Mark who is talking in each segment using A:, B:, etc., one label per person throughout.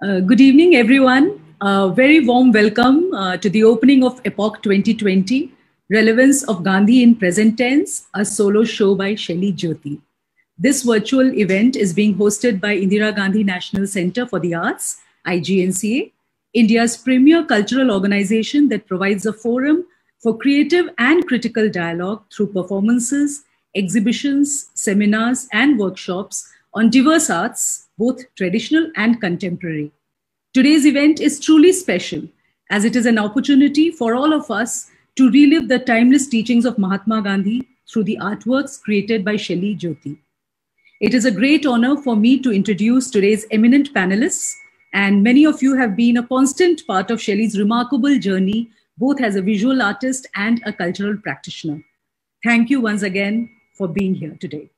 A: Good evening, everyone. Very warm welcome to the opening of Epoch 2020, Relevance of Gandhi in Present Tense, a solo show by Shelly Jyoti. This virtual event is being hosted by Indira Gandhi National Centre for the Arts, IGNCA, India's premier cultural organization that provides a forum for creative and critical dialogue through performances, exhibitions, seminars, and workshops on diverse arts, both traditional and contemporary. Today's event is truly special as it is an opportunity for all of us to relive the timeless teachings of Mahatma Gandhi through the artworks created by Shelly Jyoti. It is a great honor for me to introduce today's eminent panelists, and many of you have been a constant part of Shelley's remarkable journey, both as a visual artist and a cultural practitioner. Thank you once again for being here today.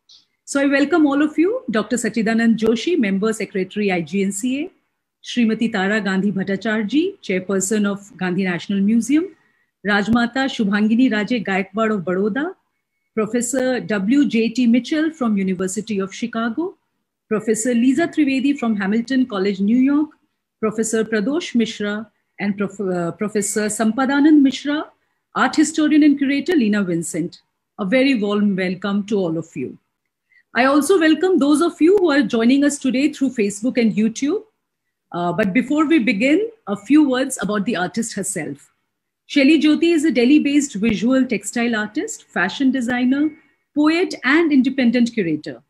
A: So I welcome all of you, Dr. Sachidanand Joshi, Member Secretary IGNCA, Srimati Tara Gandhi Bhattacharjee, Chairperson of Gandhi National Museum, Rajmata Shubhangini Raje Gaikwad of Baroda, Professor W.J.T. Mitchell from University of Chicago, Professor Lisa Trivedi from Hamilton College, New York, Professor Pradosh Mishra, and Professor Sampadanand Mishra, art historian and curator Lena Vincent. A very warm welcome to all of you. I also welcome those of you who are joining us today through Facebook and YouTube. But before we begin, a few words about the artist herself. Shelly Jyoti is a Delhi-based visual textile artist, fashion designer, poet, and independent curator.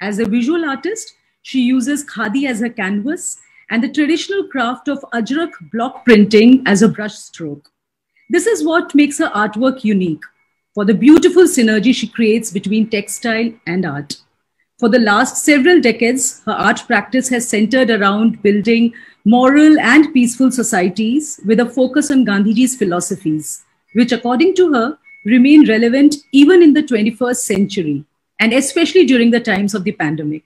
A: As a visual artist, she uses khadi as her canvas and the traditional craft of ajrak block printing as a brush stroke. This is what makes her artwork unique, for the beautiful synergy she creates between textile and art. For the last several decades, her art practice has centered around building moral and peaceful societies with a focus on Gandhiji's philosophies, which, according to her, remain relevant even in the 21st century, and especially during the times of the pandemic.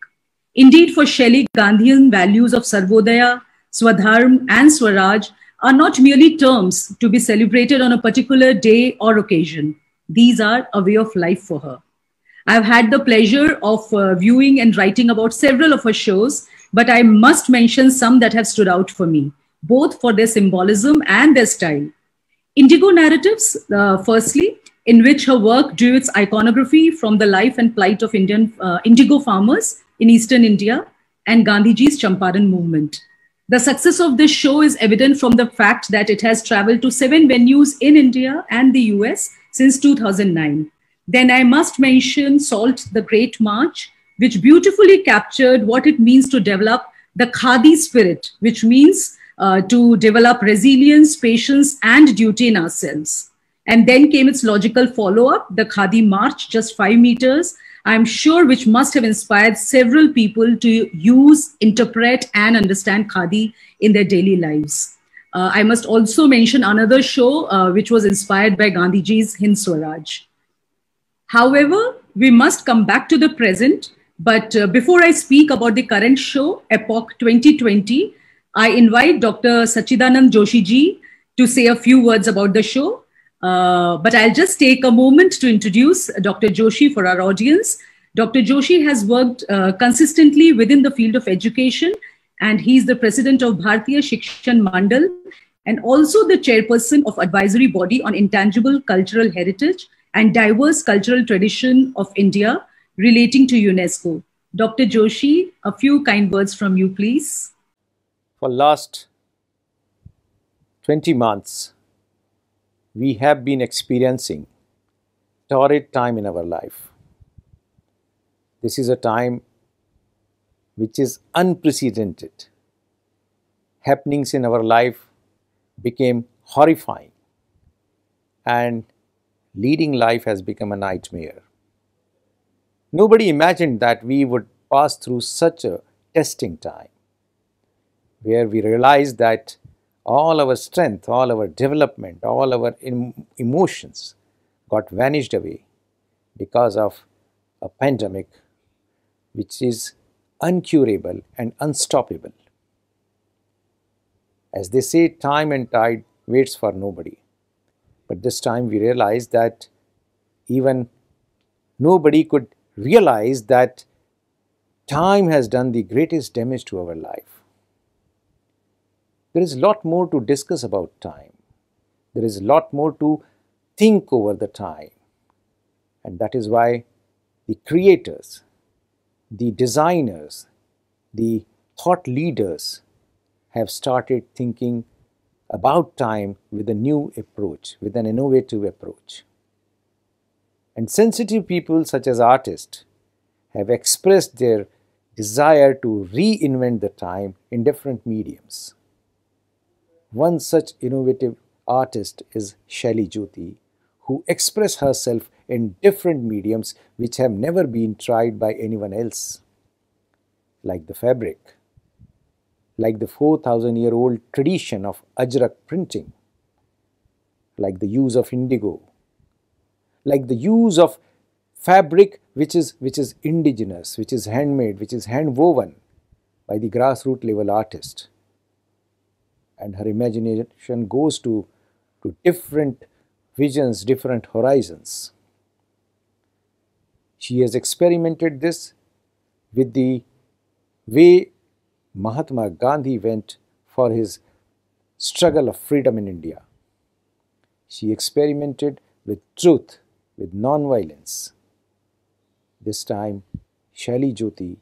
A: Indeed, for Shelly, Gandhian values of Sarvodaya, Swadharma, and Swaraj are not merely terms to be celebrated on a particular day or occasion. These are a way of life for her. I've had the pleasure of viewing and writing about several of her shows, but I must mention some that have stood out for me, both for their symbolism and their style. Indigo Narratives, firstly, in which her work drew its iconography from the life and plight of Indian indigo farmers in eastern India and Gandhiji's Champaran movement. The success of this show is evident from the fact that it has traveled to 7 venues in India and the US since 2009. Then I must mention Salt, the Great March, which beautifully captured what it means to develop the Khadi spirit, which means to develop resilience, patience, and duty in ourselves. And then came its logical follow-up, the Khadi March, just 5 meters, I'm sure which must have inspired several people to use, interpret, and understand Khadi in their daily lives. I must also mention another show which was inspired by Gandhiji's Hind Swaraj. However, we must come back to the present. But before I speak about the current show, Epoch 2020, I invite Dr. Sachidanand Joshi ji to say a few words about the show. But I'll just take a moment to introduce Dr. Joshi for our audience. Dr. Joshi has worked consistently within the field of education, and he's the president of Bharatiya Shikshan Mandal and also the chairperson of advisory body on intangible cultural heritage and diverse cultural tradition of India relating to UNESCO. Dr. Joshi, a few kind words from you, please.
B: For last 20 months, we have been experiencing torrid time in our life. This is a time which is unprecedented. Happenings in our life became horrifying, and leading life has become a nightmare. Nobody imagined that we would pass through such a testing time, where we realized that all our strength, all our development, all our emotions got vanished away because of a pandemic which is uncurable and unstoppable. As they say, time and tide waits for nobody. But this time we realized that even nobody could realize that time has done the greatest damage to our life. There is a lot more to discuss about time. There is a lot more to think over the time. And that is why the creators, the designers, the thought leaders have started thinking about time with a new approach, with an innovative approach. And sensitive people such as artists have expressed their desire to reinvent the time in different mediums. One such innovative artist is Shaili Jyoti, who expressed herself in different mediums which have never been tried by anyone else, like the fabric, like the 4,000-year-old tradition of Ajrak printing, like the use of indigo, like the use of fabric which is indigenous, which is handmade, which is hand woven by the grassroots level artist. And her imagination goes to different visions, different horizons. She has experimented this with the way Mahatma Gandhi went for his struggle of freedom in India. She experimented with truth, with non-violence. This time, Shaili Jyoti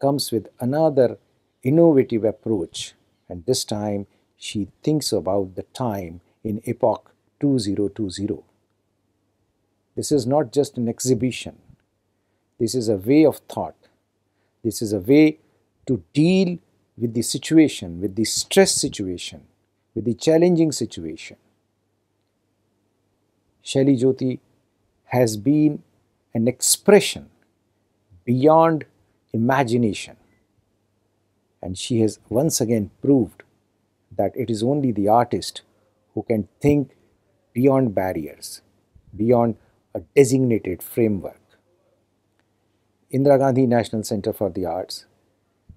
B: comes with another innovative approach, and this time she thinks about the time in Epoch 2020. This is not just an exhibition. This is a way of thought. This is a way to deal with the situation, with the stress situation, with the challenging situation. Shaili Jyoti has been an expression beyond imagination, and she has once again proved that it is only the artist who can think beyond barriers, beyond a designated framework. Indira Gandhi National Center for the Arts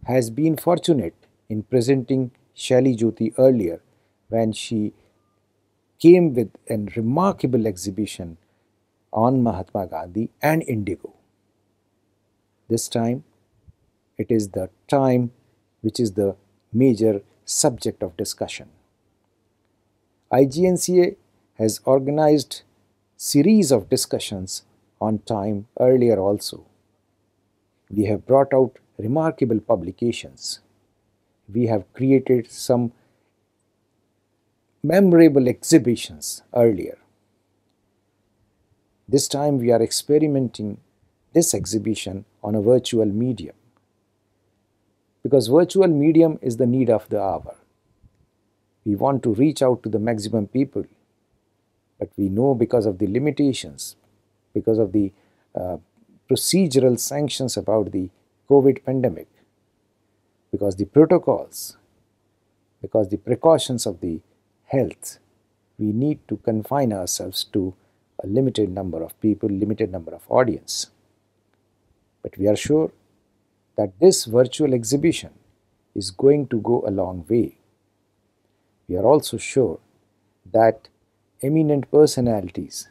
B: has been fortunate in presenting Shaili Jyoti earlier when she came with a remarkable exhibition on Mahatma Gandhi and indigo. This time, it is the time which is the major subject of discussion. IGNCA has organized series of discussions on time earlier also. We have brought out remarkable publications. We have created some memorable exhibitions earlier. This time we are experimenting this exhibition on a virtual medium, because virtual medium is the need of the hour. We want to reach out to the maximum people, but we know because of the limitations, because of the procedural sanctions about the COVID pandemic, because the protocols, because the precautions of the health, we need to confine ourselves to a limited number of people, limited number of audience. But we are sure that this virtual exhibition is going to go a long way. We are also sure that eminent personalities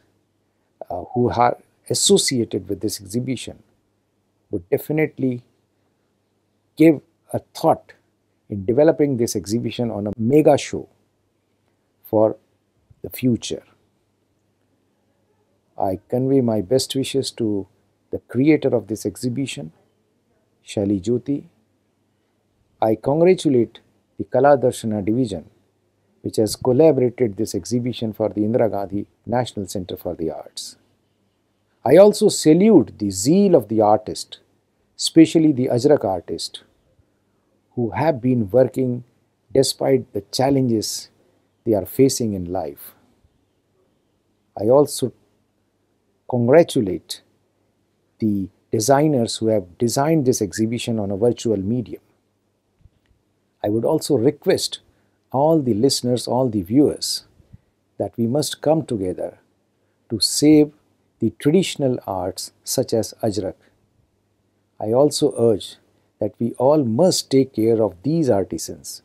B: who are associated with this exhibition would definitely give a thought in developing this exhibition on a mega show for the future. I convey my best wishes to the creator of this exhibition, Shaili Jyoti. I congratulate the Kala Darshana division, which has collaborated this exhibition for the Indira Gandhi National Center for the Arts. I also salute the zeal of the artist, especially the Ajrak artist, who have been working despite the challenges they are facing in life. I also congratulate the designers who have designed this exhibition on a virtual medium. I would also request all the listeners, all the viewers, that we must come together to save the traditional arts such as Ajrak. I also urge that we all must take care of these artisans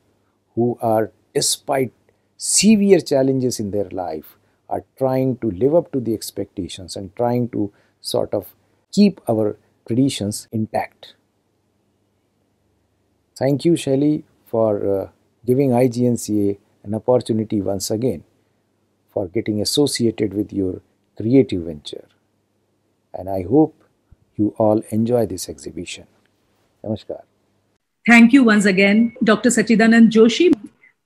B: who are, despite severe challenges in their life, are trying to live up to the expectations and trying to sort of keep our traditions intact. Thank you, Shaili, for giving IGNCA an opportunity once again for getting associated with your creative venture. And I hope you all enjoy this exhibition. Namaskar.
A: Thank you once again, Dr. Sachidanand Joshi.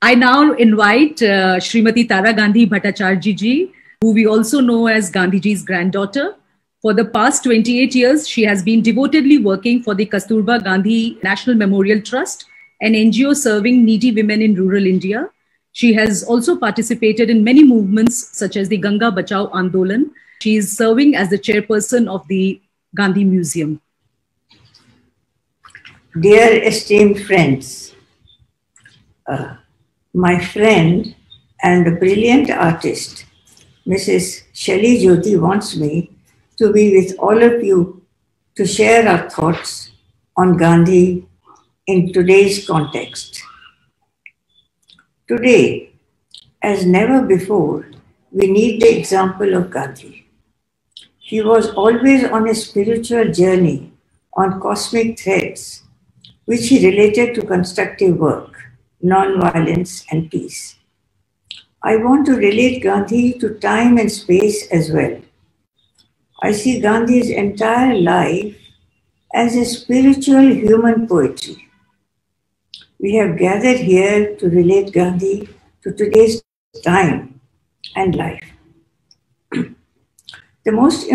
A: I now invite Srimati Tara Gandhi Bhattacharjee ji, who we also know as Gandhiji's granddaughter. For the past 28 years, she has been devotedly working for the Kasturba Gandhi National Memorial Trust, an NGO serving needy women in rural India. She has also participated in many movements such as the Ganga Bachao Andolan. She is serving as the chairperson of the Gandhi Museum.
C: Dear esteemed friends, my friend and a brilliant artist, Mrs. Shelly Jyoti, wants me to be with all of you to share our thoughts on Gandhi in today's context. Today, as never before, we need the example of Gandhi. He was always on a spiritual journey on cosmic threads, which he related to constructive work, non-violence, and peace. I want to relate Gandhi to time and space as well. I see Gandhi's entire life as a spiritual human poetry. We have gathered here to relate Gandhi to today's time and life. The most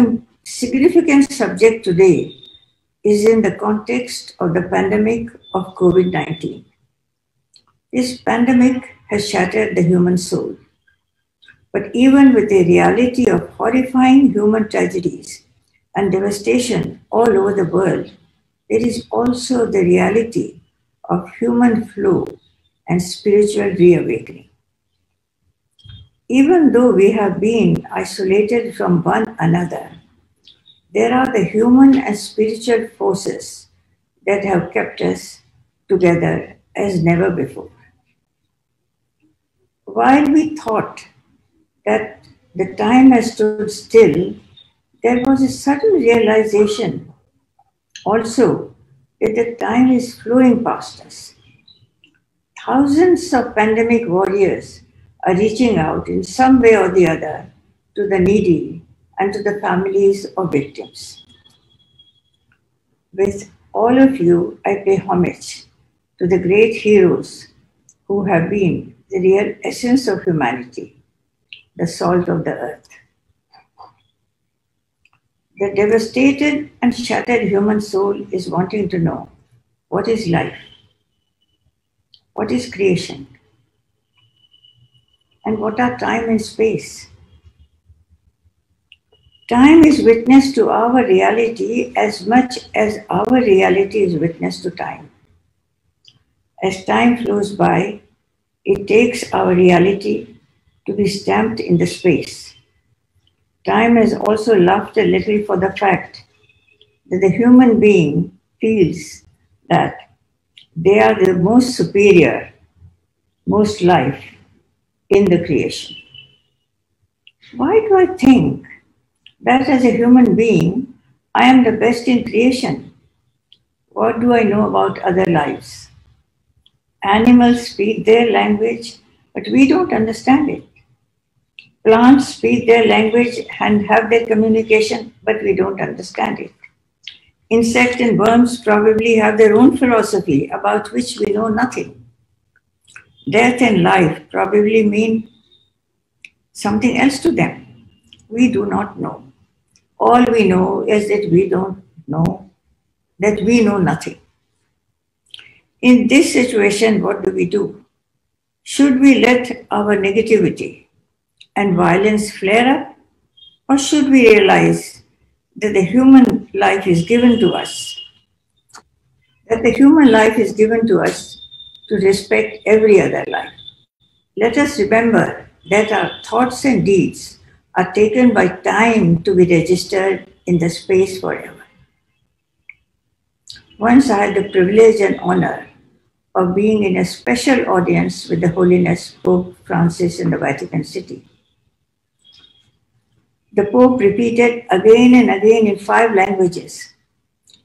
C: significant subject today is in the context of the pandemic of COVID-19. This pandemic has shattered the human soul. But even with the reality of horrifying human tragedies and devastation all over the world, there is also the reality of human flow and spiritual reawakening. Even though we have been isolated from one another, there are the human and spiritual forces that have kept us together as never before. While we thought that the time has stood still, there was a sudden realization also that the time is flowing past us. Thousands of pandemic warriors are reaching out in some way or the other to the needy and to the families of victims. With all of you, I pay homage to the great heroes who have been the real essence of humanity, the salt of the earth. The devastated and shattered human soul is wanting to know, what is life? What is creation? And what are time and space? Time is witness to our reality as much as our reality is witness to time. As time flows by, it takes our reality to be stamped in the space. Time has also laughed a little for the fact that the human being feels that they are the most superior, most life in the creation. Why do I think that as a human being, I am the best in creation? What do I know about other lives? Animals speak their language, but we don't understand it. Plants speak their language and have their communication, but we don't understand it. Insects and worms probably have their own philosophy about which we know nothing. Death and life probably mean something else to them. We do not know. All we know is that we don't know, that we know nothing. In this situation, what do? Should we let our negativity and violence flare up? Or should we realize that the human life is given to us? That the human life is given to us to respect every other life. Let us remember that our thoughts and deeds are taken by time to be registered in the space forever. Once I had the privilege and honor of being in a special audience with the Holiness Pope Francis in the Vatican City. The Pope repeated again and again in 5 languages,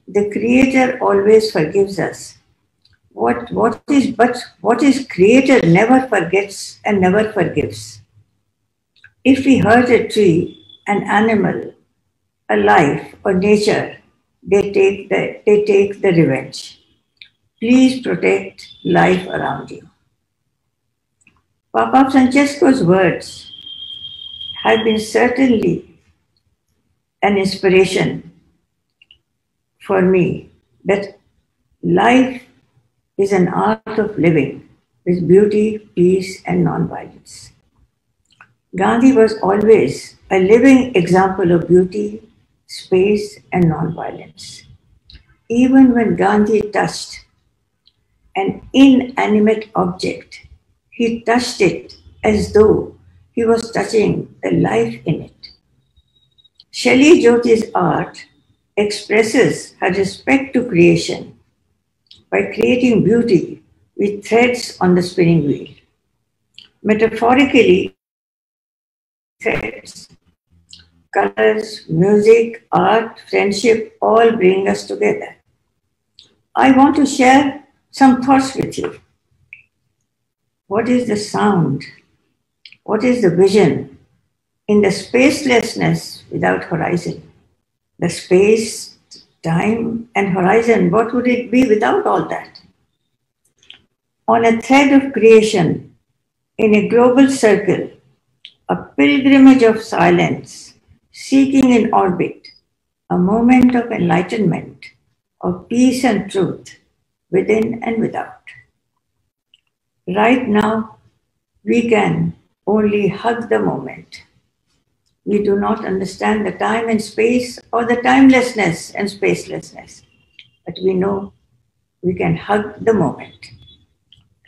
C: "The Creator always forgives us, what is created never forgets and never forgives. If we hurt a tree, an animal, a life, or nature, they take the revenge. Please protect life around you. Papa Francesco's words have been certainly an inspiration for me that life is an art of living with beauty, peace, and non-violence. Gandhi was always a living example of beauty, space, and non-violence. Even when Gandhi touched an inanimate object, he touched it as though he was touching the life in it. Shelly Jyoti's art expresses her respect to creation by creating beauty with threads on the spinning wheel. Metaphorically, threads, colors, music, art, friendship all bring us together. I want to share some thoughts with you. What is the sound? What is the vision in the spacelessness without horizon? The space, time, and horizon, what would it be without all that? On a thread of creation, in a global circle, a pilgrimage of silence, seeking in orbit, a moment of enlightenment, of peace and truth, within and without. Right now, we can only hug the moment. We do not understand the time and space or the timelessness and spacelessness, but we know we can hug the moment.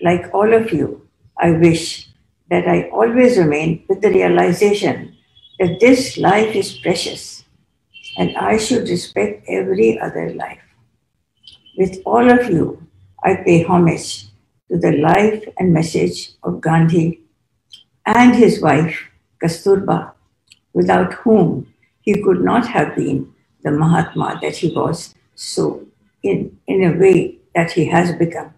C: Like all of you, I wish that I always remain with the realization that this life is precious and I should respect every other life. With all of you, I pay homage to the life and message of Gandhi and his wife, Kasturba, without whom he could not have been the Mahatma that he was, so in a way that he has become.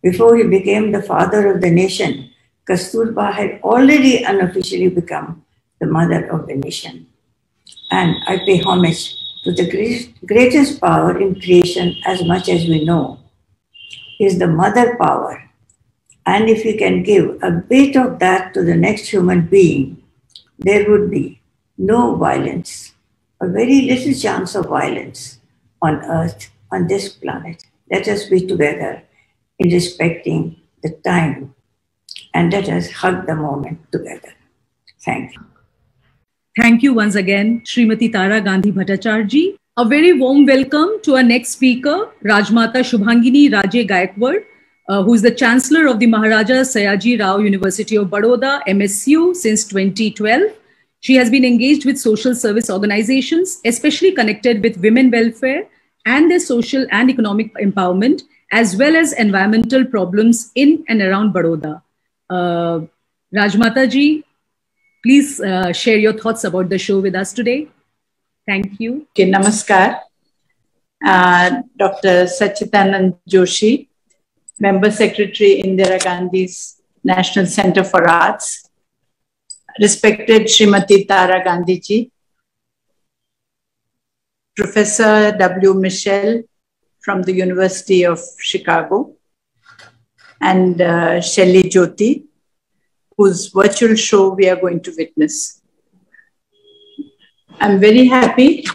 C: Before he became the father of the nation, Kasturba had already unofficially become the mother of the nation. And I pay homage to the greatest power in creation, as much as we know, is the mother power. And if we can give a bit of that to the next human being, there would be no violence, a very little chance of violence on earth, on this planet. Let us be together in respecting the time and let us hug the moment together. Thank you.
A: Thank you once again, Srimati Tara Gandhi Bhattacharya. A very warm welcome to our next speaker, Rajmata Shubhangini Raje Gaikwad, who is the Chancellor of the Maharaja Sayaji Rao University of Baroda, MSU, since 2012. She has been engaged with social service organizations, especially connected with women welfare and their social and economic empowerment, as well as environmental problems in and around Baroda. Rajmata ji, please share your thoughts about the show with us today. Thank you.
D: Okay, namaskar. Dr. Sachidanand Joshi, Member Secretary, Indira Gandhi's National Center for Arts. Respected Srimati Tara Gandhi ji, Professor W. Michel from the University of Chicago, and Shelly Jyoti, whose virtual show we are going to witness. I'm very happy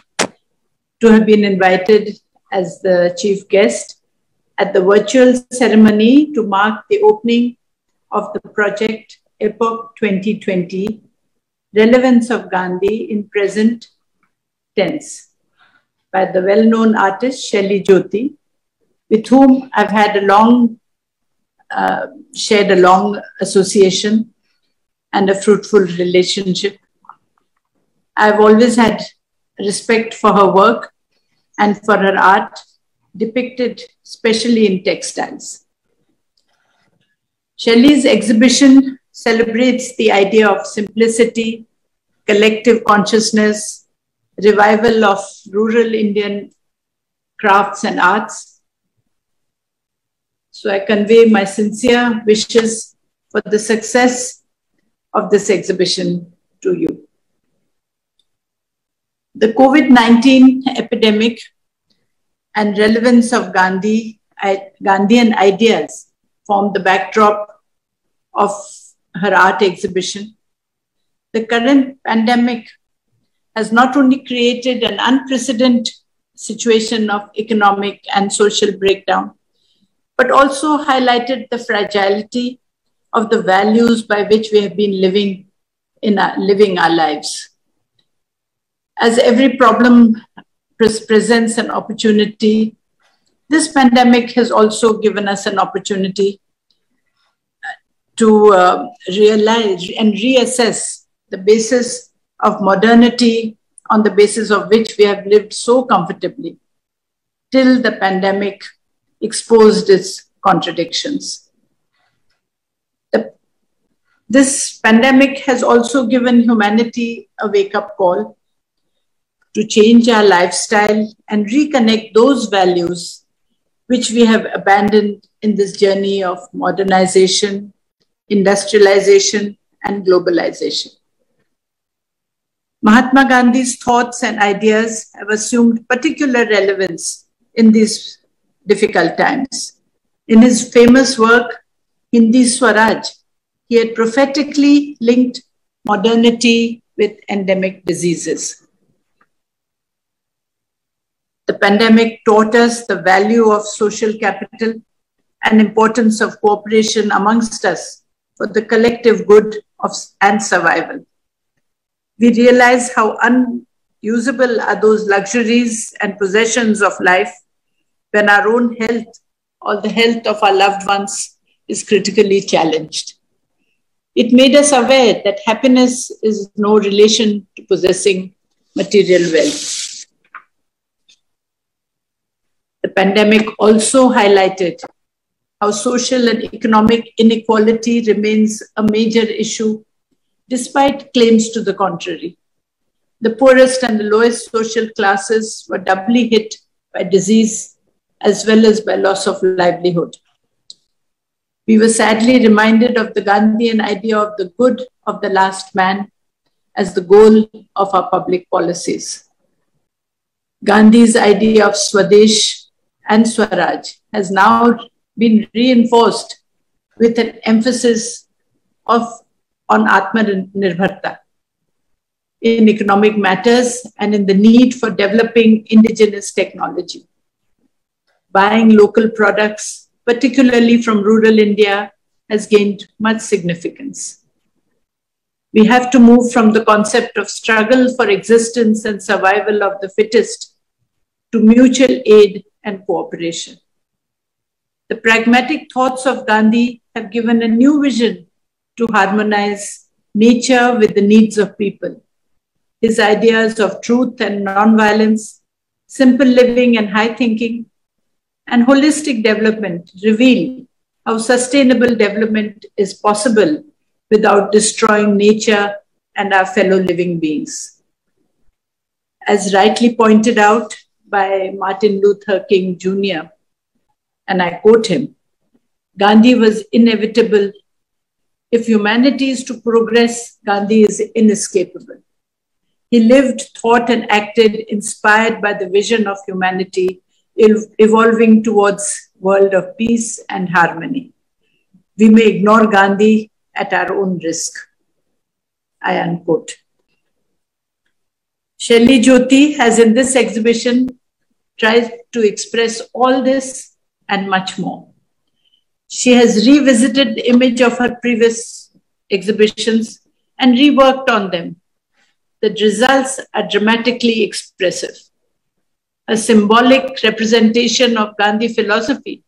D: to have been invited as the chief guest at the virtual ceremony to mark the opening of the project Epoch 2020, Relevance of Gandhi in Present Tense, by the well-known artist Shelly Jyoti, with whom I've had shared a long association and a fruitful relationship. I've always had respect for her work and for her art, depicted especially in textiles. Shelly's exhibition celebrates the idea of simplicity, collective consciousness, revival of rural Indian crafts and arts, So I convey my sincere wishes for the success of this exhibition to you. The COVID-19 epidemic and relevance of Gandhian ideas formed the backdrop of her art exhibition. The current pandemic has not only created an unprecedented situation of economic and social breakdown, but also highlighted the fragility of the values by which we have been living our lives. As every problem presents an opportunity, this pandemic has also given us an opportunity to realize and reassess the basis of modernity on the basis of which we have lived so comfortably till the pandemic exposed its contradictions. This pandemic has also given humanity a wake-up call to change our lifestyle and reconnect those values which we have abandoned in this journey of modernization, industrialization, and globalization. Mahatma Gandhi's thoughts and ideas have assumed particular relevance in these difficult times. In his famous work, Hindi Swaraj, he had prophetically linked modernity with endemic diseases. The pandemic taught us the value of social capital and importance of cooperation amongst us for the collective good and survival. We realize how unusable are those luxuries and possessions of life when our own health or the health of our loved ones is critically challenged. It made us aware that happiness is no relation to possessing material wealth. The pandemic also highlighted how social and economic inequality remains a major issue despite claims to the contrary. The poorest and the lowest social classes were doubly hit by disease as well as by loss of livelihood. We were sadly reminded of the Gandhian idea of the good of the last man as the goal of our public policies. Gandhi's idea of Swadesh and Swaraj has now been reinforced with an emphasis on Atmanirbharta in economic matters and in the need for developing indigenous technology. Buying local products, particularly from rural India, has gained much significance. We have to move from the concept of struggle for existence and survival of the fittest to mutual aid and cooperation. The pragmatic thoughts of Gandhi have given a new vision to harmonize nature with the needs of people. His ideas of truth and non-violence, simple living and high thinking, and holistic development reveal how sustainable development is possible without destroying nature and our fellow living beings. As rightly pointed out by Martin Luther King Jr., and I quote him, Gandhi was inevitable. If humanity is to progress, Gandhi is inescapable. He lived, thought, and acted inspired by the vision of humanity evolving towards a world of peace and harmony. We may ignore Gandhi at our own risk. I unquote. Shelly Jyoti has in this exhibition tried to express all this and much more. She has revisited the image of her previous exhibitions and reworked on them. The results are dramatically expressive. A symbolic representation of Gandhi philosophy,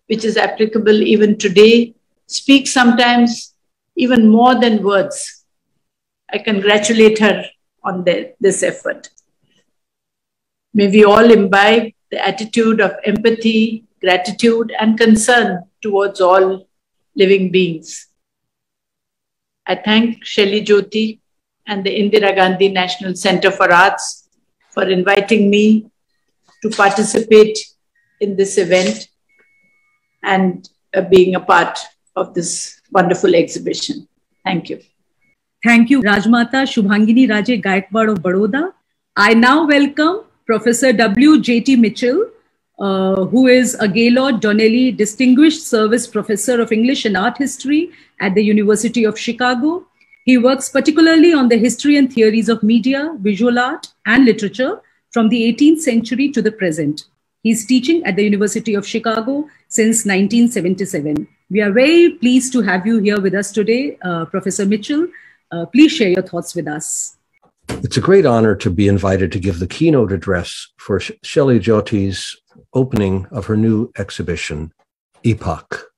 D: which is applicable even today, speaks sometimes even more than words. I congratulate her on this effort. May we all imbibe the attitude of empathy, gratitude, and concern towards all living beings. I thank Shelly Jyoti and the Indira Gandhi National Center for Arts for inviting me to participate in this event. And being a part of this wonderful exhibition. Thank you.
A: Thank you, Rajmata Shubhangini Raje Gaikwad of Baroda. I now welcome Professor W. J.T. Mitchell, who is a Gaylord Donnelly Distinguished Service Professor of English and Art History at the University of Chicago. He works particularly on the history and theories of media, visual art, and literature from the 18th century to the present. He's teaching at the University of Chicago since 1977. We are very pleased to have you here with us today, Professor Mitchell. Please share your thoughts with us.
E: It's a great honor to be invited to give the keynote address for Shelley Jyoti's opening of her new exhibition, Epoch.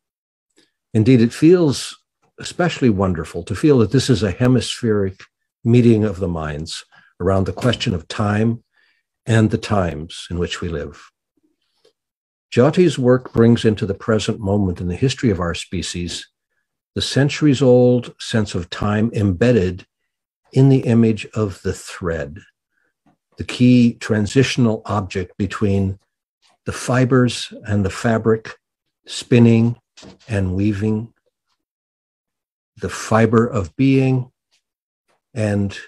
E: Indeed, it feels especially wonderful to feel that this is a hemispheric meeting of the minds around the question of time and the times in which we live. Jyoti's work brings into the present moment in the history of our species the centuries-old sense of time embedded in the image of the thread, the key transitional object between the fibers and the fabric, spinning and weaving, the fiber of being and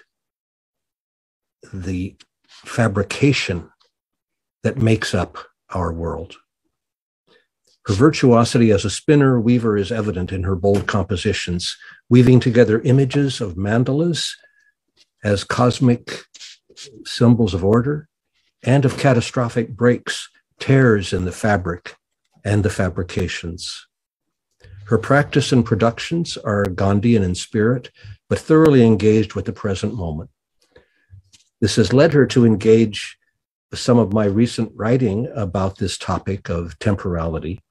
E: the fabrication that makes up our world. Her virtuosity as a spinner weaver is evident in her bold compositions, weaving together images of mandalas as cosmic symbols of order and of catastrophic breaks, tears in the fabric and the fabrications. Her practice and productions are Gandhian in spirit, but thoroughly engaged with the present moment. This has led her to engage some of my recent writing about this topic of temporality,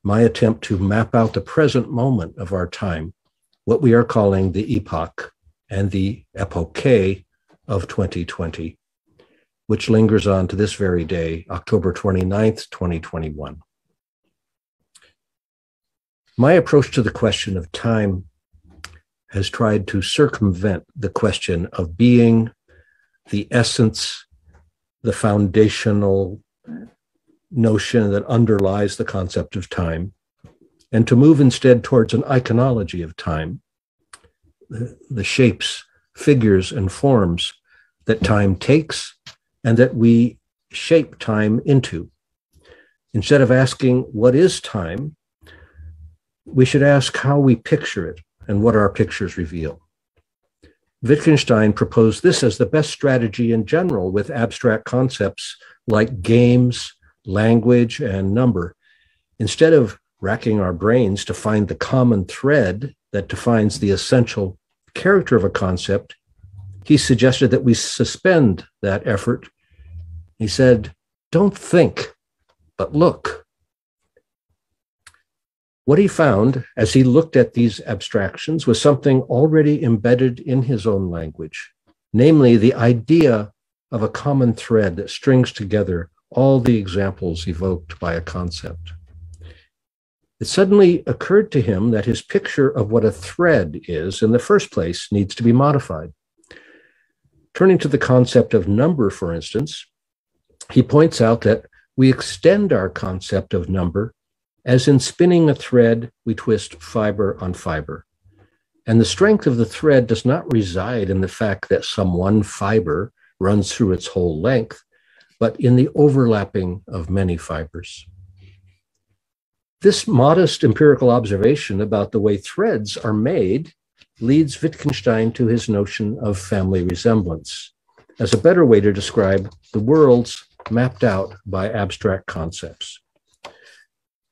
E: my attempt to map out the present moment of our time, what we are calling the epoch and the epoche of 2020, which lingers on to this very day, October 29th, 2021. My approach to the question of time has tried to circumvent the question of being, the essence, the foundational notion that underlies the concept of time, and to move instead towards an iconology of time, the shapes, figures, and forms that time takes and that we shape time into. Instead of asking what is time, we should ask how we picture it and what our pictures reveal. Wittgenstein proposed this as the best strategy in general with abstract concepts like games, language, and number. Instead of racking our brains to find the common thread that defines the essential character of a concept, he suggested that we suspend that effort. He said, don't think, but look. What he found as he looked at these abstractions was something already embedded in his own language, namely the idea of a common thread that strings together all the examples evoked by a concept. It suddenly occurred to him that his picture of what a thread is in the first place needs to be modified. Turning to the concept of number, for instance, he points out that we extend our concept of number as in spinning a thread, we twist fiber on fiber. And the strength of the thread does not reside in the fact that some one fiber runs through its whole length, but in the overlapping of many fibers. This modest empirical observation about the way threads are made leads Wittgenstein to his notion of family resemblance as a better way to describe the worlds mapped out by abstract concepts.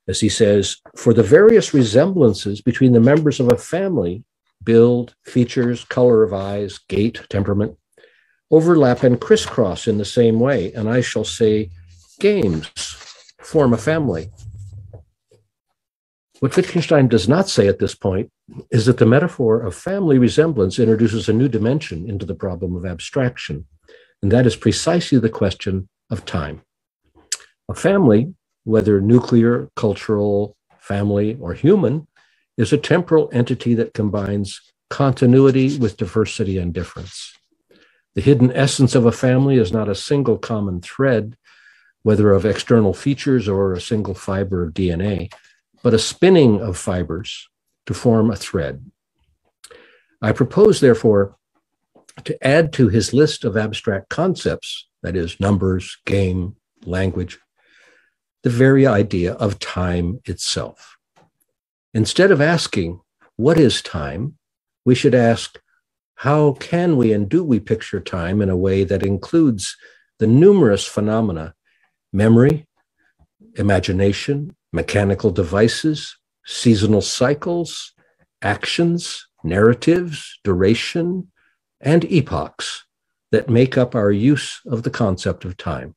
E: As he says, for the various resemblances between the members of a family, build, features, color of eyes, gait, temperament, overlap and crisscross in the same way, and I shall say games form a family. What Wittgenstein does not say at this point is that the metaphor of family resemblance introduces a new dimension into the problem of abstraction, and that is precisely the question of time. A family, whether nuclear, cultural, family, or human, is a temporal entity that combines continuity with diversity and difference. The hidden essence of a family is not a single common thread, whether of external features or a single fiber of DNA, but a spinning of fibers to form a thread. I propose, therefore, to add to his list of abstract concepts, that is, numbers, game, language, the very idea of time itself. Instead of asking, what is time? We should ask, how can we and do we picture time in a way that includes the numerous phenomena, memory, imagination, mechanical devices, seasonal cycles, actions, narratives, duration, and epochs that make up our use of the concept of time,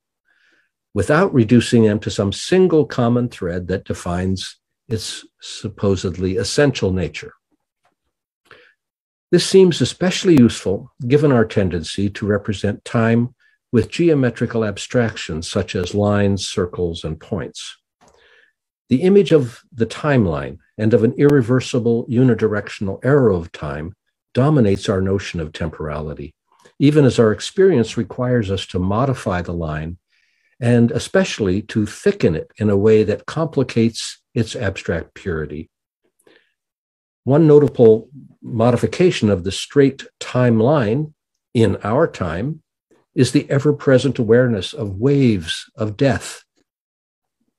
E: without reducing them to some single common thread that defines its supposedly essential nature. This seems especially useful given our tendency to represent time with geometrical abstractions such as lines, circles, and points. The image of the timeline and of an irreversible unidirectional arrow of time dominates our notion of temporality, even as our experience requires us to modify the line and especially to thicken it in a way that complicates its abstract purity. One notable modification of the straight timeline in our time is the ever-present awareness of waves of death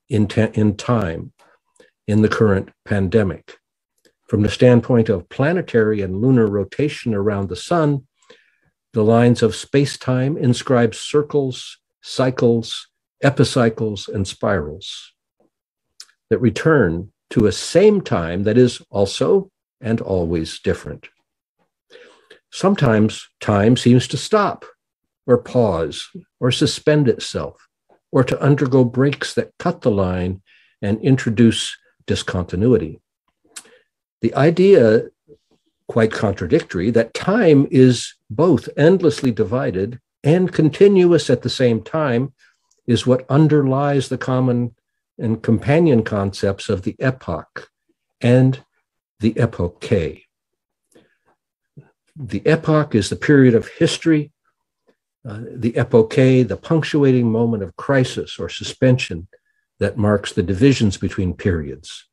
E: in time in the current pandemic. From the standpoint of planetary and lunar rotation around the sun, the lines of space-time inscribe circles, cycles, epicycles, and spirals that return to a same time that is also and always different. Sometimes time seems to stop or pause or suspend itself or to undergo breaks that cut the line and introduce discontinuity. The idea, quite contradictory, that time is both endlessly divided and continuous at the same time is what underlies the common and companion concepts of the epoch and the epoche. The epoch is the period of history, the epoche, the punctuating moment of crisis or suspension that marks the divisions between periods.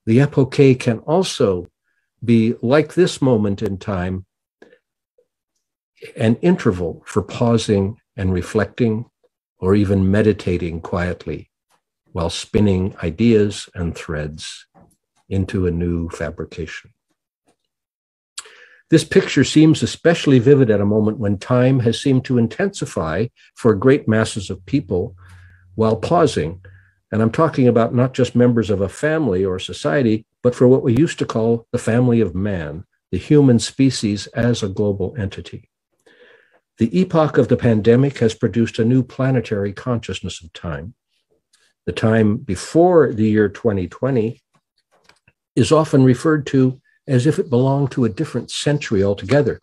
E: The epoche can also be, like this moment in time, an interval for pausing and reflecting or even meditating quietly while spinning ideas and threads into a new fabrication. This picture seems especially vivid at a moment when time has seemed to intensify for great masses of people while pausing. And I'm talking about not just members of a family or society, but for what we used to call the family of man, the human species as a global entity. The epoch of the pandemic has produced a new planetary consciousness of time. The time before the year 2020 is often referred to as if it belonged to a different century altogether.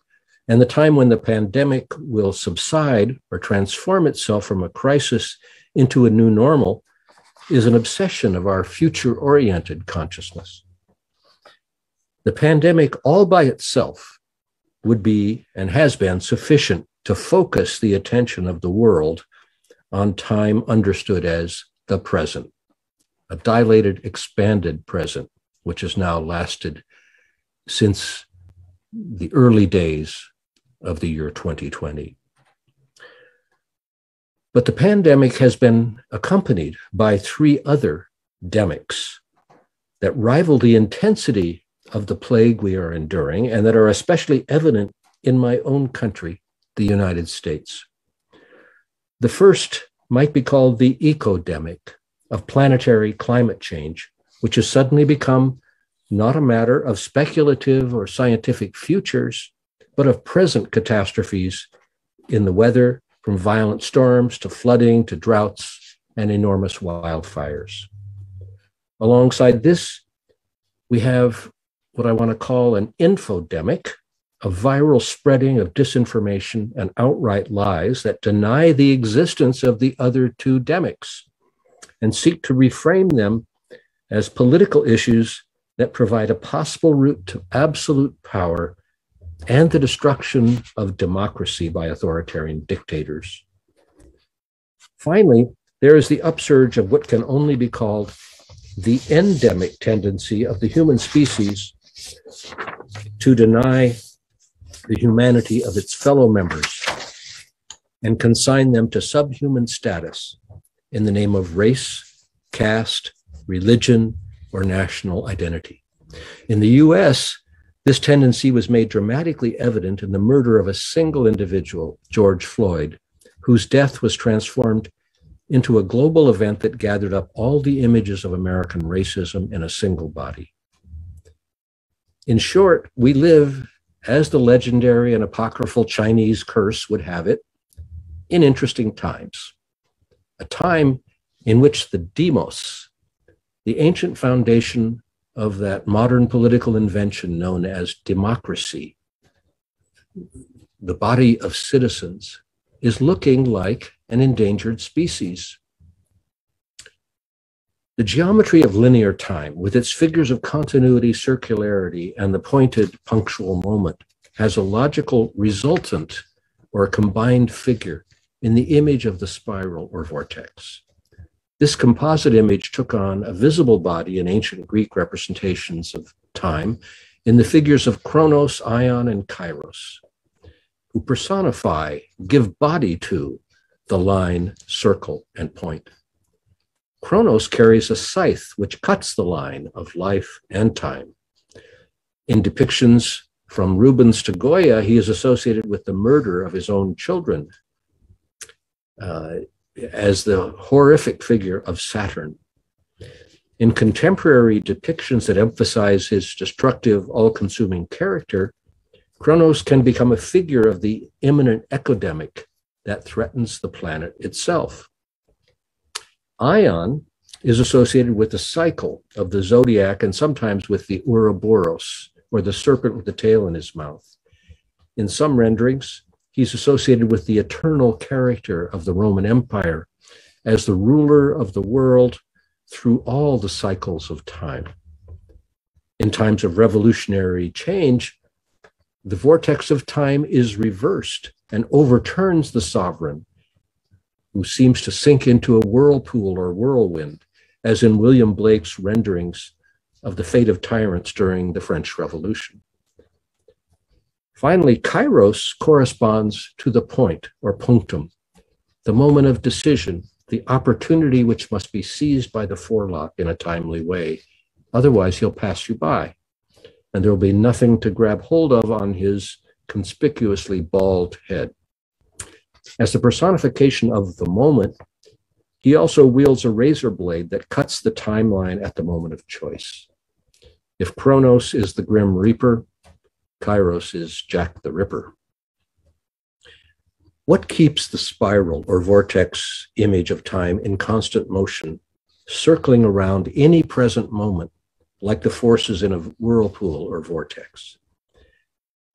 E: And the time when the pandemic will subside or transform itself from a crisis into a new normal is an obsession of our future-oriented consciousness. The pandemic all by itself would be and has been sufficient to focus the attention of the world on time understood as the present, a dilated, expanded present, which has now lasted since the early days of the year 2020. But the pandemic has been accompanied by three other demics that rival the intensity of the plague we are enduring and that are especially evident in my own country, the United States. The first might be called the ecodemic of planetary climate change, which has suddenly become not a matter of speculative or scientific futures, but of present catastrophes in the weather, from violent storms to flooding to droughts and enormous wildfires. Alongside this, we have what I want to call an infodemic, a viral spreading of disinformation and outright lies that deny the existence of the other two demics and seek to reframe them as political issues that provide a possible route to absolute power and the destruction of democracy by authoritarian dictators. Finally, there is the upsurge of what can only be called the endemic tendency of the human species to deny the humanity of its fellow members and consign them to subhuman status in the name of race, caste, religion, or national identity. In the US, this tendency was made dramatically evident in the murder of a single individual, George Floyd, whose death was transformed into a global event that gathered up all the images of American racism in a single body. In short, we live, as the legendary and apocryphal Chinese curse would have it, in interesting times, a time in which the demos, the ancient foundation of that modern political invention known as democracy, the body of citizens, is looking like an endangered species. The geometry of linear time, with its figures of continuity, circularity, and the pointed punctual moment, has a logical resultant or a combined figure in the image of the spiral or vortex. This composite image took on a visible body in ancient Greek representations of time in the figures of Chronos, Ion, and Kairos, who personify, give body to the line, circle, and point. Chronos carries a scythe which cuts the line of life and time. In depictions from Rubens to Goya, he is associated with the murder of his own children as the horrific figure of Saturn. In contemporary depictions that emphasize his destructive, all-consuming character, Chronos can become a figure of the imminent epidemic that threatens the planet itself. Ion is associated with the cycle of the zodiac and sometimes with the Ouroboros, or the serpent with the tail in his mouth. In some renderings, he's associated with the eternal character of the Roman Empire as the ruler of the world through all the cycles of time. In times of revolutionary change, the vortex of time is reversed and overturns the sovereign, who seems to sink into a whirlpool or whirlwind, as in William Blake's renderings of the fate of tyrants during the French Revolution. Finally, Kairos corresponds to the point or punctum, the moment of decision, the opportunity which must be seized by the forelock in a timely way. Otherwise, he'll pass you by, and there will be nothing to grab hold of on his conspicuously bald head. As the personification of the moment, he also wields a razor blade that cuts the timeline at the moment of choice. If Chronos is the Grim Reaper, Kairos is Jack the Ripper. What keeps the spiral or vortex image of time in constant motion, circling around any present moment, like the forces in a whirlpool or vortex?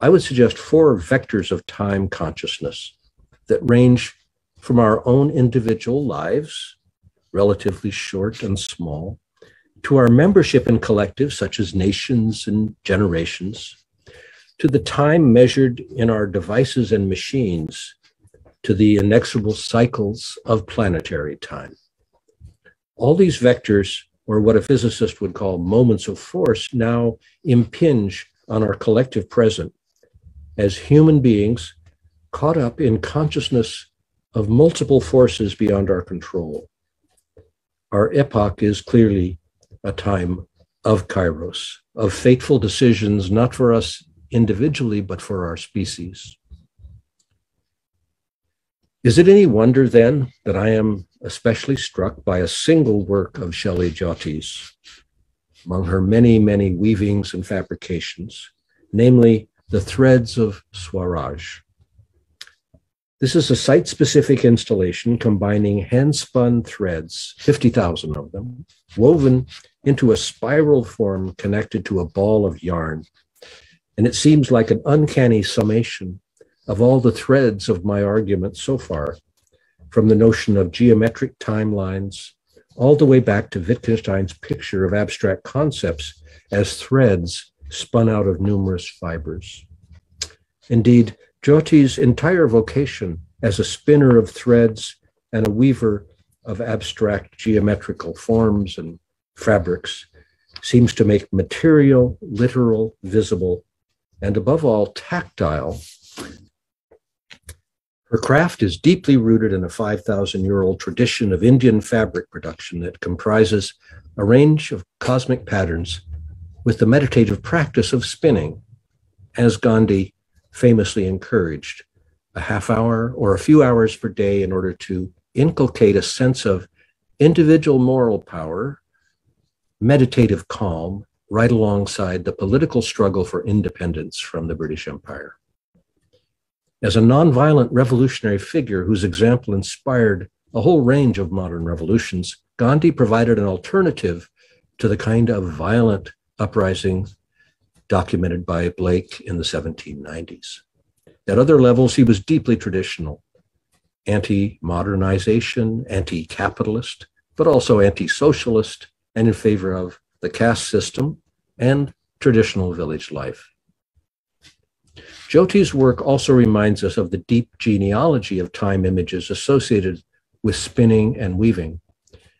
E: I would suggest 4 vectors of time consciousness that range from our own individual lives, relatively short and small, to our membership in collectives such as nations and generations, to the time measured in our devices and machines, to the inexorable cycles of planetary time. All these vectors, or what a physicist would call moments of force, now impinge on our collective present as human beings caught up in consciousness of multiple forces beyond our control. Our epoch is clearly a time of Kairos, of fateful decisions, not for us individually, but for our species. Is it any wonder then that I am especially struck by a single work of Shelley Jyoti's, among her many, many weavings and fabrications, namely the Threads of Swaraj? This is a site-specific installation combining hand-spun threads, 50,000 of them, woven into a spiral form connected to a ball of yarn. And it seems like an uncanny summation of all the threads of my argument so far, from the notion of geometric timelines all the way back to Wittgenstein's picture of abstract concepts as threads spun out of numerous fibers. Indeed, Jyoti's entire vocation as a spinner of threads and a weaver of abstract geometrical forms and fabrics seems to make material, literal, visible, and above all, tactile. Her craft is deeply rooted in a 5,000-year-old tradition of Indian fabric production that comprises a range of cosmic patterns with the meditative practice of spinning, as Gandhi famously encouraged, a half hour or a few hours per day in order to inculcate a sense of individual moral power, meditative calm, right alongside the political struggle for independence from the British Empire. As a nonviolent revolutionary figure whose example inspired a whole range of modern revolutions, Gandhi provided an alternative to the kind of violent uprisings documented by Blake in the 1790s. At other levels, he was deeply traditional, anti-modernization, anti-capitalist, but also anti-socialist, and in favor of the caste system and traditional village life. Jyoti's work also reminds us of the deep genealogy of time images associated with spinning and weaving,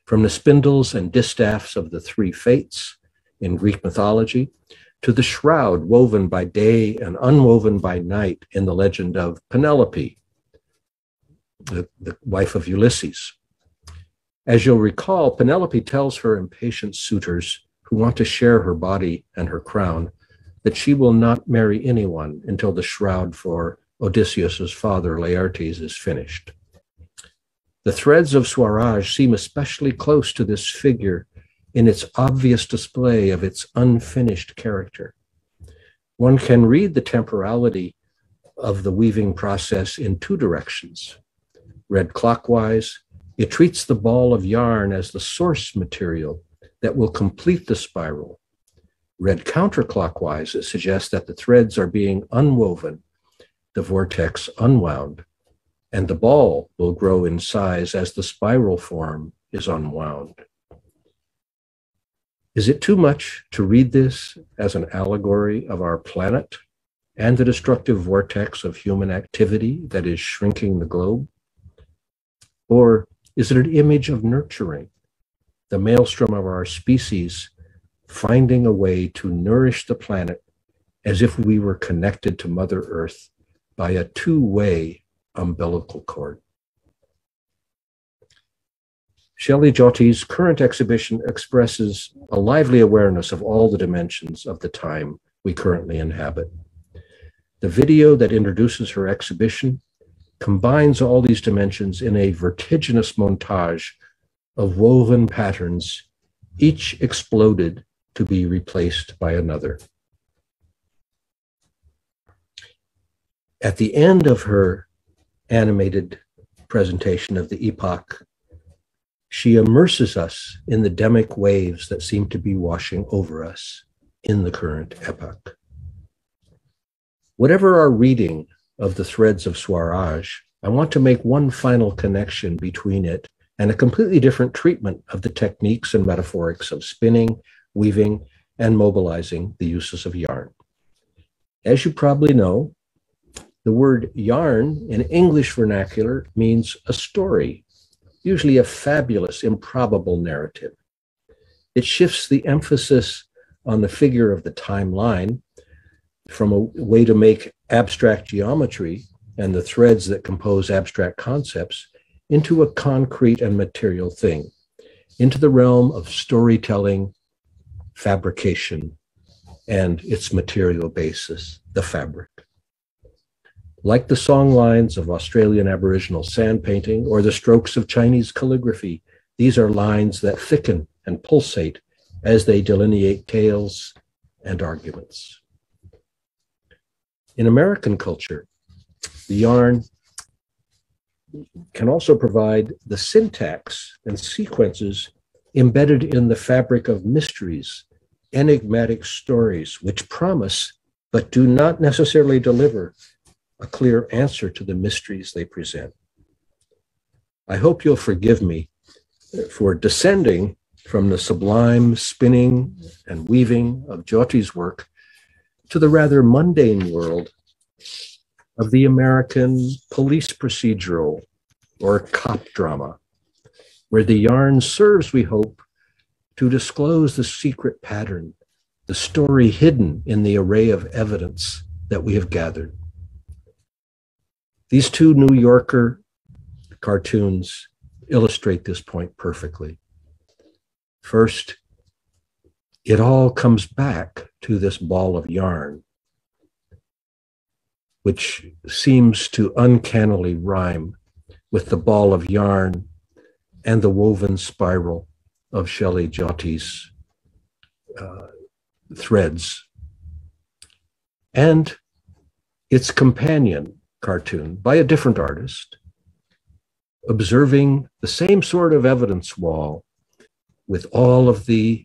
E: from the spindles and distaffs of the three fates in Greek mythology to the shroud woven by day and unwoven by night in the legend of Penelope, the wife of Ulysses. As you'll recall, Penelope tells her impatient suitors who want to share her body and her crown that she will not marry anyone until the shroud for Odysseus's father, Laertes, is finished. The threads of Swaraj seem especially close to this figure in its obvious display of its unfinished character. One can read the temporality of the weaving process in two directions. Read clockwise, it treats the ball of yarn as the source material that will complete the spiral. Read counterclockwise, it suggests that the threads are being unwoven, the vortex unwound, and the ball will grow in size as the spiral form is unwound. Is it too much to read this as an allegory of our planet and the destructive vortex of human activity that is shrinking the globe? Or is it an image of nurturing, the maelstrom of our species finding a way to nourish the planet as if we were connected to Mother Earth by a two-way umbilical cord? Shelley Jyoti's current exhibition expresses a lively awareness of all the dimensions of the time we currently inhabit. The video that introduces her exhibition combines all these dimensions in a vertiginous montage of woven patterns, each exploded to be replaced by another. At the end of her animated presentation of the epoch, she immerses us in the demic waves that seem to be washing over us in the current epoch. Whatever our reading of the threads of Swaraj, I want to make one final connection between it and a completely different treatment of the techniques and metaphorics of spinning, weaving, and mobilizing the uses of yarn. As you probably know, the word yarn in English vernacular means a story, usually a fabulous, improbable narrative. It shifts the emphasis on the figure of the timeline from a way to make abstract geometry and the threads that compose abstract concepts into a concrete and material thing, into the realm of storytelling, fabrication, and its material basis, the fabric. Like the song lines of Australian Aboriginal sand painting or the strokes of Chinese calligraphy, these are lines that thicken and pulsate as they delineate tales and arguments. In American culture, the yarn can also provide the syntax and sequences embedded in the fabric of mysteries, enigmatic stories, which promise but do not necessarily deliver a clear answer to the mysteries they present. I hope you'll forgive me for descending from the sublime spinning and weaving of Jyoti's work to the rather mundane world of the American police procedural or cop drama, where the yarn serves, we hope, to disclose the secret pattern, the story hidden in the array of evidence that we have gathered. These two New Yorker cartoons illustrate this point perfectly. First, it all comes back to this ball of yarn, which seems to uncannily rhyme with the ball of yarn and the woven spiral of Shelley Jyoti's threads. And its companion cartoon by a different artist, observing the same sort of evidence wall with all of the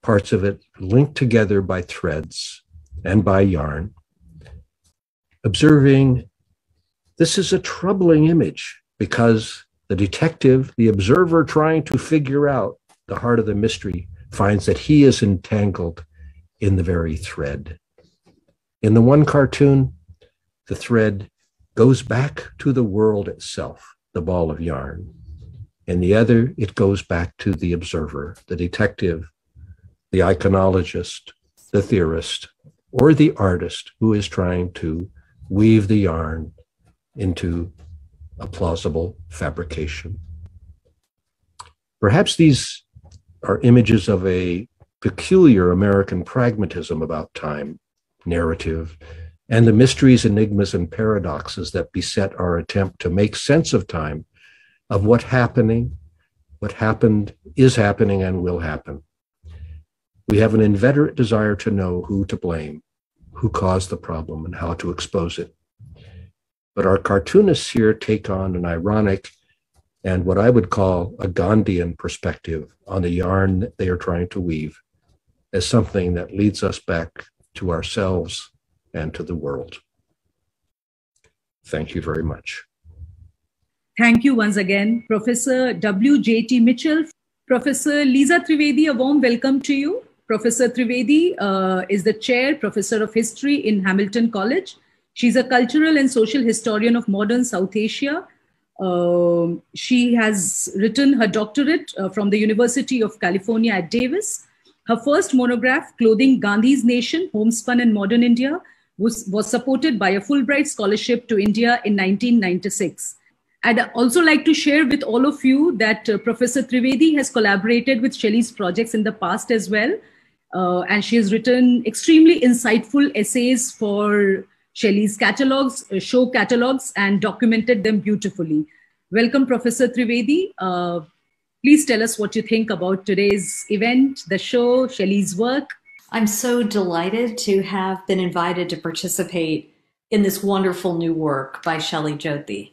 E: parts of it linked together by threads and by yarn, observing this is a troubling image because the detective, the observer trying to figure out the heart of the mystery, finds that he is entangled in the very thread. In the one cartoon, the thread goes back to the world itself, the ball of yarn. In the other, it goes back to the observer, the detective, the iconologist, the theorist, or the artist who is trying to weave the yarn into a plausible fabrication. Perhaps these are images of a peculiar American pragmatism about time, narrative, and the mysteries, enigmas, and paradoxes that beset our attempt to make sense of time, of what happened, is happening, and will happen. We have an inveterate desire to know who to blame, who caused the problem, and how to expose it. But our cartoonists here take on an ironic and what I would call a Gandhian perspective on the yarn that they are trying to weave as something that leads us back to ourselves and to the world. Thank you very much.
A: Thank you once again, Professor W.J.T. Mitchell. Professor Lisa Trivedi, a warm welcome to you. Professor Trivedi is the chair, Professor of History in Hamilton College. She's a cultural and social historian of modern South Asia. She has written her doctorate from the University of California at Davis. Her first monograph, Clothing Gandhi's Nation, Homespun in Modern India, was supported by a Fulbright scholarship to India in 1996. I'd also like to share with all of you that Professor Trivedi has collaborated with Shelley's projects in the past as well. And she has written extremely insightful essays for Shelley's catalogs, show catalogs, and documented them beautifully. Welcome, Professor Trivedi. Please tell us what you think about today's event, the show, Shelley's work.
F: I'm so delighted to have been invited to participate in this wonderful new work by Shelley Jyothi.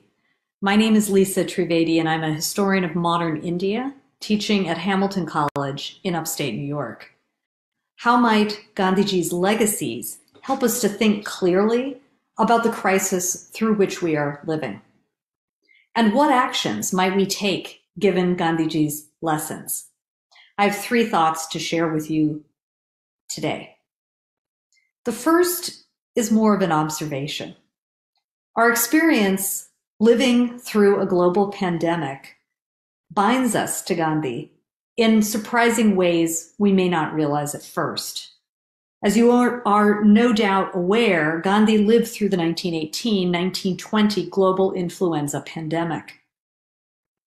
F: My name is Lisa Trivedi, and I'm a historian of modern India, teaching at Hamilton College in upstate New York. How might Gandhiji's legacies help us to think clearly about the crisis through which we are living? And what actions might we take given Gandhiji's lessons? I have three thoughts to share with you today. The first is more of an observation. Our experience living through a global pandemic binds us to Gandhi in surprising ways we may not realize at first. As you are no doubt aware, Gandhi lived through the 1918-1920 global influenza pandemic.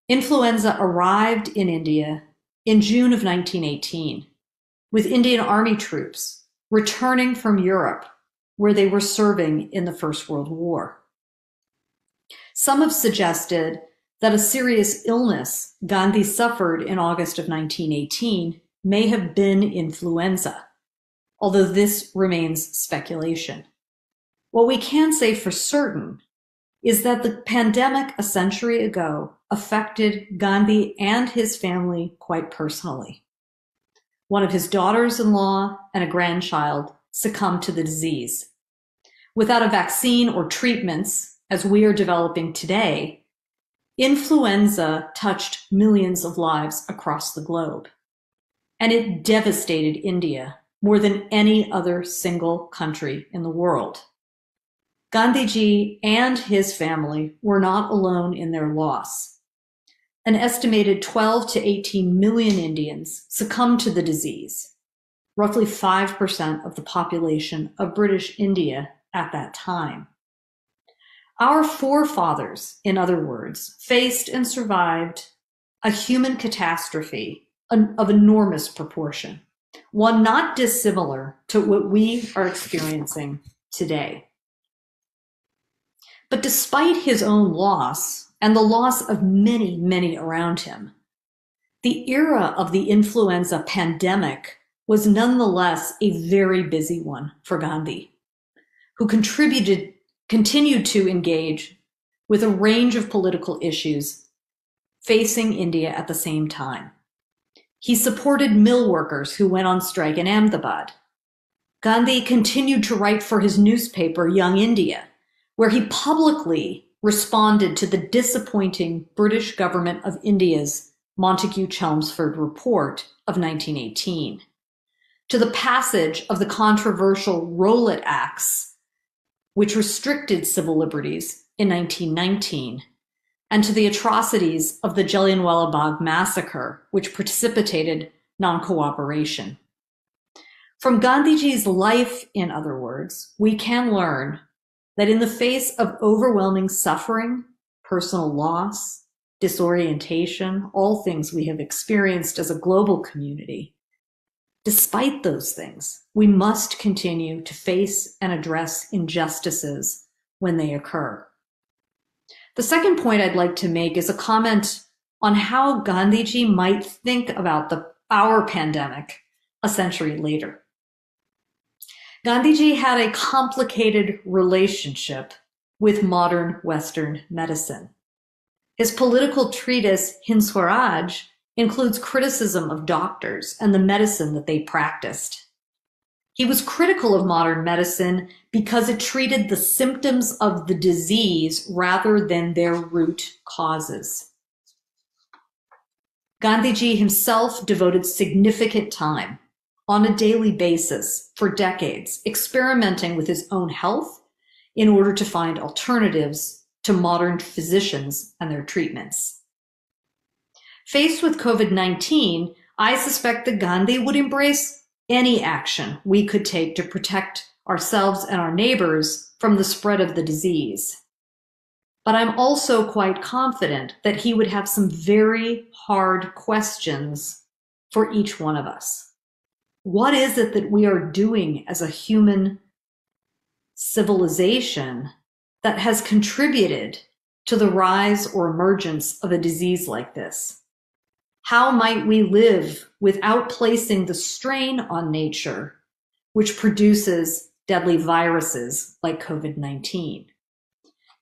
F: Influenza arrived in India in June of 1918, with Indian Army troops returning from Europe, where they were serving in the First World War. Some have suggested that a serious illness Gandhi suffered in August of 1918 may have been influenza, although this remains speculation. What we can say for certain is that the pandemic a century ago affected Gandhi and his family quite personally. One of his daughters-in-law and a grandchild succumbed to the disease. Without a vaccine or treatments, as we are developing today, influenza touched millions of lives across the globe, and it devastated India more than any other single country in the world. Gandhiji and his family were not alone in their loss. an estimated 12 to 18 million Indians succumbed to the disease, roughly 5% of the population of British India at that time. Our forefathers, in other words, faced and survived a human catastrophe of enormous proportion, one not dissimilar to what we are experiencing today. But despite his own loss and the loss of many, many around him, the era of the influenza pandemic was nonetheless a very busy one for Gandhi, who continued to engage with a range of political issues facing India at the same time. He supported mill workers who went on strike in Ahmedabad. Gandhi continued to write for his newspaper, Young India, where he publicly responded to the disappointing British government of India's Montagu-Chelmsford Report of 1918, to the passage of the controversial Rowlatt Acts, which restricted civil liberties in 1919, and to the atrocities of the Jallianwala Bagh massacre, which precipitated non-cooperation. From Gandhiji's life, in other words, we can learn that in the face of overwhelming suffering, personal loss, disorientation, all things we have experienced as a global community, despite those things, we must continue to face and address injustices when they occur. The second point I'd like to make is a comment on how Gandhiji might think about our pandemic a century later. Gandhiji had a complicated relationship with modern Western medicine. His political treatise, Hind Swaraj, includes criticism of doctors and the medicine that they practiced. He was critical of modern medicine because it treated the symptoms of the disease rather than their root causes. Gandhiji himself devoted significant time on a daily basis for decades, experimenting with his own health in order to find alternatives to modern physicians and their treatments. Faced with COVID-19, I suspect that Gandhi would embrace any action we could take to protect ourselves and our neighbors from the spread of the disease. But I'm also quite confident that he would have some very hard questions for each one of us. What is it that we are doing as a human civilization that has contributed to the rise or emergence of a disease like this? How might we live without placing the strain on nature, which produces deadly viruses like COVID-19?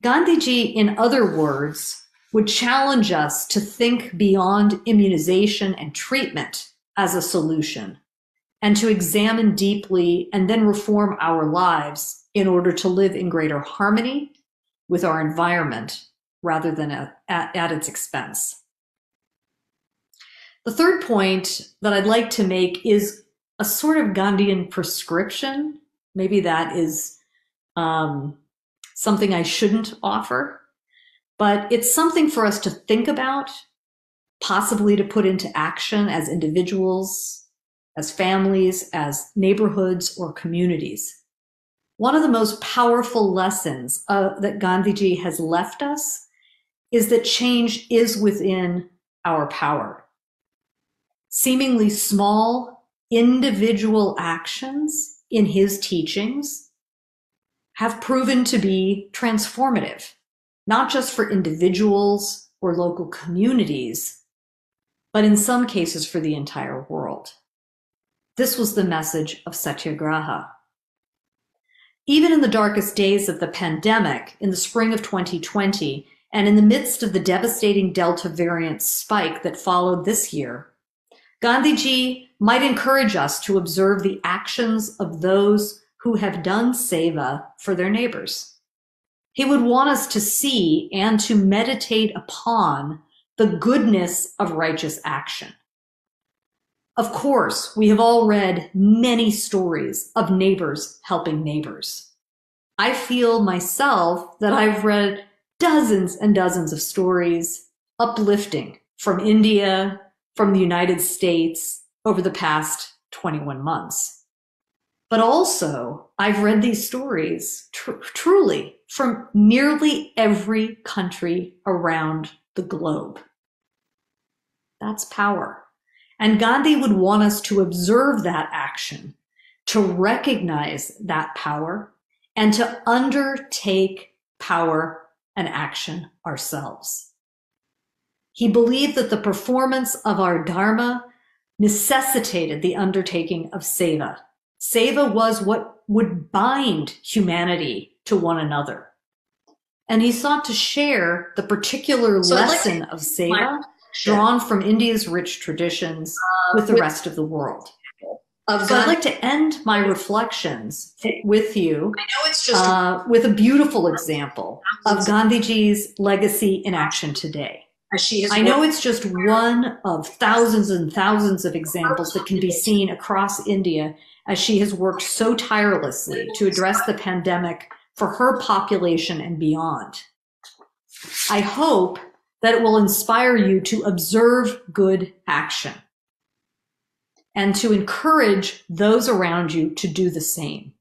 F: Gandhiji, in other words, would challenge us to think beyond immunization and treatment as a solution, and to examine deeply and then reform our lives in order to live in greater harmony with our environment rather than at its expense. The third point that I'd like to make is a sort of Gandhian prescription. Maybe that is something I shouldn't offer, but it's something for us to think about, possibly to put into action as individuals, as families, as neighborhoods or communities. One of the most powerful lessons that Gandhiji has left us is that change is within our power. Seemingly small individual actions in his teachings have proven to be transformative, not just for individuals or local communities, but in some cases for the entire world. This was the message of Satyagraha. Even in the darkest days of the pandemic, in the spring of 2020, and in the midst of the devastating Delta variant spike that followed this year, Gandhiji might encourage us to observe the actions of those who have done seva for their neighbors. He would want us to see and to meditate upon the goodness of righteous action. Of course, we have all read many stories of neighbors helping neighbors. I feel myself that I've read dozens and dozens of stories, uplifting, from India, from the United States over the past 21 months. But also, I've read these stories truly from nearly every country around the globe. That's power. And Gandhi would want us to observe that action, to recognize that power, and to undertake power and action ourselves. He believed that the performance of our dharma necessitated the undertaking of seva. Seva was what would bind humanity to one another. And he sought to share the particular lesson of seva drawn from India's rich traditions with the rest of the world. So I'd like to end my reflections with you with a beautiful example of Gandhiji's legacy in action today. I know it's just one of thousands and thousands of examples that can be seen across India as she has worked so tirelessly to address the pandemic for her population and beyond. I hope that it will inspire you to observe good action and to encourage those around you to do the same.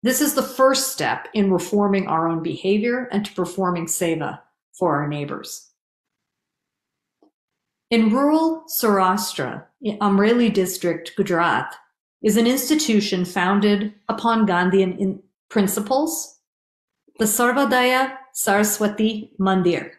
F: This is the first step in reforming our own behavior and to performing seva for our neighbors. In rural Saurashtra, in Amreli district, Gujarat, is an institution founded upon Gandhian principles, the Sarvodaya Saraswati Mandir.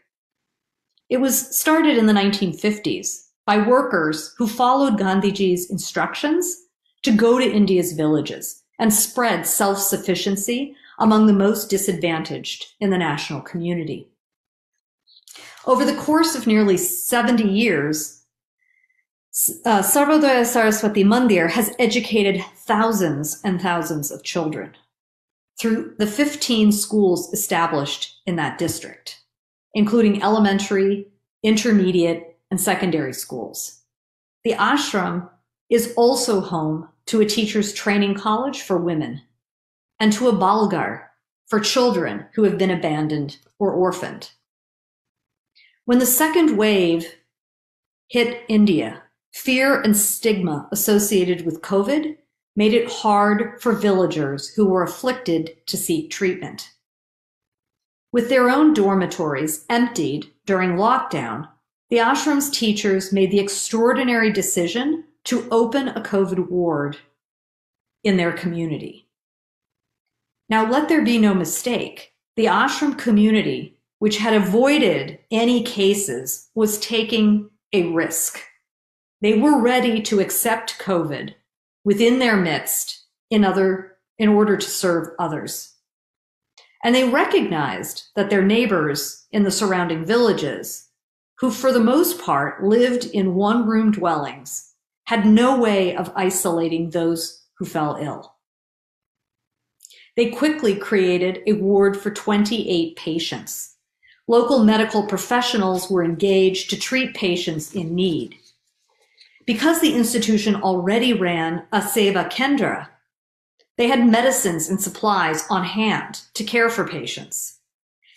F: It was started in the 1950s by workers who followed Gandhiji's instructions to go to India's villages and spread self-sufficiency among the most disadvantaged in the national community. Over the course of nearly 70 years, Sarvodaya Saraswati Mandir has educated thousands and thousands of children through the 15 schools established in that district, including elementary, intermediate, and secondary schools. The ashram is also home to a teacher's training college for women and to a balgar for children who have been abandoned or orphaned. When the second wave hit India, fear and stigma associated with COVID made it hard for villagers who were afflicted to seek treatment. With their own dormitories emptied during lockdown, the ashram's teachers made the extraordinary decision to open a COVID ward in their community. Now, let there be no mistake, the ashram community, which had avoided any cases, was taking a risk. They were ready to accept COVID within their midst in order to serve others. And they recognized that their neighbors in the surrounding villages, who for the most part lived in one-room dwellings, had no way of isolating those who fell ill. They quickly created a ward for 28 patients. Local medical professionals were engaged to treat patients in need. Because the institution already ran a Seva Kendra, they had medicines and supplies on hand to care for patients.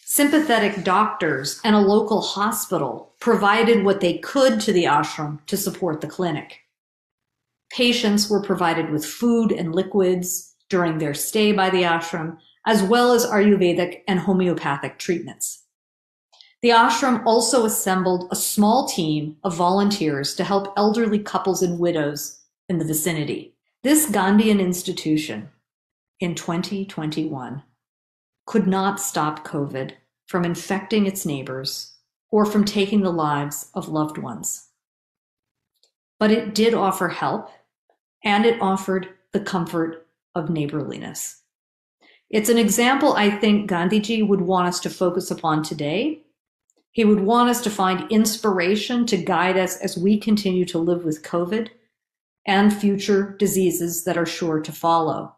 F: Sympathetic doctors and a local hospital provided what they could to the ashram to support the clinic. Patients were provided with food and liquids during their stay by the ashram, as well as Ayurvedic and homeopathic treatments. The ashram also assembled a small team of volunteers to help elderly couples and widows in the vicinity. This Gandhian institution in 2021 could not stop COVID from infecting its neighbors or from taking the lives of loved ones. But it did offer help, and it offered the comfort of neighborliness. It's an example I think Gandhiji would want us to focus upon today. He would want us to find inspiration to guide us as we continue to live with COVID and future diseases that are sure to follow.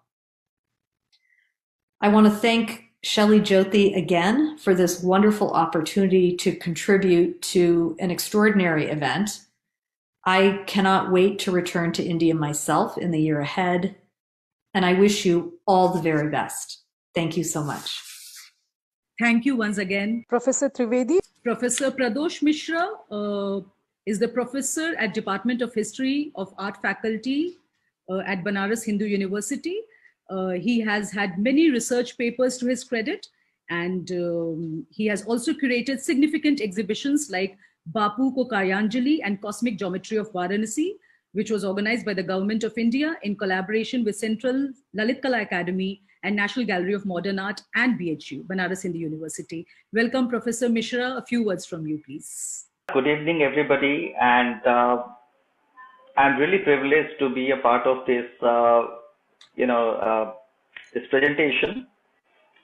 F: I want to thank Shelly Jyoti again for this wonderful opportunity to contribute to an extraordinary event. I cannot wait to return to India myself in the year ahead, and I wish you all the very best. Thank you so much.
A: Thank you once again.
G: Professor Trivedi.
A: Professor Pradosh Mishra, is the professor at Department of History of Art Faculty at Banaras Hindu University. He has had many research papers to his credit, and he has also curated significant exhibitions like Bapu Ko Karyanjali and Cosmic Geometry of Varanasi, which was organized by the Government of India in collaboration with Central Lalit Kala Academy and National Gallery of Modern Art and BHU, Banaras Hindu University. Welcome, Professor Mishra. A few words from you, please.
G: Good evening, everybody, and I'm really privileged to be a part of this, this presentation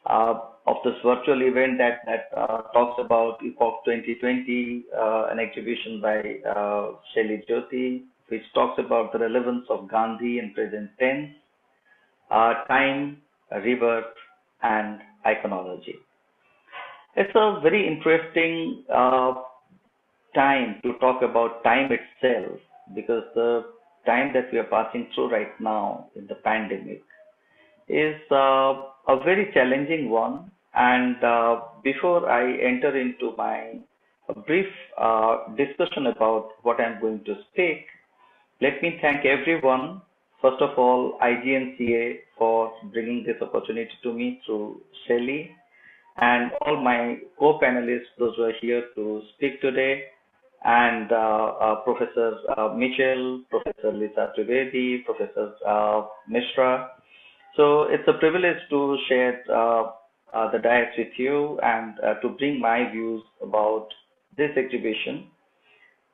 G: of this virtual event that talks about Epoch 2020, an exhibition by Shelly Jyoti, which talks about the relevance of Gandhi in present tense, time, rebirth, and iconology. It's a very interesting time to talk about time itself, because the time that we are passing through right now in the pandemic is a very challenging one. And before I enter into my brief discussion about what I'm going to speak, let me thank everyone. First of all, IGNCA for bringing this opportunity to me through Shelly, and all my co-panelists, those who are here to speak today, and Professor Mitchell, Professor Lisa Trivedi, Professor Mishra. So it's a privilege to share the dais with you and to bring my views about this exhibition.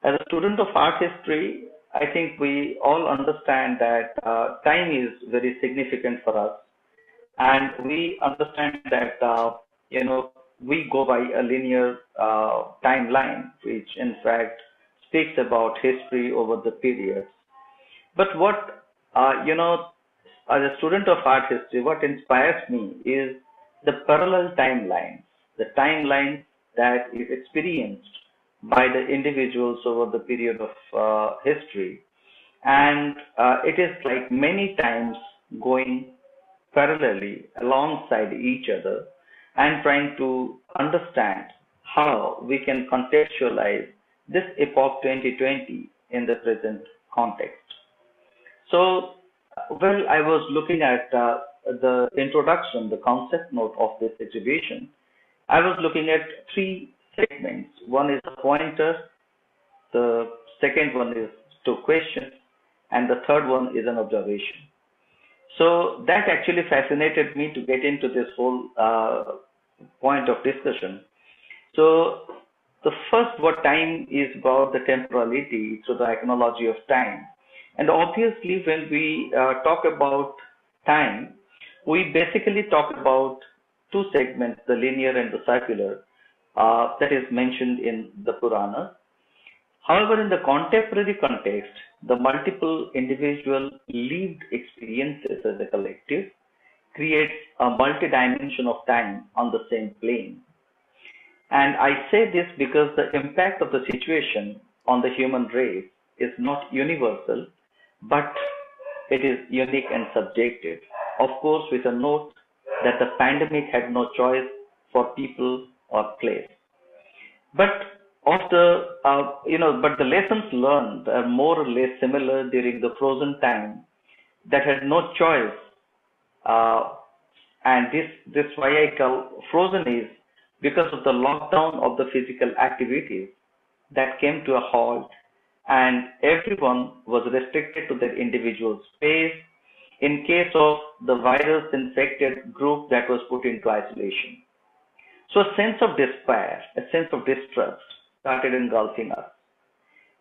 G: As a student of art history, I think we all understand that time is very significant for us, and we understand that we go by a linear timeline, which in fact speaks about history over the periods. But what as a student of art history, what inspires me is the parallel timelines, the timeline that is experienced by the individuals over the period of history. And it is like many times going parallelly alongside each other and trying to understand how we can contextualize this Epoch 2020 in the present context. So, well, I was looking at the introduction, the concept note of this exhibition. I was looking at three segments. One is a pointer, the second one is two questions, and the third one is an observation. So that actually fascinated me to get into this whole point of discussion. So the first, what time is about, the temporality, so the iconology of time. And obviously when we talk about time, we basically talk about two segments, the linear and the circular, that is mentioned in the Purana. However, in the contemporary context, the multiple individual lived experiences as a collective creates a multi-dimension of time on the same plane. And I say this because the impact of the situation on the human race is not universal, but it is unique and subjective. Of course, with a note that the pandemic had no choice for people or place. But but the lessons learned are more or less similar during the frozen time that had no choice. And this why I call frozen is because of the lockdown of the physical activities that came to a halt, and everyone was restricted to their individual space in case of the virus infected group that was put into isolation. So a sense of despair, a sense of distrust started engulfing us,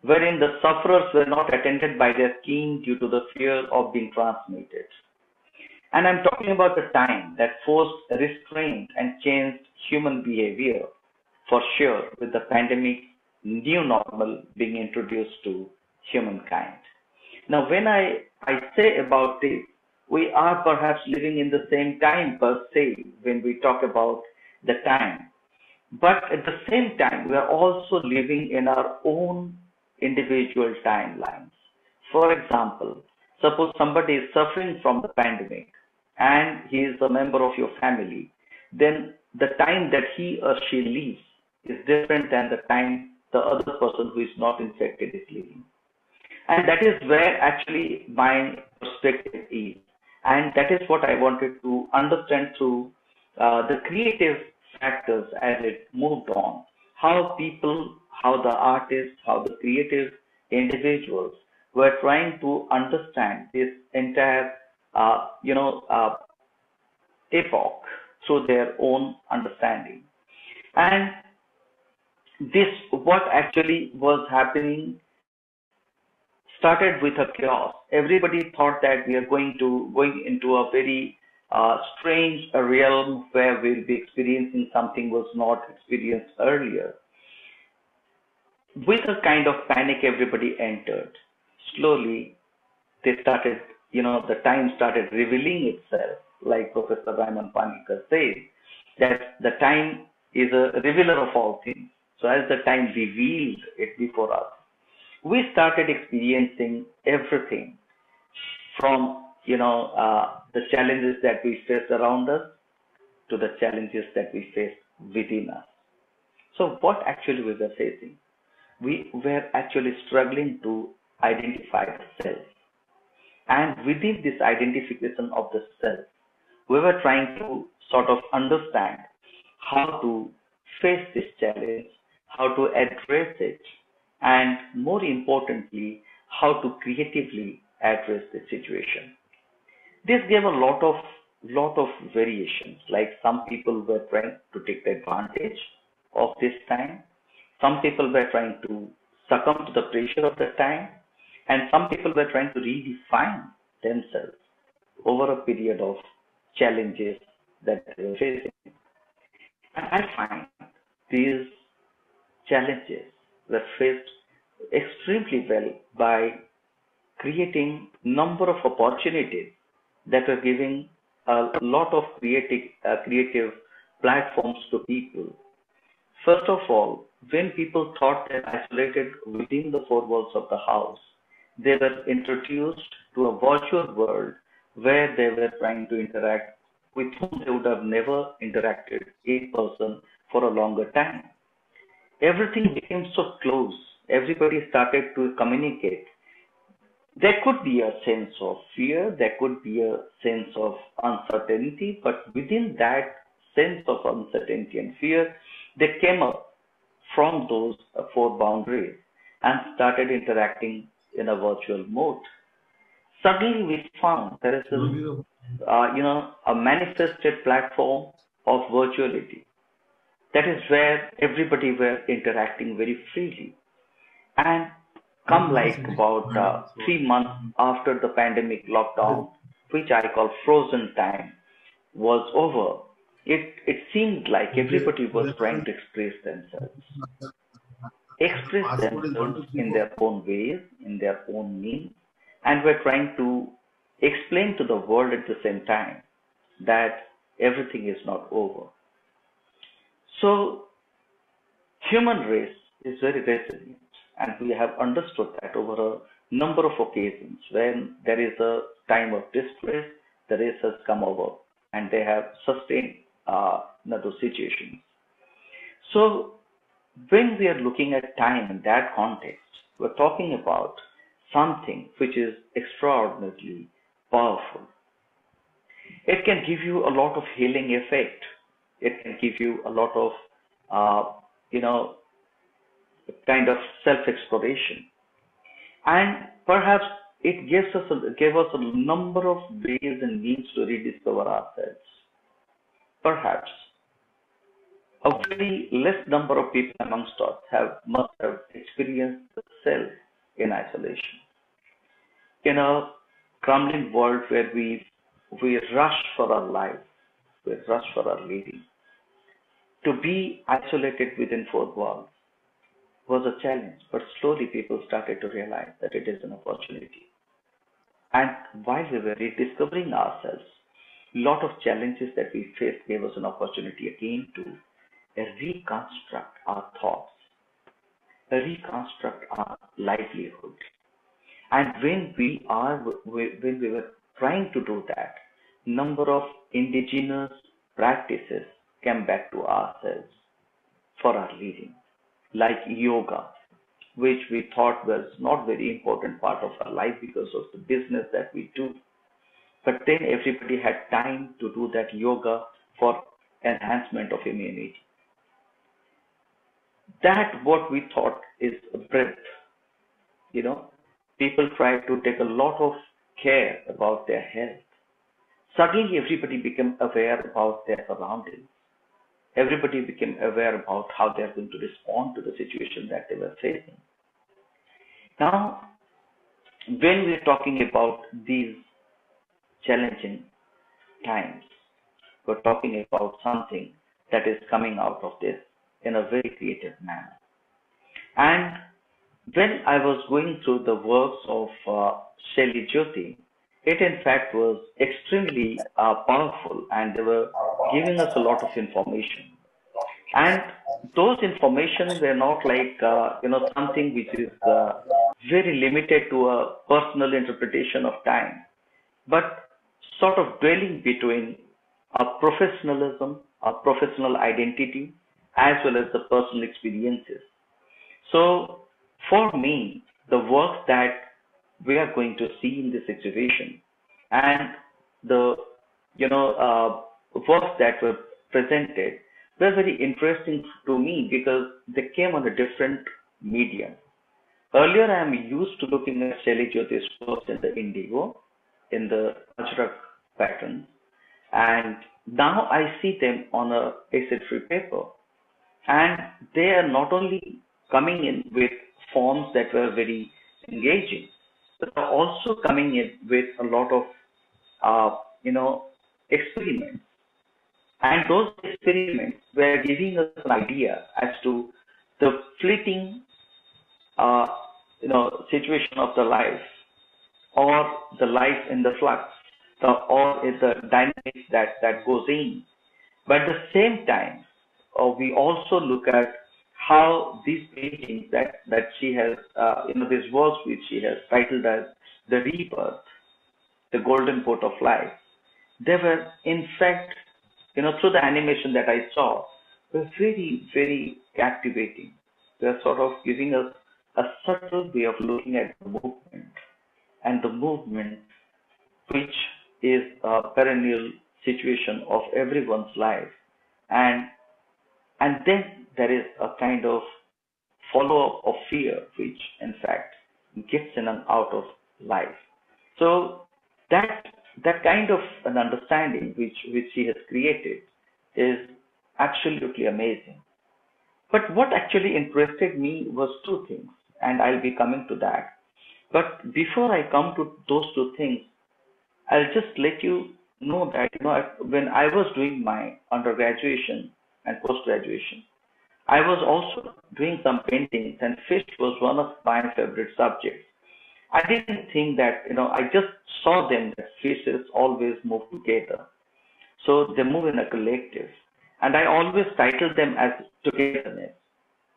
G: wherein the sufferers were not attended by their kin due to the fear of being transmitted. And I'm talking about the time that forced restraint and changed human behavior, for sure, with the pandemic new normal being introduced to humankind. Now, when I say about this, we are perhaps living in the same time per se when we talk about the time. But at the same time, we are also living in our own individual timelines. For example, suppose somebody is suffering from the pandemic and he is a member of your family, then the time that he or she lives is different than the time the other person who is not infected is living. And that is where actually my perspective is. And that is what I wanted to understand through the creative factors as it moved on. How people, how the artists, how the creative individuals were trying to understand this entire, epoch through their own understanding. And this, what actually was happening, started with a chaos. Everybody thought that we are going into a very strange realm where we'll be experiencing something was not experienced earlier. With a kind of panic, everybody entered. Slowly, they started, the time started revealing itself, like Professor Raymond Panikkar says, that the time is a revealer of all things. So as the time revealed it before us, we started experiencing everything from, the challenges that we face around us to the challenges that we face within us. So what actually we were facing? We were actually struggling to identify the self. And within this identification of the self, we were trying to sort of understand how to face this challenge, how to address it, and more importantly, how to creatively address the situation. This gave a lot of variations. Like some people were trying to take advantage of this time. Some people were trying to succumb to the pressure of the time, and some people were trying to redefine themselves over a period of challenges that they were facing. And I find these challenges were faced extremely well by creating number of opportunities that were giving a lot of creative platforms to people. First of all, when people thought they're isolated within the four walls of the house, they were introduced to a virtual world where they were trying to interact with whom they would have never interacted in person for a longer time. Everything became so close. Everybody started to communicate. There could be a sense of fear, there could be a sense of uncertainty, but within that sense of uncertainty and fear, they came up from those four boundaries and started interacting in a virtual mode. Suddenly we found there is a manifested platform of virtuality. That is where everybody were interacting very freely. And come like about 3 months after the pandemic lockdown, which I call frozen time, was over, it seemed like everybody was trying to express themselves in their own ways, in their own means, and were trying to explain to the world at the same time that everything is not over. So, human race is very resilient, and we have understood that over a number of occasions. When there is a time of distress, the race has come over, and they have sustained those situations. So, when we are looking at time in that context, we're talking about something which is extraordinarily powerful. It can give you a lot of healing effect. It can give you a lot of, kind of self-exploration. And perhaps it gave us a number of ways and means to rediscover ourselves. Perhaps a very less number of people amongst us must have experienced the self in isolation. In a crumbling world where we rush for our life, we rush for our living, to be isolated within four walls was a challenge, but slowly people started to realize that it is an opportunity. And while we were rediscovering ourselves, a lot of challenges that we faced gave us an opportunity again to reconstruct our thoughts, reconstruct our livelihood. And when we were trying to do that, number of indigenous practices came back to ourselves for our living. like yoga, which we thought was not very important part of our life because of the business that we do. But then everybody had time to do that yoga for enhancement of immunity. That what we thought is a breath. People try to take a lot of care about their health. Suddenly everybody became aware about their surroundings. Everybody became aware about how they are going to respond to the situation that they were facing. Now, when we're talking about these challenging times, we're talking about something that is coming out of this in a very creative manner. And when I was going through the works of Shelly Jyoti, it in fact was extremely powerful, and they were giving us a lot of information. And those information were not like something which is very limited to a personal interpretation of time, but sort of dwelling between a professionalism, a professional identity, as well as the personal experiences. So for me, the work that we are going to see in this exhibition and the works that were presented were very interesting to me because they came on a different medium. Earlier, I am used to looking at Shelly Jyoti's works in the indigo, in the Ajrak pattern, and now I see them on a acid-free paper, and they are not only coming in with forms that were very engaging, but are also coming in with a lot of experiments. And those experiments were giving us an idea as to the fleeting situation of the life, or the life in the flux, or is the dynamics that goes in. But at the same time, we also look at how these paintings that she has, these works which she has titled as The Rebirth, The Golden Boat of Life, they were in fact, through the animation that I saw, were very, very captivating. They're sort of giving us a subtle way of looking at the movement, and the movement which is a perennial situation of everyone's life. And then there is a kind of follow-up of fear, which in fact gets in and out of life. So that kind of an understanding which she has created is absolutely amazing. But what actually interested me was two things, and I'll be coming to that. But before I come to those two things, I'll just let you know that when I was doing my undergraduation and post-graduation, I was also doing some paintings, and fish was one of my favorite subjects. I didn't think that, I just saw them that fishes always move together. So they move in a collective. And I always titled them as togetherness,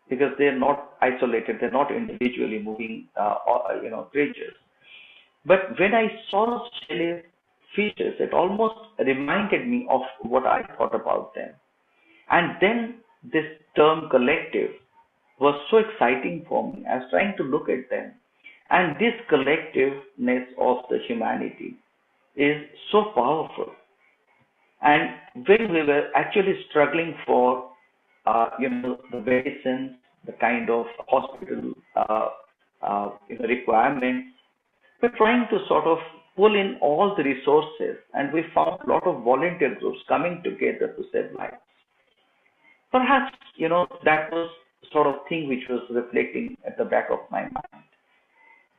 G: because they're not isolated, they're not individually moving creatures. But when I saw Shelley's fishes, it almost reminded me of what I thought about them. And then this term collective was so exciting for me. I was trying to look at them. And this collectiveness of the humanity is so powerful. And when we were actually struggling for, the medicines, the kind of hospital requirements, we're trying to sort of pull in all the resources, and we found a lot of volunteer groups coming together to save lives. Perhaps, that was sort of thing which was reflecting at the back of my mind.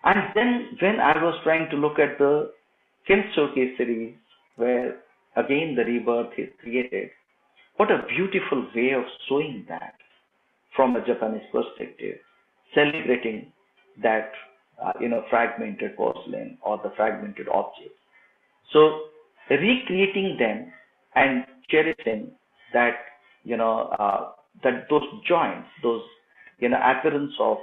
G: And then when I was trying to look at the Kintsugi series, where again the rebirth is created, what a beautiful way of showing that from a Japanese perspective, celebrating that fragmented porcelain or the fragmented objects. So recreating them and cherishing that that those joints, those appearance of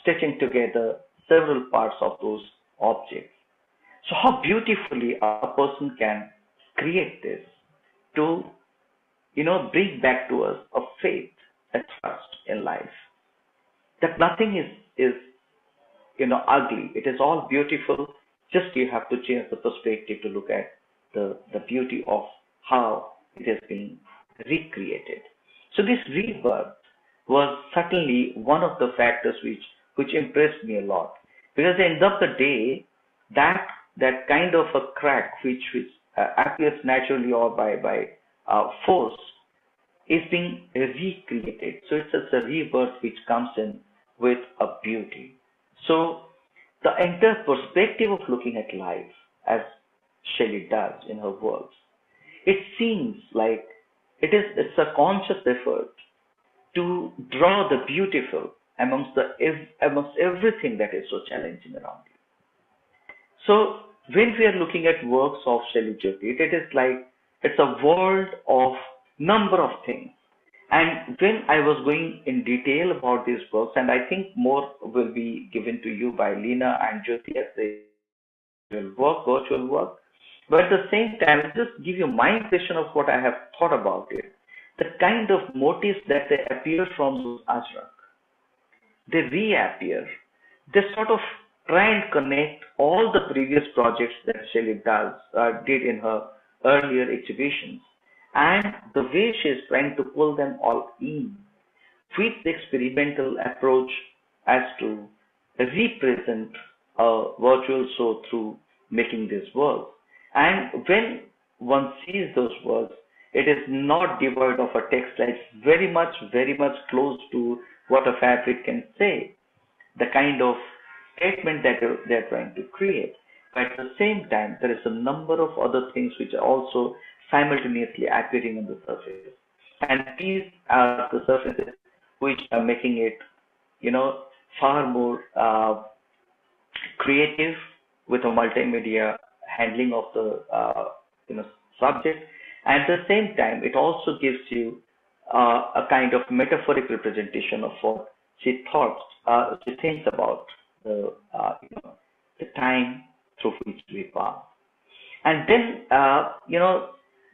G: stitching together several parts of those objects. So how beautifully a person can create this to bring back to us a faith, a trust in life. that nothing is ugly. It is all beautiful. Just you have to change the perspective to look at the beauty of how it has been recreated. So this rebirth was certainly one of the factors which impressed me a lot, because at the end of the day, that kind of a crack which appears naturally or by force is being recreated. So it's just a rebirth which comes in with a beauty. So the entire perspective of looking at life, as Shelley does in her works, it seems like it's a conscious effort to draw the beautiful amongst everything that is so challenging around you. So when we are looking at works of Shelley Jyoti, it is like it's a world of number of things. And when I was going in detail about these works, and I think more will be given to you by Lena and Jyoti as they will virtual work. But at the same time, I'll just give you my impression of what I have thought about it. The kind of motifs that they appear from those ajrak, they reappear. They sort of try and connect all the previous projects that Shelley did in her earlier exhibitions, and the way she is trying to pull them all in with the experimental approach as to represent a virtual show through making this work. And when one sees those works, it is not devoid of a text. It's very much close to what a fabric can say, the kind of statement that they're trying to create. But at the same time, there is a number of other things which are also simultaneously appearing on the surface. And these are the surfaces which are making it, far more creative with a multimedia handling of the subject. At the same time, it also gives you a kind of metaphoric representation of what she thinks about the time through which we pass. And then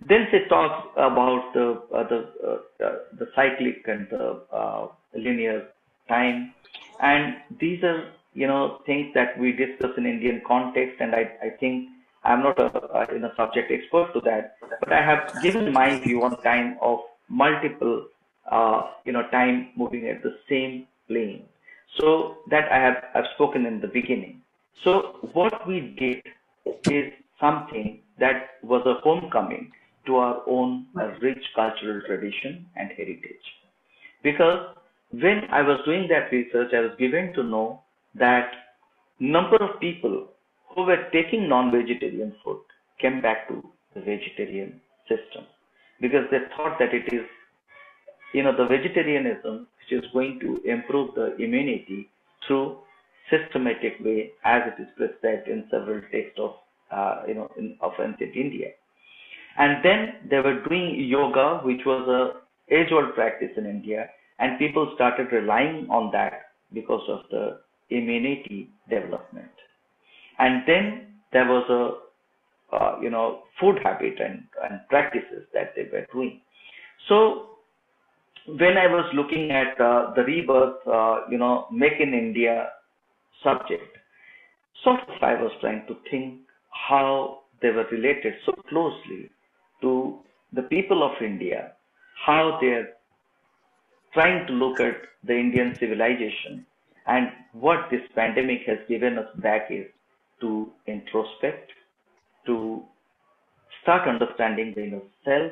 G: then she talks about the cyclic and the linear time, and these are things that we discuss in Indian context, and I think I'm not a subject expert to that, but I have given my view on kind of multiple time moving at the same plane. So that I've spoken in the beginning. So what we did is something that was a homecoming to our own rich cultural tradition and heritage. Because when I was doing that research, I was given to know that number of people who were taking non-vegetarian food came back to the vegetarian system, because they thought that it is, the vegetarianism which is going to improve the immunity through systematic way as it is prescribed in several texts of ancient India. And then they were doing yoga, which was a age-old practice in India, and people started relying on that because of the immunity development. And then there was a food habit and practices that they were doing. So when I was looking at the rebirth, Make in India subject, sort of I was trying to think how they were related so closely to the people of India, how they're trying to look at the Indian civilization, and what this pandemic has given us back is to introspect, to start understanding the inner self,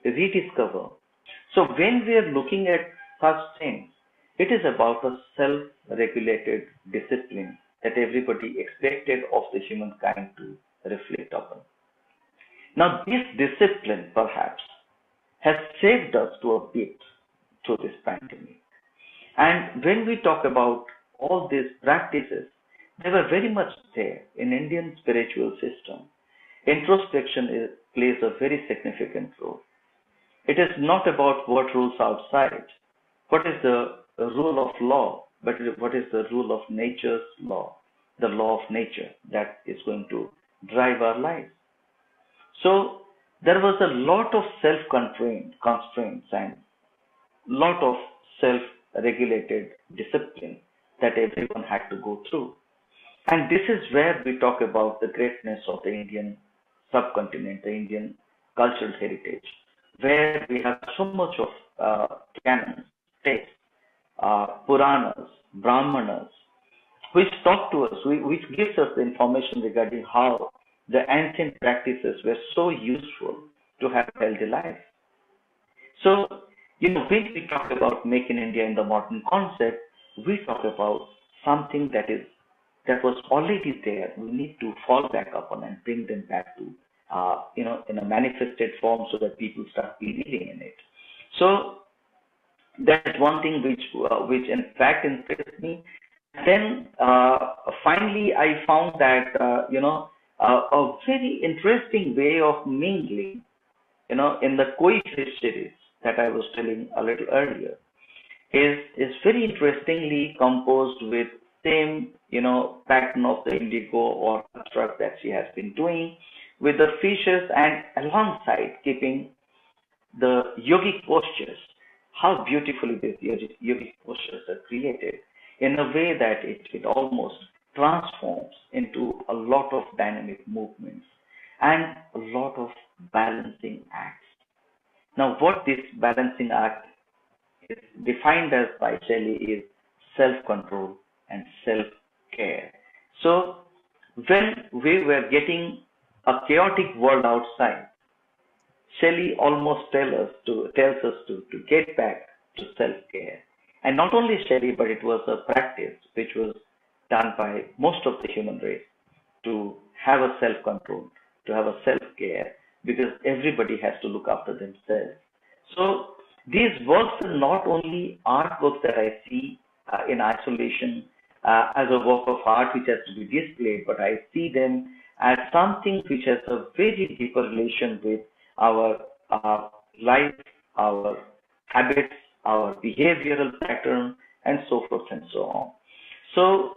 G: rediscover. So when we are looking at such things, it is about a self-regulated discipline that everybody expected of the humankind to reflect upon. Now this discipline perhaps has saved us to a bit through this pandemic. And when we talk about all these practices, they were very much there in Indian spiritual system. Introspection plays a very significant role. It is not about what rules outside, what is the rule of law, but what is the rule of nature's law, the law of nature that is going to drive our lives. So there was a lot of self-constraints and lot of regulated discipline that everyone had to go through. And this is where we talk about the greatness of the Indian subcontinent, the Indian cultural heritage, where we have so much of canons, texts, Puranas, Brahmanas, which talk to us, which gives us the information regarding how the ancient practices were so useful to have a healthy life. So, when we talk about Make in India in the modern concept, we talk about something that was already there. We need to fall back upon and bring them back to, in a manifested form so that people start believing in it. So that's one thing which in fact impressed me. Then finally, I found that a very interesting way of mingling, in the Koi Fish series that I was telling a little earlier, is very interestingly composed with same pattern of the indigo or construct that she has been doing with the fishes, and alongside keeping the yogic postures. How beautifully these yogic postures are created in a way that it almost transforms into a lot of dynamic movements and a lot of balancing acts. Now, what this balancing act is defined as by Shelley is self-control and self-care. So, when we were getting a chaotic world outside, Shelley almost tells us to get back to self-care. And not only Shelley, but it was a practice which was done by most of the human race to have a self-control, to have a self-care, because everybody has to look after themselves. So these works are not only artworks that I see in isolation as a work of art which has to be displayed, but I see them as something which has a very deeper relation with our life, our habits, our behavioral pattern, and so forth and so on. So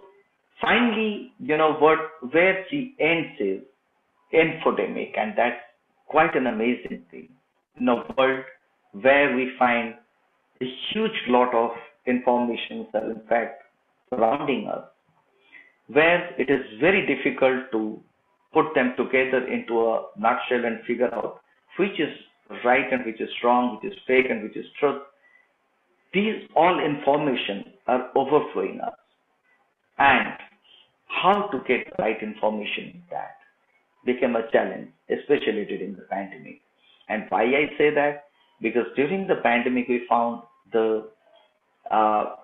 G: finally, where she ends is infodemic, and that's quite an amazing thing. In a world where we find a huge lot of information that in fact surrounding us, where it is very difficult to put them together into a nutshell and figure out which is right and which is wrong, which is fake and which is truth. These all information are overflowing us. And how to get the right information in that became a challenge, especially during the pandemic. And why I say that? Because during the pandemic, we found the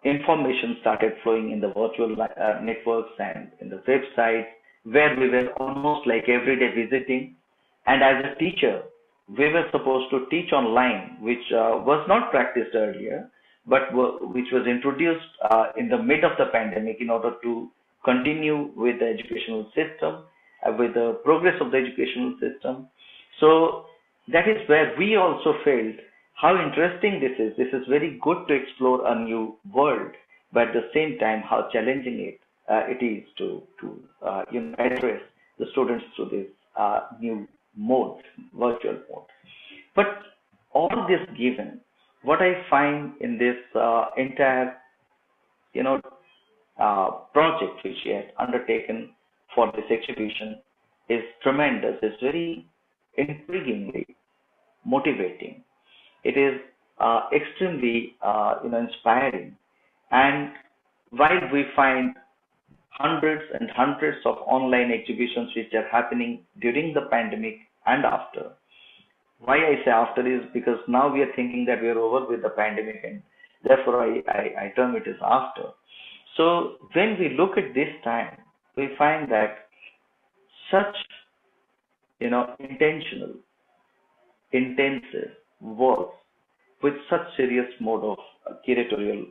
G: information started flowing in the virtual networks and in the websites, where we were almost like every day visiting. And as a teacher, we were supposed to teach online, which was not practiced earlier, but which was introduced in the mid of the pandemic in order to continue with the educational system, with the progress of the educational system. So that is where we also felt how interesting this is. This is very good to explore a new world, but at the same time, how challenging it is to address the students through this new mode, virtual mode. But all this given, what I find in this entire project which she has undertaken for this exhibition is tremendous. It's very intriguingly motivating. It is extremely inspiring. And while we find hundreds and hundreds of online exhibitions which are happening during the pandemic and after. Why I say after is because now we are thinking that we are over with the pandemic, and therefore I term it as after. So when we look at this time, we find that such intentional, intensive work with such serious mode of curatorial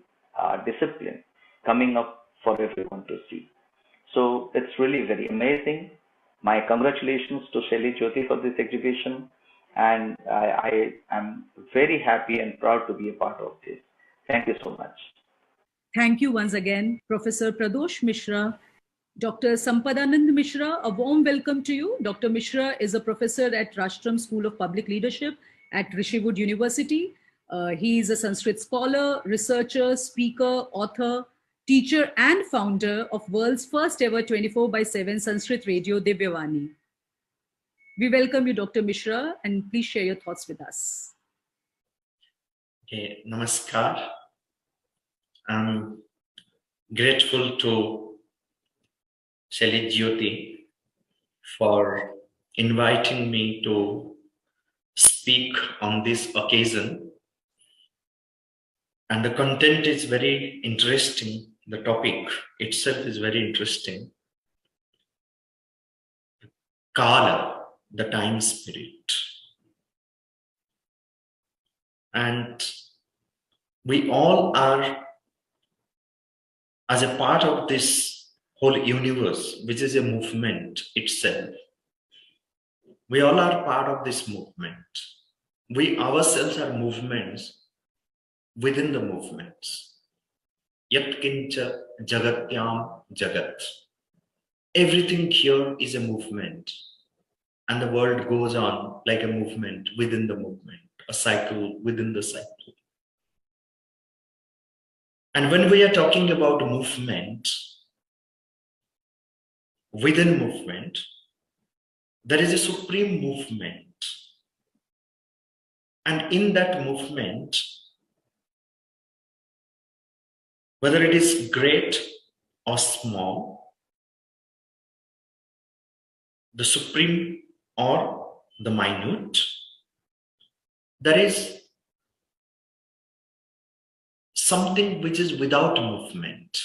G: discipline coming up for everyone to see. So it's really very amazing. My congratulations to Shelley Jyoti for this exhibition, and I am very happy and proud to be a part of this. Thank you so much.
A: Thank you once again, Professor Pradosh Mishra. Dr. Sampadanand Mishra, a warm welcome to you. Dr. Mishra is a professor at Rashtraman School of Public Leadership at Rishiwood University. He is a Sanskrit scholar, researcher, speaker, author, teacher, and founder of world's first ever 24/7 Sanskrit radio, Divyavani. We welcome you, Dr. Mishra, and please share your thoughts with us.
H: Okay, namaskar. I'm grateful to Shelly Jyoti for inviting me to speak on this occasion. And the content is very interesting. The topic itself is very interesting. Kala, the time spirit. And we all are, as a part of this whole universe, which is a movement itself. We all are part of this movement. We ourselves are movements within the movements. Yat kincha jagatyam jagat. Everything here is a movement. And the world goes on like a movement within the movement, a cycle within the cycle. And when we are talking about movement, within movement, there is a supreme movement. And in that movement, whether it is great or small, the supreme or the minute, there is something which is without movement,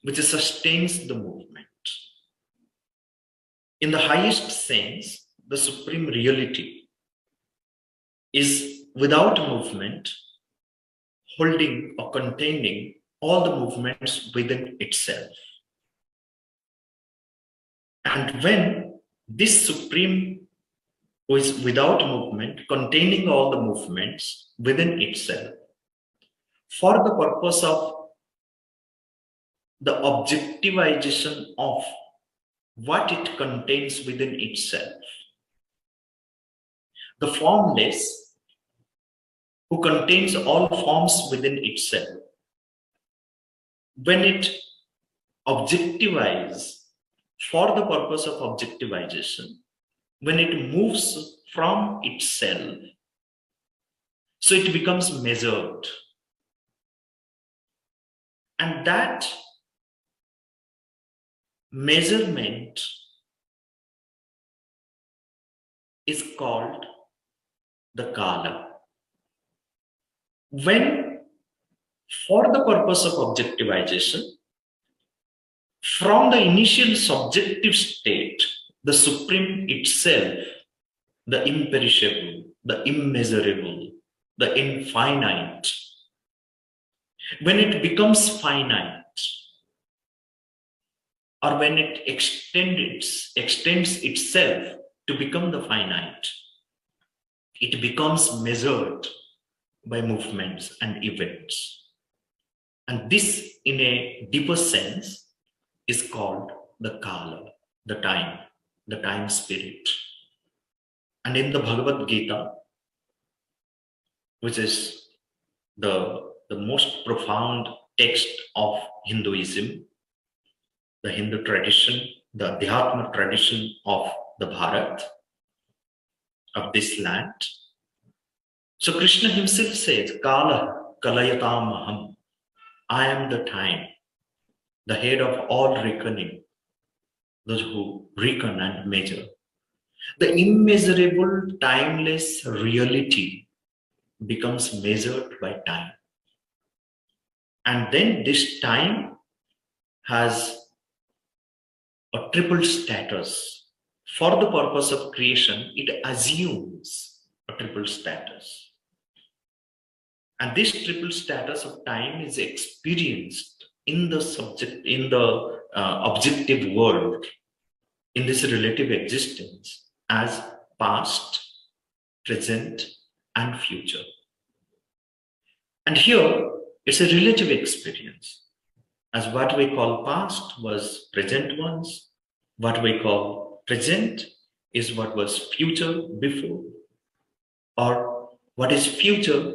H: which sustains the movement. In the highest sense, the supreme reality is without movement, holding or containing all the movements within itself. And when this supreme, who is without movement, containing all the movements within itself, for the purpose of the objectivization of what it contains within itself, the formless, who contains all forms within itself, when it objectivizes for the purpose of objectivization, when it moves from itself, so it becomes measured. And that measurement is called the Kala. When, for the purpose of objectivization, from the initial subjective state, the supreme itself, the imperishable, the immeasurable, the infinite, when it becomes finite, or when it extends itself to become the finite, it becomes measured by movements and events. And this, in a deeper sense, is called the Kala, the time spirit. And in the Bhagavad Gita, which is the most profound text of Hinduism, the Hindu tradition, the Adhyatma tradition of the Bharat, of this land. So Krishna himself says, Kala Kalayatamaham, I am the time, the head of all reckoning, those who reckon and measure. The immeasurable, timeless reality becomes measured by time. And then this time has a triple status. For the purpose of creation, it assumes a triple status. And this triple status of time is experienced in the objective world, in this relative existence, as past, present, and future. And here, it's a relative experience, as what we call past was present once, what we call present is what was future before, or what is future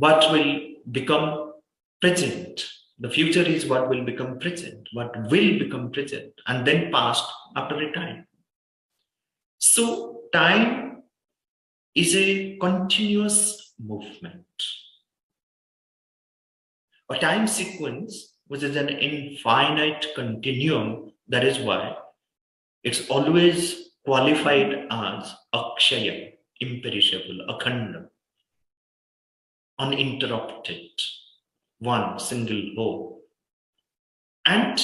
H: what will become present. The future is what will become present, what will become present, and then past after a time. So time is a continuous movement. A time sequence, which is an infinite continuum, that is why it's always qualified as akshaya, imperishable, akhanda, uninterrupted, one single whole. And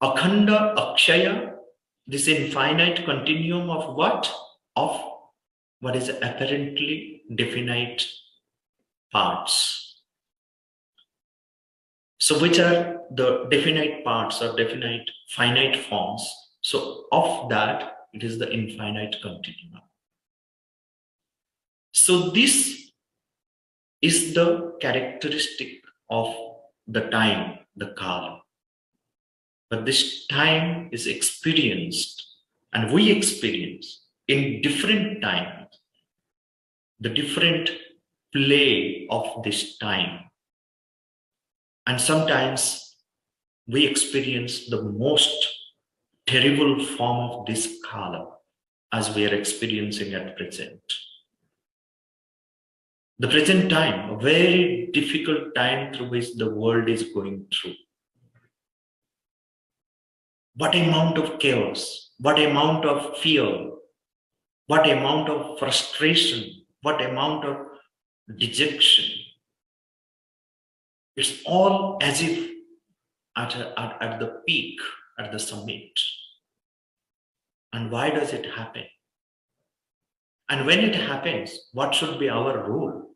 H: akhanda, akshaya, this infinite continuum of what? Of what is apparently definite parts. So which are the definite parts or definite finite forms? So of that, it is the infinite continuum. So this is the characteristic of the time, the kala. But this time is experienced, and we experience in different times the different play of this time. And sometimes we experience the most terrible form of this kala as we are experiencing at present. The present time, a very difficult time through which the world is going through. What amount of chaos, what amount of fear, what amount of frustration, what amount of dejection. It's all as if at the peak, at the summit. And why does it happen? And when it happens, what should be our role?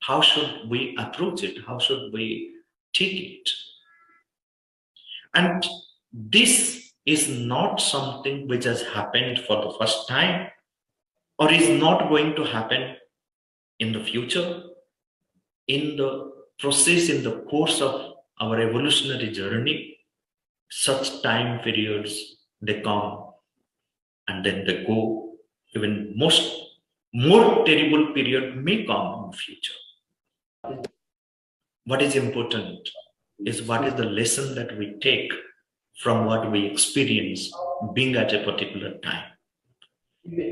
H: How should we approach it? How should we take it? And this is not something which has happened for the first time or is not going to happen in the future. In the process, in the course of our evolutionary journey, such time periods, they come and then they go. Even more terrible period may come in the future. What is important is what is the lesson that we take from what we experience being at a particular time.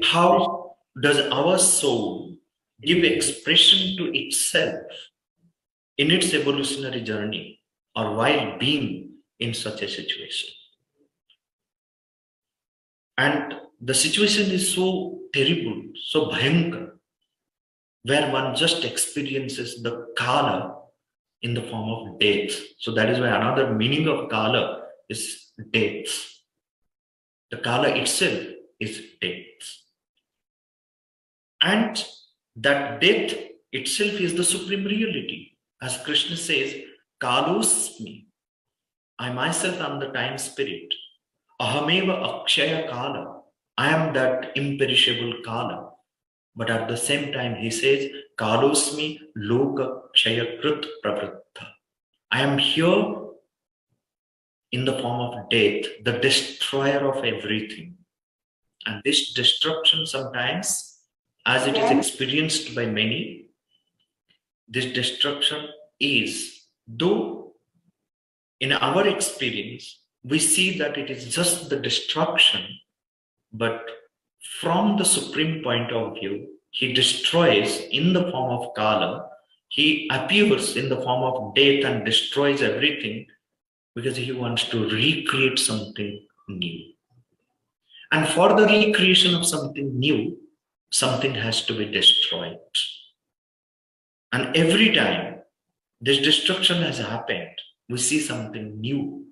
H: How does our soul give expression to itself in its evolutionary journey or while being in such a situation? And the situation is so terrible, so bhayankar, where one just experiences the kala in the form of death. So that is why another meaning of kala is death. The kala itself is death. And that death itself is the supreme reality. As Krishna says, kalosmi, I myself am the time spirit. Ahameva akshaya kala, I am that imperishable kala. But at the same time, he says, kalosmi loka kshaya krut pravritta. I am here in the form of death, the destroyer of everything. And this destruction sometimes, as it is experienced by many, this destruction is, though in our experience, we see that it is just the destruction, but from the supreme point of view, he destroys in the form of kala, he appears in the form of death and destroys everything because he wants to recreate something new. And for the recreation of something new, something has to be destroyed. And every time this destruction has happened, we see something new.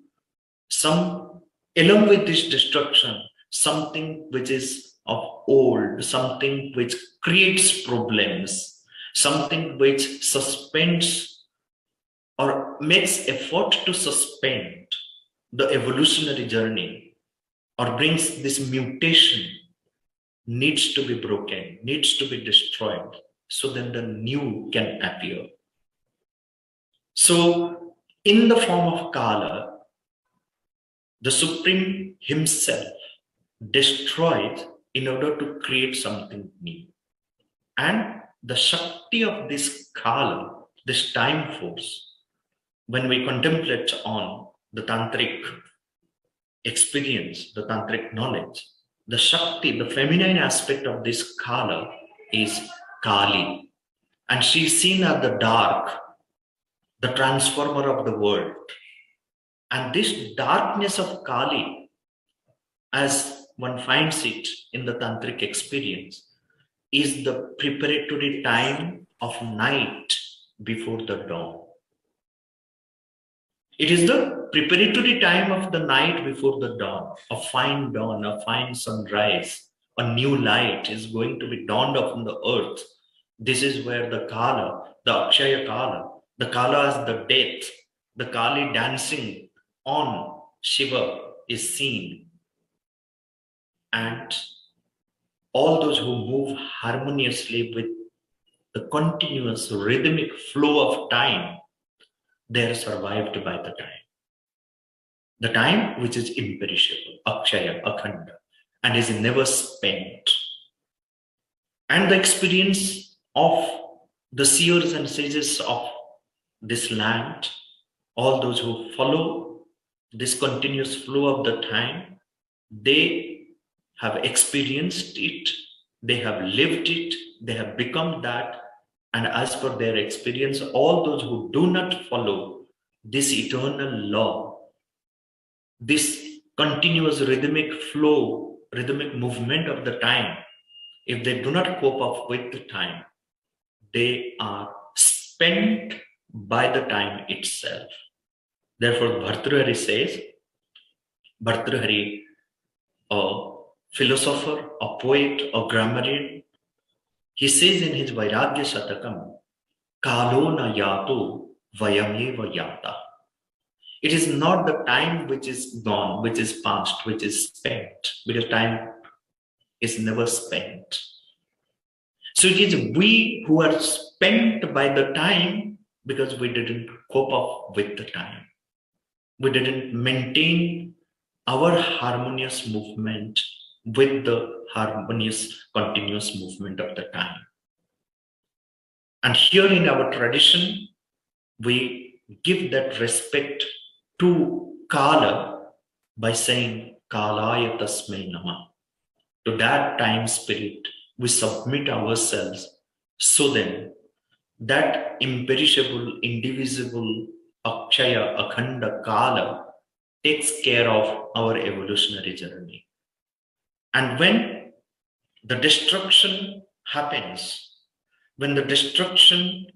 H: Along with this destruction, something which is of old, something which creates problems, something which suspends or makes effort to suspend the evolutionary journey or brings this mutation, needs to be broken, needs to be destroyed, so then the new can appear. So in the form of kala, the Supreme himself destroyed in order to create something new. And the Shakti of this Kala, this time force, when we contemplate on the Tantric experience, the Tantric knowledge, the Shakti, the feminine aspect of this Kala is Kali. And she is seen as the dark, the transformer of the world. And this darkness of Kali, as one finds it in the Tantric experience, is the preparatory time of night before the dawn. It is the preparatory time of the night before the dawn, a fine dawn, a fine sunrise, a new light is going to be dawned upon the earth. This is where the Kala, the Akshaya Kala, the Kala as the death, the Kali dancing on Shiva is seen. And all those who move harmoniously with the continuous rhythmic flow of time, they are survived by the time. The time which is imperishable, Akshaya, Akhanda, and is never spent. And the experience of the seers and sages of this land, all those who follow this continuous flow of the time, they have experienced it, they have lived it, they have become that. And as per their experience, all those who do not follow this eternal law, this continuous rhythmic flow, rhythmic movement of the time, if they do not cope up with the time, they are spent by the time itself. Therefore, Bhartrhari says, Bhartrhari, a philosopher, a poet, a grammarian, he says in his Vairagya Shatakam, Kalo na yato vayameva yata. It is not the time which is gone, which is past, which is spent, because time is never spent. So it is we who are spent by the time because we didn't cope up with the time. We didn't maintain our harmonious movement with the harmonious, continuous movement of the time. And here in our tradition, we give that respect to Kala by saying Kalaya Tasmai Nama. To that time spirit, we submit ourselves, so then that imperishable, indivisible, Akshaya, Akhanda Kala takes care of our evolutionary journey. And when the destruction happens, when the destruction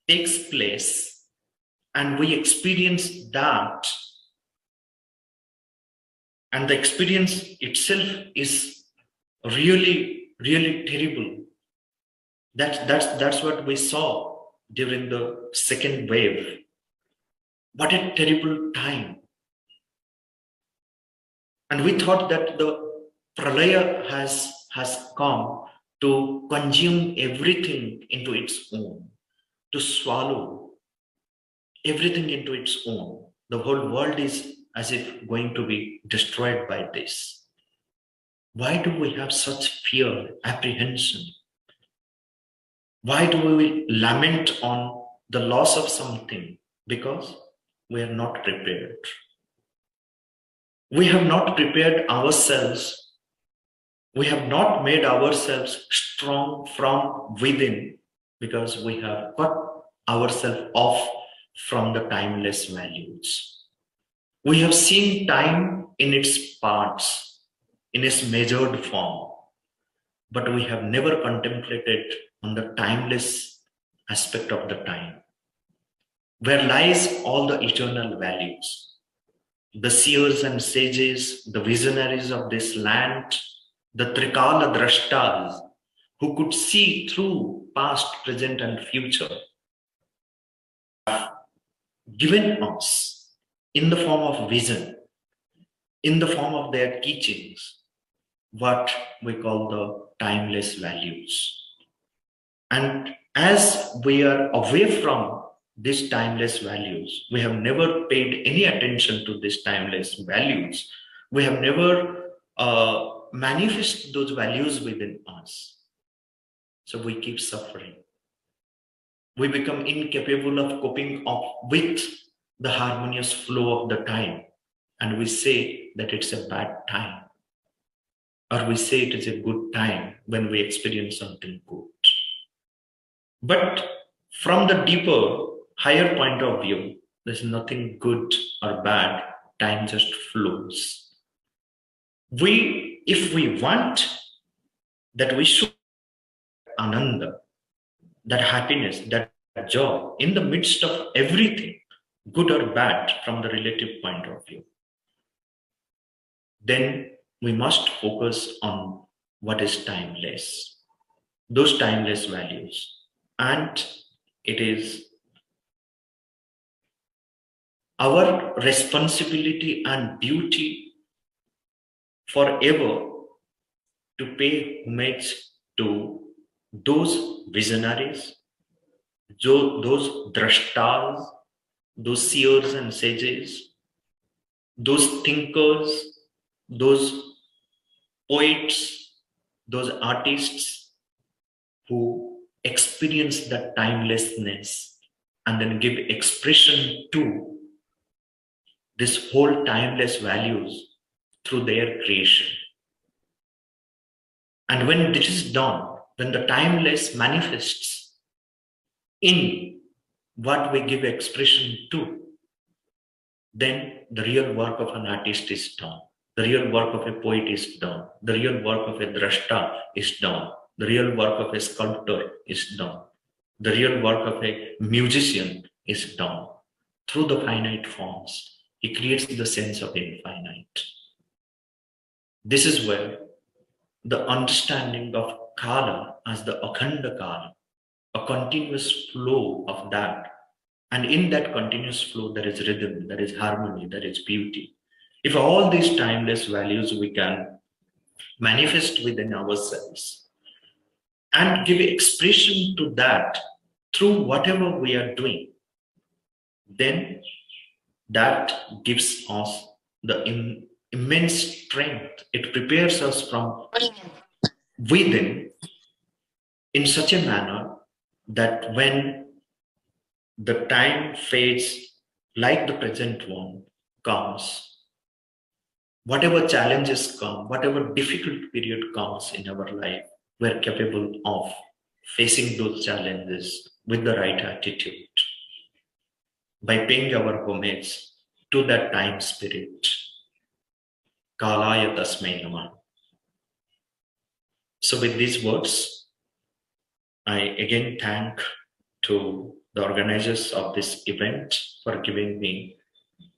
H: takes place, and we experience that, and the experience itself is really, really terrible. That's what we saw during the second wave. What a terrible time. And we thought that the Pralaya has come to consume everything into its own, to swallow everything into its own. The whole world is as if going to be destroyed by this. Why do we have such fear, apprehension? Why do we lament on the loss of something? Because we are not prepared. We have not prepared ourselves. We have not made ourselves strong from within because we have cut ourselves off from the timeless values. We have seen time in its parts, in its measured form, but we have never contemplated on the timeless aspect of the time, where lies all the eternal values. The seers and sages, the visionaries of this land, the Trikala Drashtas, who could see through past, present, and future, have given us in the form of vision, in the form of their teachings, what we call the timeless values. And as we are away from these timeless values, we have never paid any attention to these timeless values. We have never manifested those values within us. So we keep suffering. we become incapable of coping with the harmonious flow of the time, and we say that it's a bad time, or we say it is a good time when we experience something good. But from the deeper, higher point of view, there's nothing good or bad. Time just flows. If we want that, we should ananda, that happiness, that joy in the midst of everything, good or bad from the relative point of view, then we must focus on what is timeless, those timeless values. And it is our responsibility and duty forever to pay homage to those visionaries, those drashtas, those seers and sages, those thinkers, those poets, those artists who experience that timelessness and then give expression to this whole timeless values through their creation. And when this is done, when the timeless manifests in what we give expression to, then the real work of an artist is done. The real work of a poet is done. The real work of a drashta is done. The real work of a sculptor is done. The real work of a musician is done. Through the finite forms, he creates the sense of infinite. This is where the understanding of Kala as the Akhanda Kala, a continuous flow of that. And in that continuous flow, there is rhythm, there is harmony, there is beauty. If all these timeless values we can manifest within ourselves and give expression to that through whatever we are doing, then that gives us the immense strength. It prepares us from within in such a manner that when the time fades, like the present one comes, whatever challenges come, whatever difficult period comes in our life, we're capable of facing those challenges with the right attitude by paying our homage to that time spirit. Kalaya Tasmai Namah. So with these words, I again thank to the organizers of this event for giving me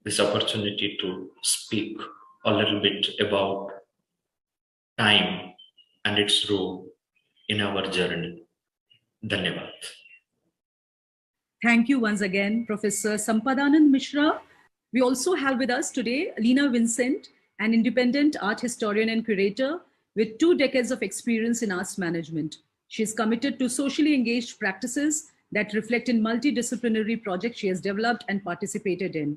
H: this opportunity to speak a little bit about time and its role in our journey. Dhanyavad.
A: Thank you once again, Professor Sampadanand Mishra. We also have with us today Leena Vincent, an independent art historian and curator with 2 decades of experience in arts management. She is committed to socially engaged practices that reflect in multidisciplinary projects she has developed and participated in.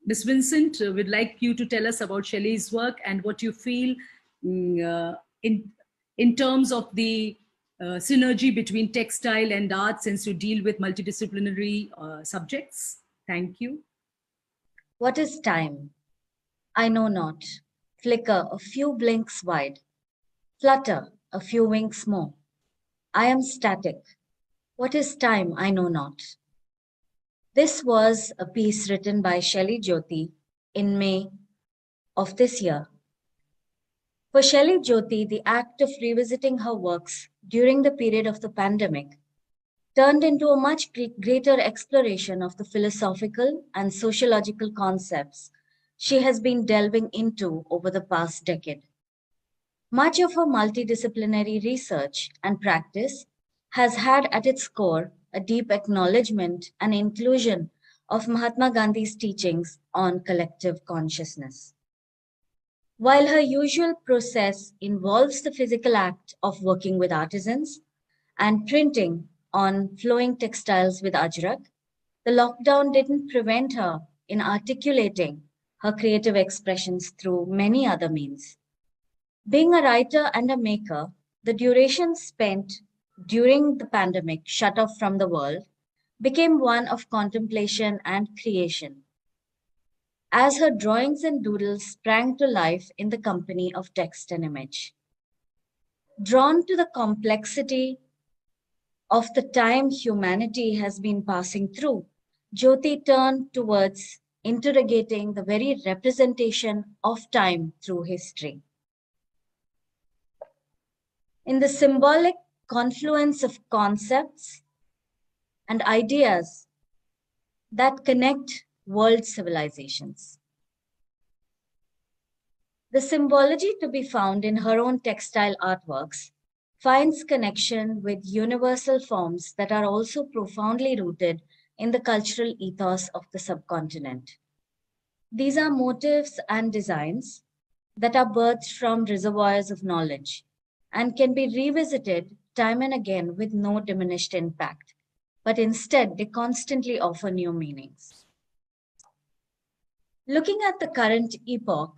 A: Ms. Vincent, we'd like you to tell us about Shelley's work and what you feel in terms of the synergy between textile and art, since you deal with multidisciplinary subjects. Thank you.
I: What is time? I know not. Flicker a few blinks wide. Flutter a few winks more. I am static. What is time? I know not. This was a piece written by Shelley Jyoti in May of this year. For Shelley Jyoti, the act of revisiting her works during the period of the pandemic turned into a much greater exploration of the philosophical and sociological concepts she has been delving into over the past decade. Much of her multidisciplinary research and practice has had at its core a deep acknowledgement and inclusion of Mahatma Gandhi's teachings on collective consciousness. While her usual process involves the physical act of working with artisans and printing on flowing textiles with Ajrak, the lockdown didn't prevent her in articulating her creative expressions through many other means. Being a writer and a maker, the duration spent during the pandemic, shut off from the world, became one of contemplation and creation, as her drawings and doodles sprang to life in the company of text and image. Drawn to the complexity of the time humanity has been passing through, Jyoti turned towards interrogating the very representation of time through history. In the symbolic confluence of concepts and ideas that connect world civilizations. The symbology to be found in her own textile artworks finds connection with universal forms that are also profoundly rooted in the cultural ethos of the subcontinent. These are motifs and designs that are birthed from reservoirs of knowledge and can be revisited time and again with no diminished impact, but instead they constantly offer new meanings. Looking at the current epoch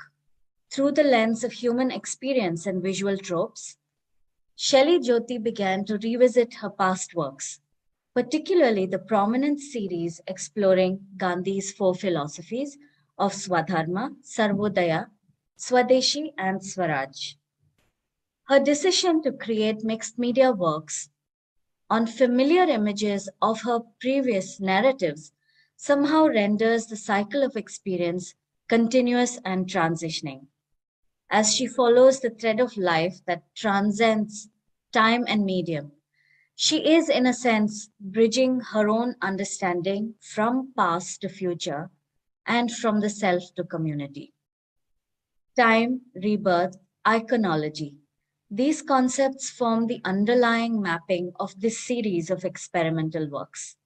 I: through the lens of human experience and visual tropes, Shelley Jyoti began to revisit her past works, particularly the prominent series exploring Gandhi's 4 philosophies of Swadharma, Sarvodaya, Swadeshi, and Swaraj. Her decision to create mixed media works on familiar images of her previous narratives somehow renders the cycle of experience continuous and transitioning, as she follows the thread of life that transcends time and medium. She is, in a sense, bridging her own understanding from past to future and from the self to community. Time, rebirth, iconology. These concepts form the underlying mapping of this series of experimental works.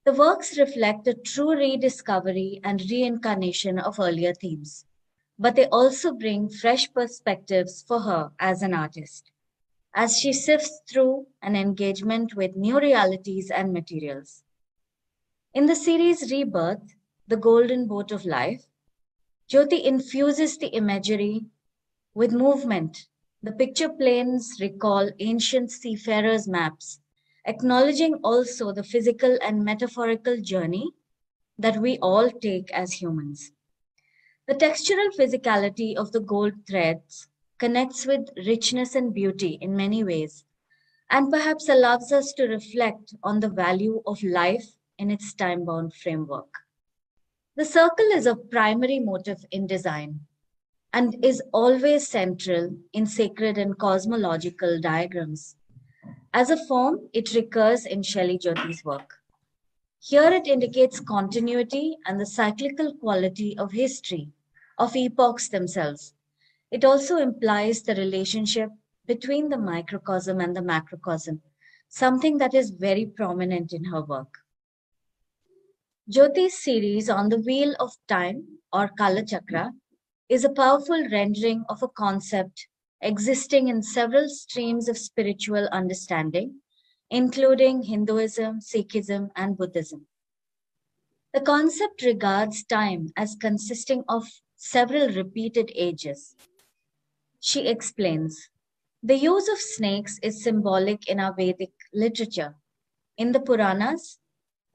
I: The works reflect a true rediscovery and reincarnation of earlier themes, but they also bring fresh perspectives for her as an artist, as she sifts through an engagement with new realities and materials. In the series Rebirth, The Golden Boat of Life, Jyoti infuses the imagery with movement. The picture planes recall ancient seafarers' maps, acknowledging also the physical and metaphorical journey that we all take as humans. The textural physicality of the gold threads connects with richness and beauty in many ways, and perhaps allows us to reflect on the value of life in its time-bound framework. The circle is a primary motif in design and is always central in sacred and cosmological diagrams. As a form, it recurs in Shelley Jyoti's work. Here it indicates continuity and the cyclical quality of history, of epochs themselves. It also implies the relationship between the microcosm and the macrocosm, something that is very prominent in her work. Jyoti's series on the Wheel of Time, or Kala Chakra, is a powerful rendering of a concept existing in several streams of spiritual understanding, including Hinduism, Sikhism, and Buddhism. The concept regards time as consisting of several repeated ages. She explains, the use of snakes is symbolic in our Vedic literature. In the Puranas,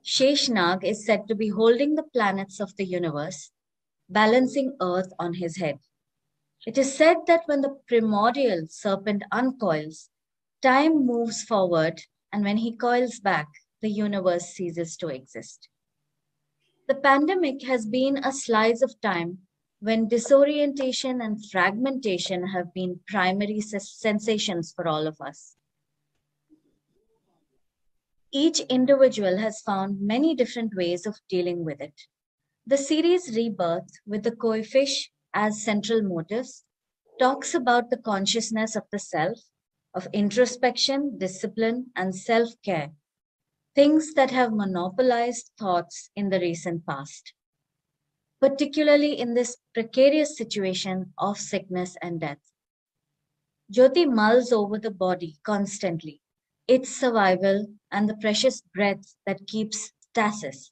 I: Sheshnag is said to be holding the planets of the universe, balancing Earth on his head. It is said that when the primordial serpent uncoils, time moves forward, and when he coils back, the universe ceases to exist. The pandemic has been a slice of time when disorientation and fragmentation have been primary sensations for all of us. Each individual has found many different ways of dealing with it. The series Rebirth, with the Koi-fish as central motifs, talks about the consciousness of the self, of introspection, discipline, and self-care, things that have monopolized thoughts in the recent past, particularly in this precarious situation of sickness and death. Jyoti mulls over the body constantly, its survival, and the precious breath that keeps stasis.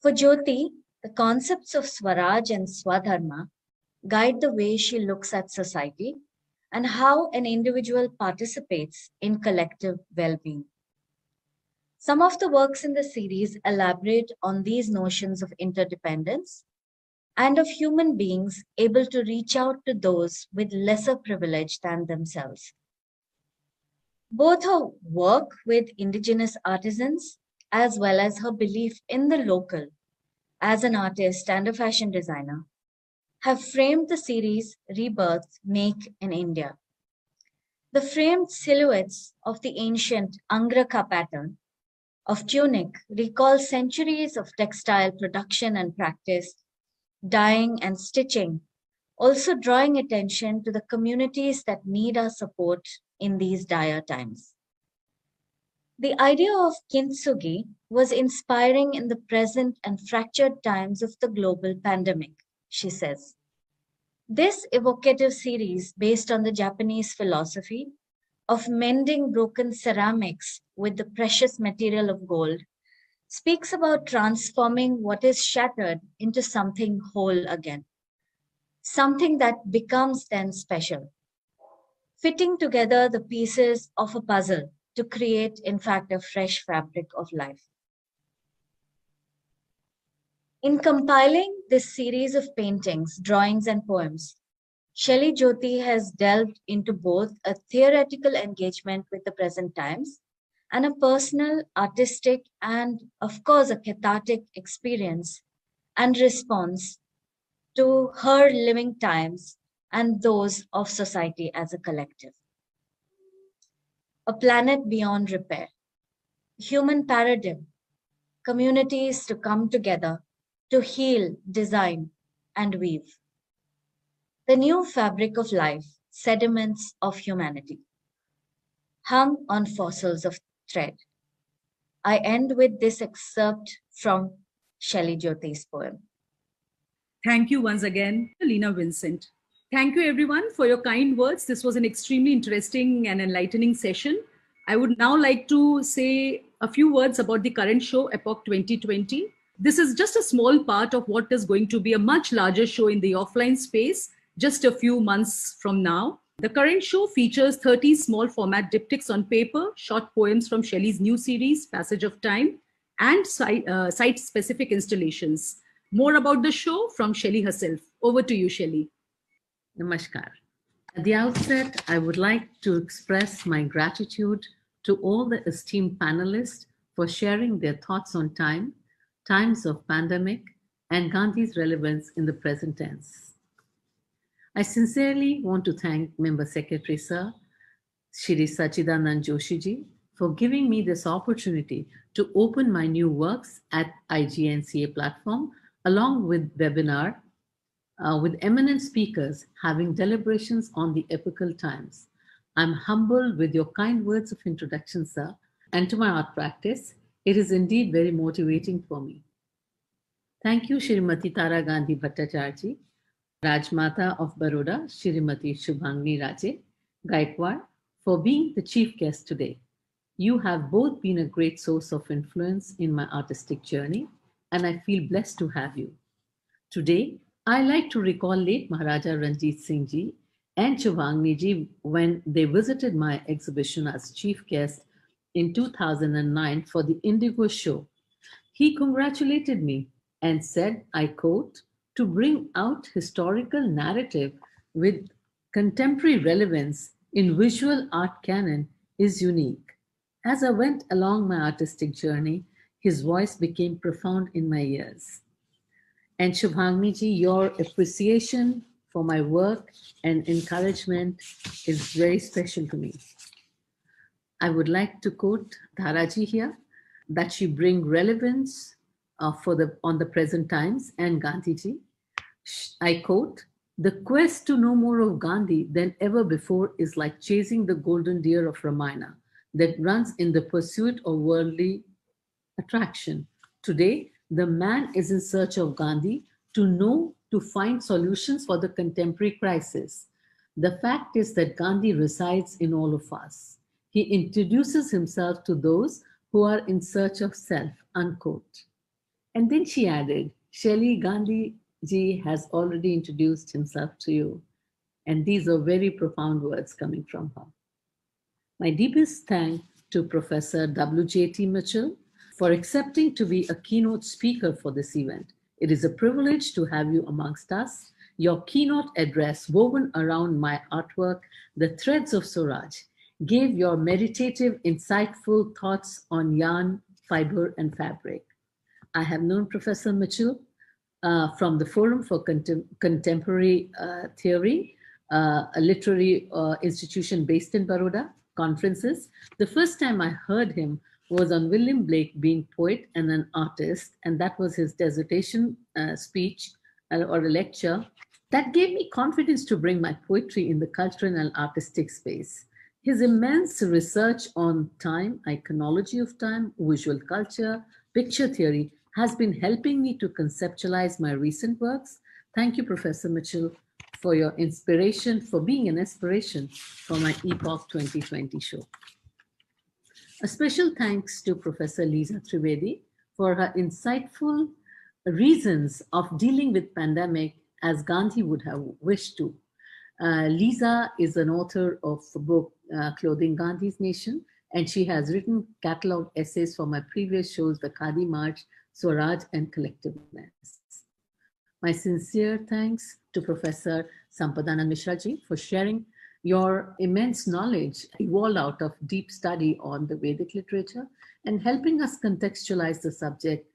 I: For Jyoti, the concepts of Swaraj and Swadharma guide the way she looks at society, and how an individual participates in collective well-being. Some of the works in the series elaborate on these notions of interdependence and of human beings able to reach out to those with lesser privilege than themselves. Both her work with indigenous artisans as well as her belief in the local as an artist and a fashion designer have framed the series Rebirth Make in India. The framed silhouettes of the ancient Angraka pattern of tunic recall centuries of textile production and practice, dyeing and stitching, also drawing attention to the communities that need our support in these dire times. The idea of kintsugi was inspiring in the present and fractured times of the global pandemic, she says. This evocative series, based on the Japanese philosophy of mending broken ceramics with the precious material of gold, speaks about transforming what is shattered into something whole again, something that becomes then special, fitting together the pieces of a puzzle to create, in fact, a fresh fabric of life. In compiling this series of paintings, drawings, and poems, Shelley Jyoti has delved into both a theoretical engagement with the present times and a personal, artistic, and of course, a cathartic experience and response to her living times and those of society as a collective. A planet beyond repair, human paradigm, communities to come together to heal, design, and weave. The new fabric of life, sediments of humanity, hung on fossils of thread. I end with this excerpt from Shelley Jyoti's poem.
A: Thank you once again, Leena Vincent. Thank you everyone for your kind words. This was an extremely interesting and enlightening session. I would now like to say a few words about the current show, Epoch 2020. This is just a small part of what is going to be a much larger show in the offline space just a few months from now. The current show features 30 small format diptychs on paper, short poems from Shelley's new series, Passage of Time, and site-specific installations. More about the show from Shelley herself. Over to you, Shelley.
J: Namaskar. At the outset, I would like to express my gratitude to all the esteemed panelists for sharing their thoughts on time, times of pandemic, and Gandhi's relevance in the present tense. I sincerely want to thank Member Secretary Sir, Shri Sachidanand Joshi ji, for giving me this opportunity to open my new works at IGNCA platform, along with webinar with eminent speakers having deliberations on the epochal times. I'm humbled with your kind words of introduction, sir, and to my art practice. It is indeed very motivating for me. Thank you, Shrimati Tara Gandhi Bhattacharya, Rajmata of Baroda, Shrimati Shubhangi Raje Gaikwad, for being the chief guest today. You have both been a great source of influence in my artistic journey, and I feel blessed to have you. Today, I like to recall late Maharaja Ranjit Singh ji and Shubhangi ji when they visited my exhibition as chief guest in 2009 for the Indigo show. He congratulated me and said, I quote, to bring out historical narrative with contemporary relevance in visual art canon is unique. As I went along my artistic journey, his voice became profound in my ears. And Shubhangi ji, your appreciation for my work and encouragement is very special to me. I would like to quote Dharaji here, that she bring relevance on the present times, and Gandhiji. I quote, the quest to know more of Gandhi than ever before is like chasing the golden deer of Ramayana that runs in the pursuit of worldly attraction. Today, the man is in search of Gandhi to find solutions for the contemporary crisis. The fact is that Gandhi resides in all of us. He introduces himself to those who are in search of self, unquote. And then she added, Shelley, Gandhi ji has already introduced himself to you. And these are very profound words coming from her. My deepest thanks to Professor W.J.T. Mitchell for accepting to be a keynote speaker for this event. It is a privilege to have you amongst us. Your keynote address, woven around my artwork, The Threads of Swaraj, gave your meditative, insightful thoughts on yarn, fiber, and fabric. I have known Professor Mitchell from the Forum for Contemporary Theory, a literary institution based in Baroda, conferences. The first time I heard him was on William Blake being poet and an artist, and that was his dissertation speech or a lecture. That gave me confidence to bring my poetry in the cultural and artistic space. His immense research on time, iconology of time, visual culture, picture theory has been helping me to conceptualize my recent works. Thank you, Professor Mitchell, for your inspiration, for being an inspiration for my Epoch 2020 show. A special thanks to Professor Lisa Trivedi for her insightful reasons of dealing with pandemic as Gandhi would have wished to. Lisa is an author of the book Clothing Gandhi's Nation, and she has written catalog essays for my previous shows, The Khadi March, Swaraj, and Collectiveness. My sincere thanks to Professor Sampadanand Mishra ji for sharing your immense knowledge evolved out of deep study on the Vedic literature and helping us contextualize the subject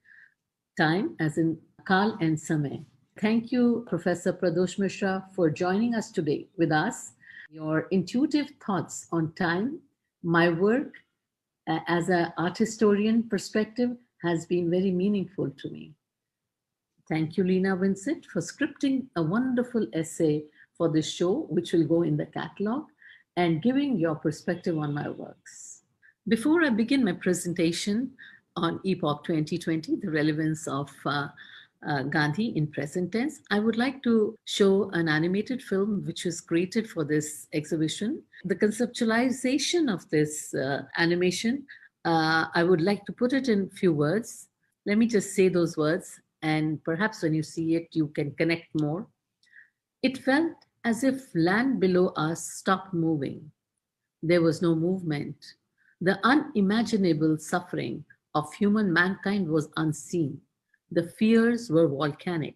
J: time, as in Kal and Samay. Thank you, Professor Pradosh Mishra, for joining us today with us. Your intuitive thoughts on time, my work as an art historian perspective has been very meaningful to me. Thank you, Lena Vincent, for scripting a wonderful essay for this show, which will go in the catalog, and giving your perspective on my works. Before I begin my presentation on Epoch 2020, the relevance of Gandhi in present tense, I would like to show an animated film which was created for this exhibition. The conceptualization of this animation, I would like to put it in few words. Let me just say those words, and perhaps when you see it, you can connect more. It felt as if land below us stopped moving. There was no movement. The unimaginable suffering of human mankind was unseen. The fears were volcanic,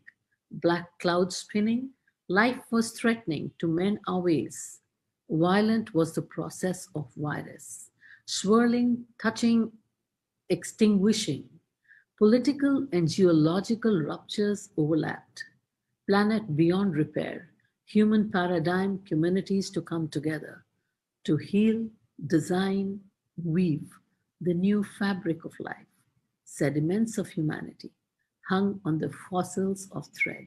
J: black clouds spinning. Life was threatening to mend our ways. Violent was the process of virus, swirling, touching, extinguishing. Political and geological ruptures overlapped. Planet beyond repair. Human paradigm communities to come together, to heal, design, weave the new fabric of life, sediments of humanity, hung on the fossils of thread.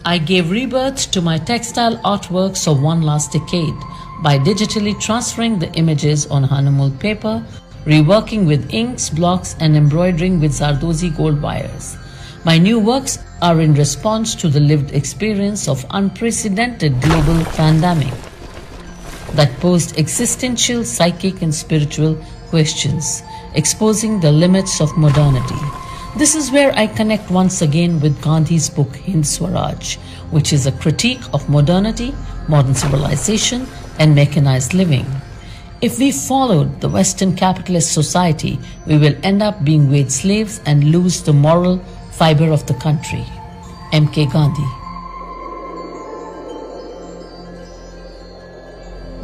J: I gave rebirth to my textile artworks of one last decade by digitally transferring the images on Hanamul paper, reworking with inks, blocks, and embroidering with Zardozi gold wires. My new works are in response to the lived experience of unprecedented global pandemic that posed existential, psychic, and spiritual questions, exposing the limits of modernity. This is where I connect once again with Gandhi's book Hind Swaraj, which is a critique of modernity, modern civilization, and mechanized living. If we followed the Western capitalist society, we will end up being wage slaves and lose the moral fiber of the country. M.K. Gandhi.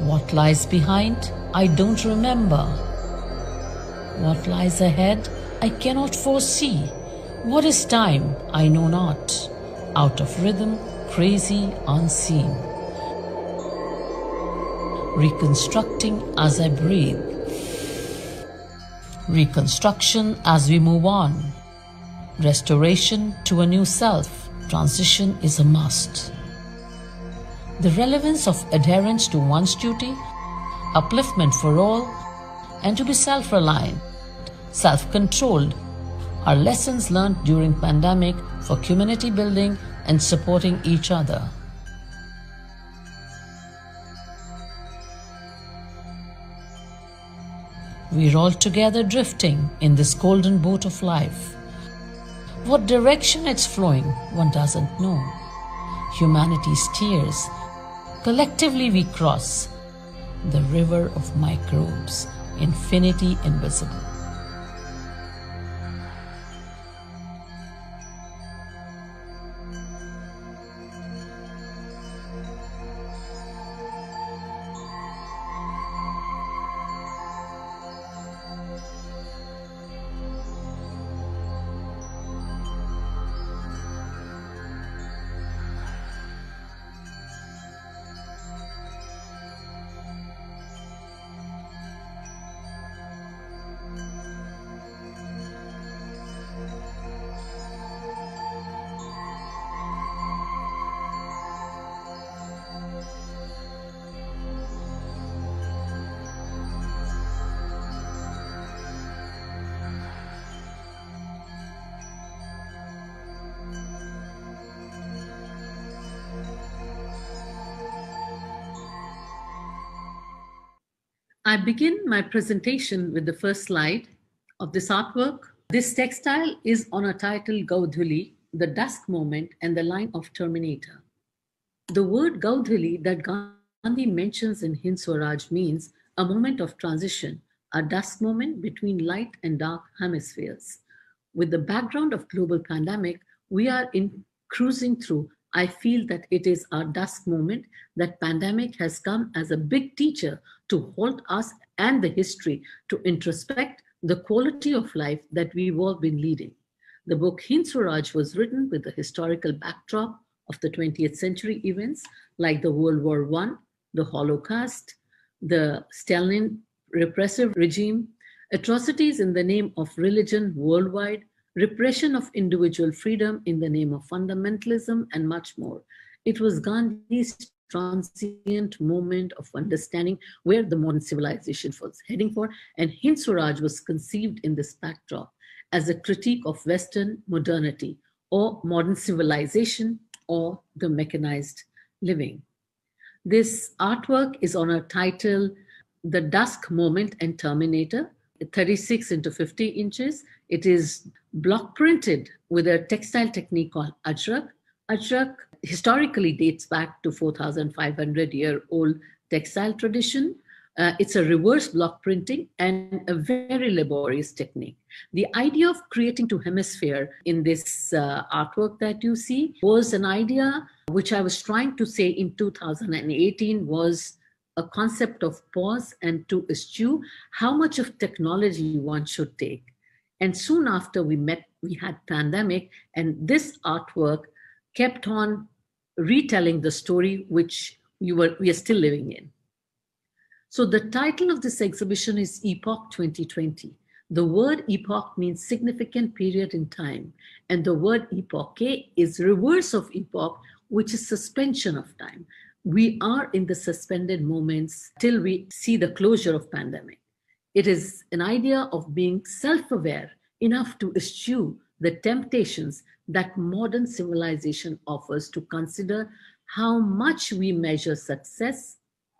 J: What lies behind? I don't remember. What lies ahead? I cannot foresee. What is time? I know not. Out of rhythm, crazy, unseen. Reconstructing as I breathe. Reconstruction as we move on. Restoration to a new self. Transition is a must.
K: the relevance of adherence to one's duty, upliftment for all, and to be self-reliant, self-controlled are lessons learned during pandemic for community building and supporting each other. We're all together drifting in this golden boat of life. What direction it's flowing, one doesn't know. Humanity steers. Collectively we cross the river of microbes, infinity invisible.
J: I begin my presentation with the first slide of this artwork. This textile is on a title Gaudhuli, the dusk moment and the line of Terminator. The word Gaudhuli that Gandhi mentions in Hind Swaraj means a moment of transition, a dusk moment between light and dark hemispheres. With the background of global pandemic, we are cruising through. I feel that it is our dusk moment, that pandemic has come as a big teacher to hold us and the history to introspect the quality of life that we've all been leading. The book Hind Swaraj was written with the historical backdrop of the 20th century events like the World War I, the Holocaust, the Stalin repressive regime, atrocities in the name of religion worldwide, repression of individual freedom in the name of fundamentalism, and much more. It was Gandhi's transient moment of understanding where the modern civilization was heading for, and Hind Swaraj was conceived in this backdrop as a critique of Western modernity or modern civilization or the mechanized living. This artwork is on a title, The Dusk Moment and Terminator, 36 into 50 inches. It is block printed with a textile technique called Ajrak. Ajrak historically dates back to 4,500-year-old textile tradition. It's a reverse block printing and a very laborious technique. The idea of creating two hemispheres in this artwork that you see was an idea which I was trying to say in 2018 was a concept of pause and to eschew how much of technology one should take. And soon after we met, we had pandemic, and this artwork kept on retelling the story which we are still living in. So the title of this exhibition is Epoch 2020. The word epoch means significant period in time, and the word epoche is reverse of epoch, which is suspension of time. We are in the suspended moments till we see the closure of pandemic. It is an idea of being self-aware enough to eschew the temptations that modern civilization offers to consider how much we measure success,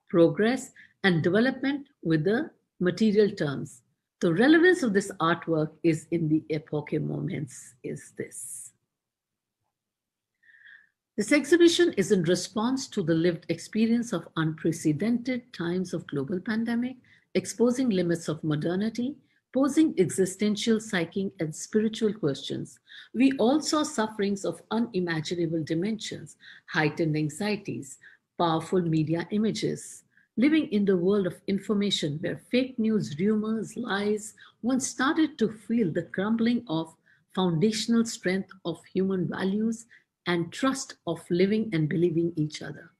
J: progress, and development with the material terms. The relevance of this artwork is in the epoche moments is this. This exhibition is in response to the lived experience of unprecedented times of global pandemic, exposing limits of modernity, posing existential, psychic, and spiritual questions. We all saw sufferings of unimaginable dimensions, heightened anxieties, powerful media images, living in the world of information where fake news, rumors, lies, one started to feel the crumbling of foundational strength of human values and trust of living and believing each other.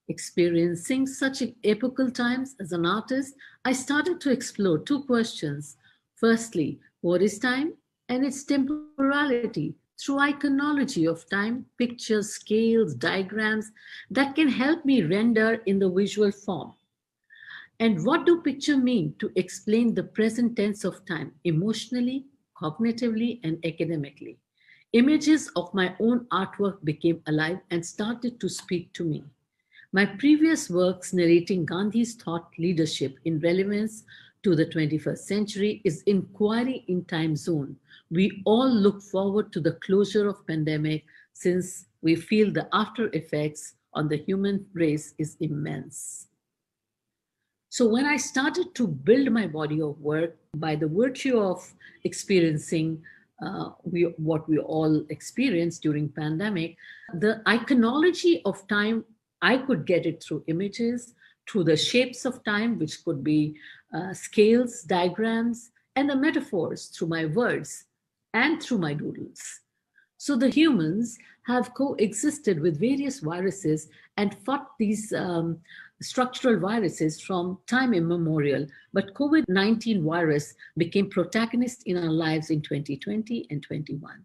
J: Experiencing such epochal times as an artist, I started to explore two questions. Firstly, what is time and its temporality? through iconology of time, pictures, scales, diagrams that can help me render in the visual form. And what do pictures mean to explain the present tense of time emotionally, cognitively, and academically? Images of my own artwork became alive and started to speak to me. My previous works narrating Gandhi's thought leadership in relevance to the 21st century is Inquiry in Time Zone. We all look forward to the closure of pandemic since we feel the after effects on the human race is immense. So when I started to build my body of work by the virtue of experiencing what we all experienced during pandemic, the iconology of time, I could get it through images, through the shapes of time, which could be scales, diagrams, and the metaphors through my words and through my doodles. So the humans have coexisted with various viruses and fought these structural viruses from time immemorial, but COVID-19 virus became protagonist in our lives in 2020 and 21.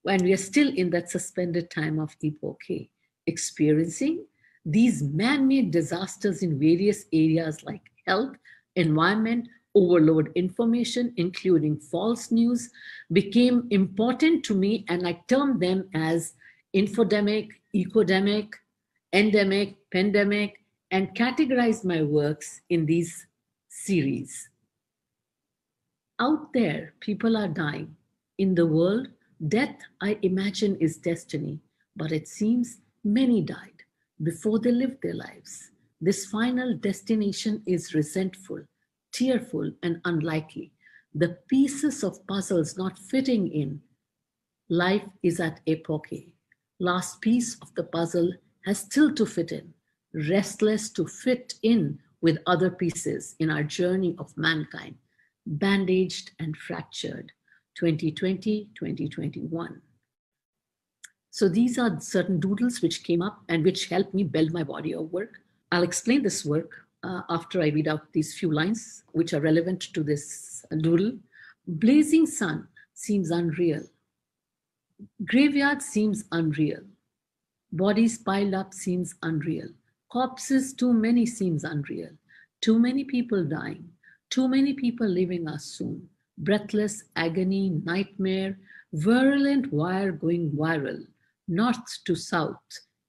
J: When we are still in that suspended time of epoche, experiencing these man-made disasters in various areas like health, environment, overload information, including false news, became important to me, and I termed them as infodemic, ecodemic, endemic, pandemic, and categorized my works in these series. Out there, people are dying. In the world, death, I imagine, is destiny, but it seems many died before they lived their lives. This final destination is resentful, tearful, and unlikely. The pieces of puzzles not fitting in. Life is at epoche. Last piece of the puzzle has still to fit in, restless to fit in with other pieces in our journey of mankind, bandaged and fractured, 2020, 2021. So these are certain doodles which came up and which helped me build my body of work. I'll explain this work after I read out these few lines which are relevant to this doodle. Blazing sun seems unreal. Graveyard seems unreal. Bodies piled up seems unreal. Corpses too many seems unreal. Too many people dying. Too many people leaving us soon. Breathless agony, nightmare, virulent wire going viral. North to south,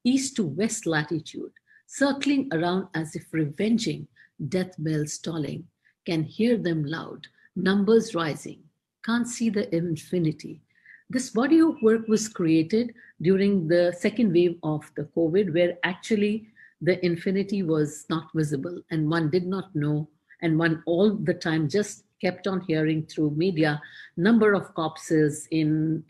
J: east to west latitude, circling around as if revenging, death bells tolling, can hear them loud, numbers rising, can't see the infinity. This body of work was created during the second wave of the COVID, where actually the infinity was not visible and one did not know, and one all the time just kept on hearing through media number of corpses in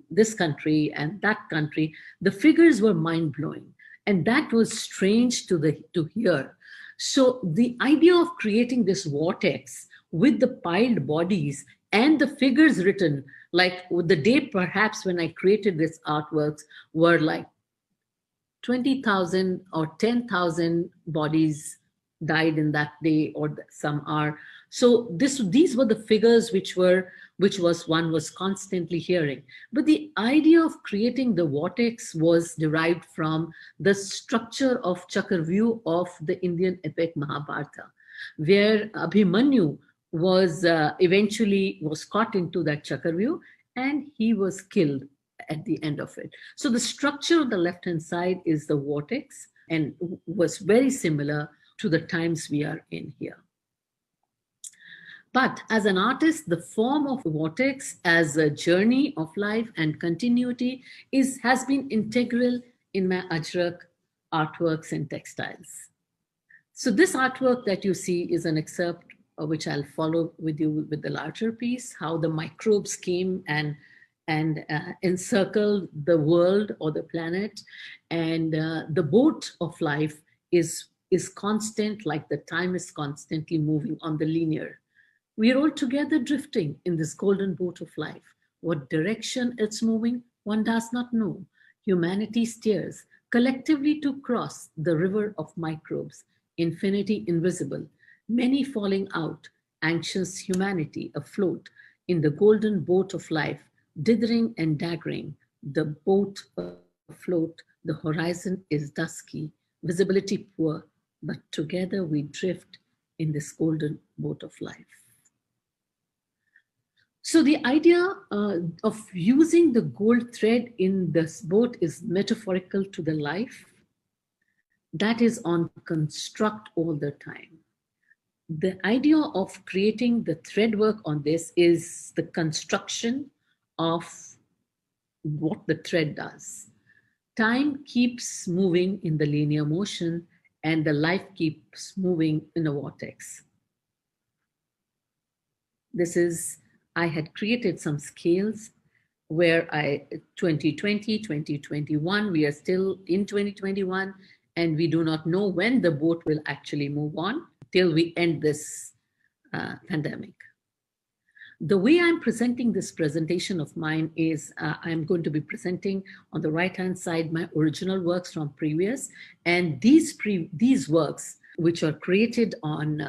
J: this country and that country. The figures were mind-blowing, and that was strange to hear. So the idea of creating this vortex with the piled bodies and the figures written, like the day perhaps when I created this artworks were like 20,000 or 10,000 bodies died in that day, or some are. So these were the figures which one was constantly hearing. But the idea of creating the vortex was derived from the structure of Chakravyuh of the Indian epic Mahabharata, where Abhimanyu was eventually caught into that Chakravyuh and he was killed at the end of it. So the structure on the left-hand side is the vortex and was very similar to the times we are in here. But as an artist, the form of vortex as a journey of life and continuity has been integral in my Ajrak artworks and textiles. So this artwork that you see is an excerpt which I'll follow with you with the larger piece, how the microbes came and encircled the world or the planet, and the boat of life is constant, like the time is constantly moving on the linear. We are all together drifting in this golden boat of life. What direction it's moving, one does not know. Humanity steers collectively to cross the river of microbes, infinity invisible, many falling out, anxious humanity afloat in the golden boat of life, Dithering and daggering, the boat afloat, the horizon is dusky, visibility poor, but together we drift in this golden boat of life. So the idea of using the gold thread in this boat is metaphorical to the life that is on construct all the time. The idea of creating the thread work on this is the construction of what the thread does. Time keeps moving in the linear motion and the life keeps moving in a vortex. I had created some scales where 2020, 2021, we are still in 2021, and we do not know when the boat will actually move on till we end this pandemic. The way I'm presenting this presentation of mine is I'm going to be presenting on the right-hand side my original works from previous, and these works, which are created on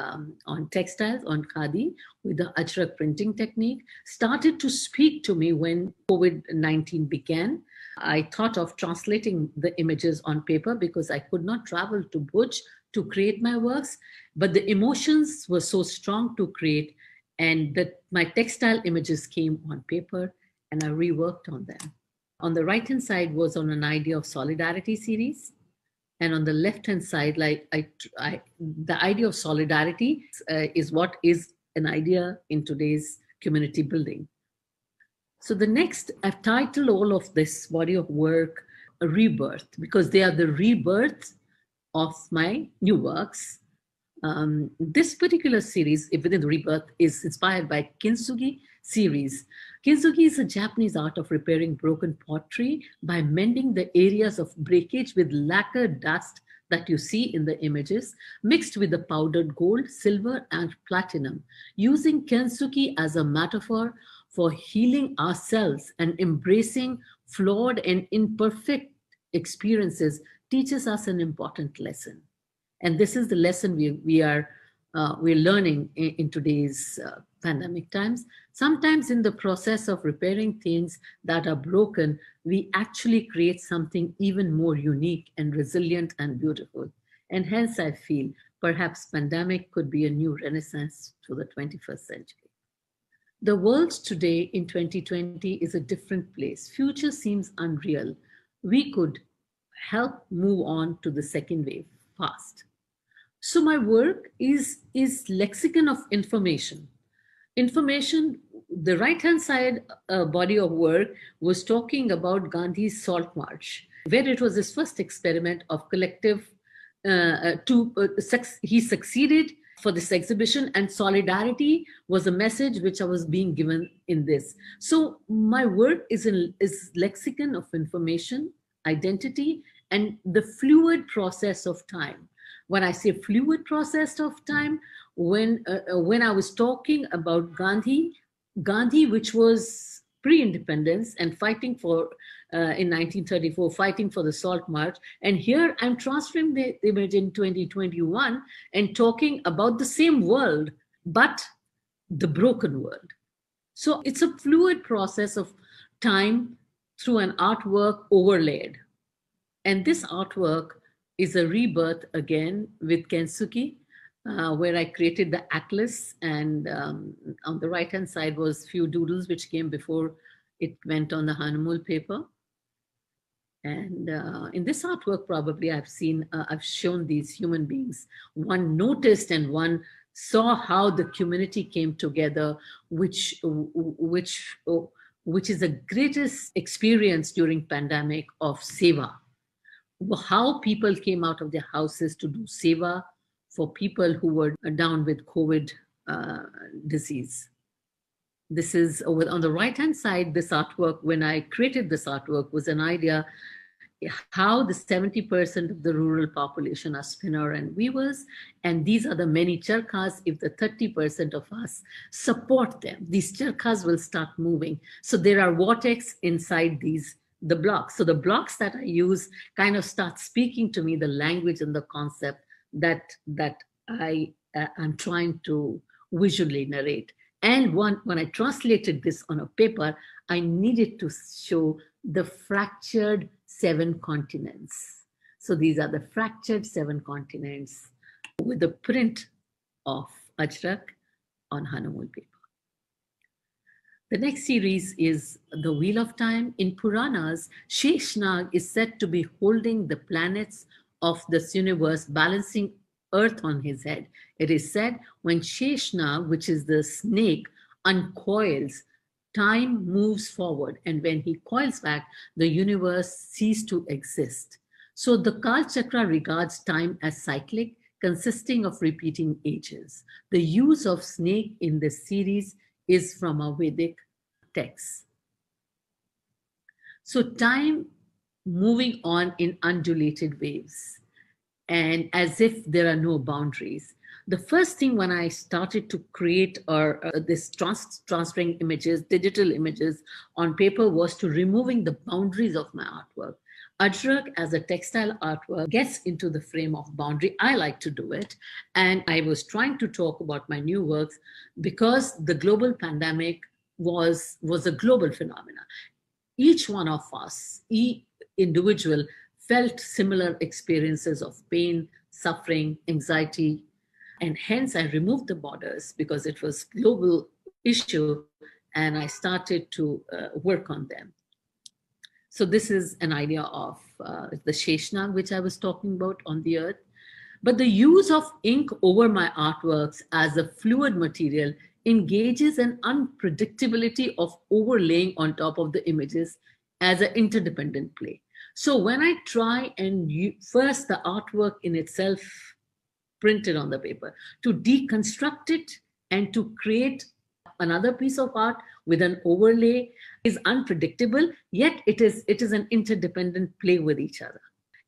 J: textiles, on khadi, with the Ajrak printing technique, started to speak to me when COVID-19 began. I thought of translating the images on paper because I could not travel to Bhuj to create my works, but the emotions were so strong to create, and that my textile images came on paper and I reworked on them. On the right-hand side was on an idea of solidarity series. And on the left-hand side, the idea of solidarity is what is an idea in today's community building. So the next, I've titled all of this body of work a rebirth, because they are the rebirth of my new works. This particular series within the rebirth is inspired by Kintsugi series. Kintsugi is a Japanese art of repairing broken pottery by mending the areas of breakage with lacquer dust that you see in the images, mixed with the powdered gold, silver, and platinum. Using Kintsugi as a metaphor for healing ourselves and embracing flawed and imperfect experiences teaches us an important lesson. And this is the lesson we're learning in today's pandemic times. Sometimes in the process of repairing things that are broken, we actually create something even more unique and resilient and beautiful. And hence I feel perhaps pandemic could be a new renaissance to the 21st century. The world today in 2020 is a different place. Future seems unreal. We could help move on to the second wave fast. So my work is lexicon of information. Information, the right-hand side body of work was talking about Gandhi's Salt March, where it was his first experiment of collective, he succeeded for this exhibition, and solidarity was a message which I was being given in this. So my work is lexicon of information, identity, and the fluid process of time. When I say fluid process of time, when I was talking about Gandhi, which was pre-independence and fighting for, in 1934, fighting for the Salt March. And here I'm transferring the image in 2021 and talking about the same world, but the broken world. So it's a fluid process of time through an artwork overlaid. And this artwork is a rebirth again with Kintsugi, where I created the atlas, and on the right-hand side was few doodles which came before it went on the Hanumul paper. And in this artwork, probably I've shown these human beings. One noticed and one saw how the community came together, which is the greatest experience during pandemic of seva. How people came out of their houses to do seva for people who were down with COVID disease. This is on the right-hand side, this artwork, when I created this artwork, was an idea how the 70% of the rural population are spinner and weavers, and these are the many charkhas. If the 30% of us support them, these charkhas will start moving. So there are vortex inside the blocks. So the blocks that I use kind of start speaking to me the language and the concept that I'm trying to visually narrate. And when I translated this on a paper, I needed to show the fractured 7 continents. So these are the fractured 7 continents with the print of Ajrak on Hanamul paper. The next series is The Wheel of Time. In Puranas, Sheshnag is said to be holding the planets of this universe, balancing Earth on his head. It is said when Sheshnag, which is the snake, uncoils, time moves forward, and when he coils back, the universe ceases to exist. So the Kal Chakra regards time as cyclic, consisting of repeating ages. The use of snake in this series is from a Vedic text. So time moving on in undulated waves, and as if there are no boundaries. The first thing when I started to create this transferring images, digital images on paper, was to removing the boundaries of my artwork. Ajrak as a textile artwork gets into the frame of boundary. I like to do it. And I was trying to talk about my new works because the global pandemic was a global phenomenon. Each one of us, each individual, felt similar experiences of pain, suffering, anxiety, and hence I removed the borders because it was a global issue, and I started to work on them. So this is an idea of the Sheshnag, which I was talking about on the earth. But the use of ink over my artworks as a fluid material engages an unpredictability of overlaying on top of the images as an interdependent play. So when I try and first the artwork in itself printed on the paper, to deconstruct it and to create another piece of art with an overlay is unpredictable, yet it is an interdependent play with each other.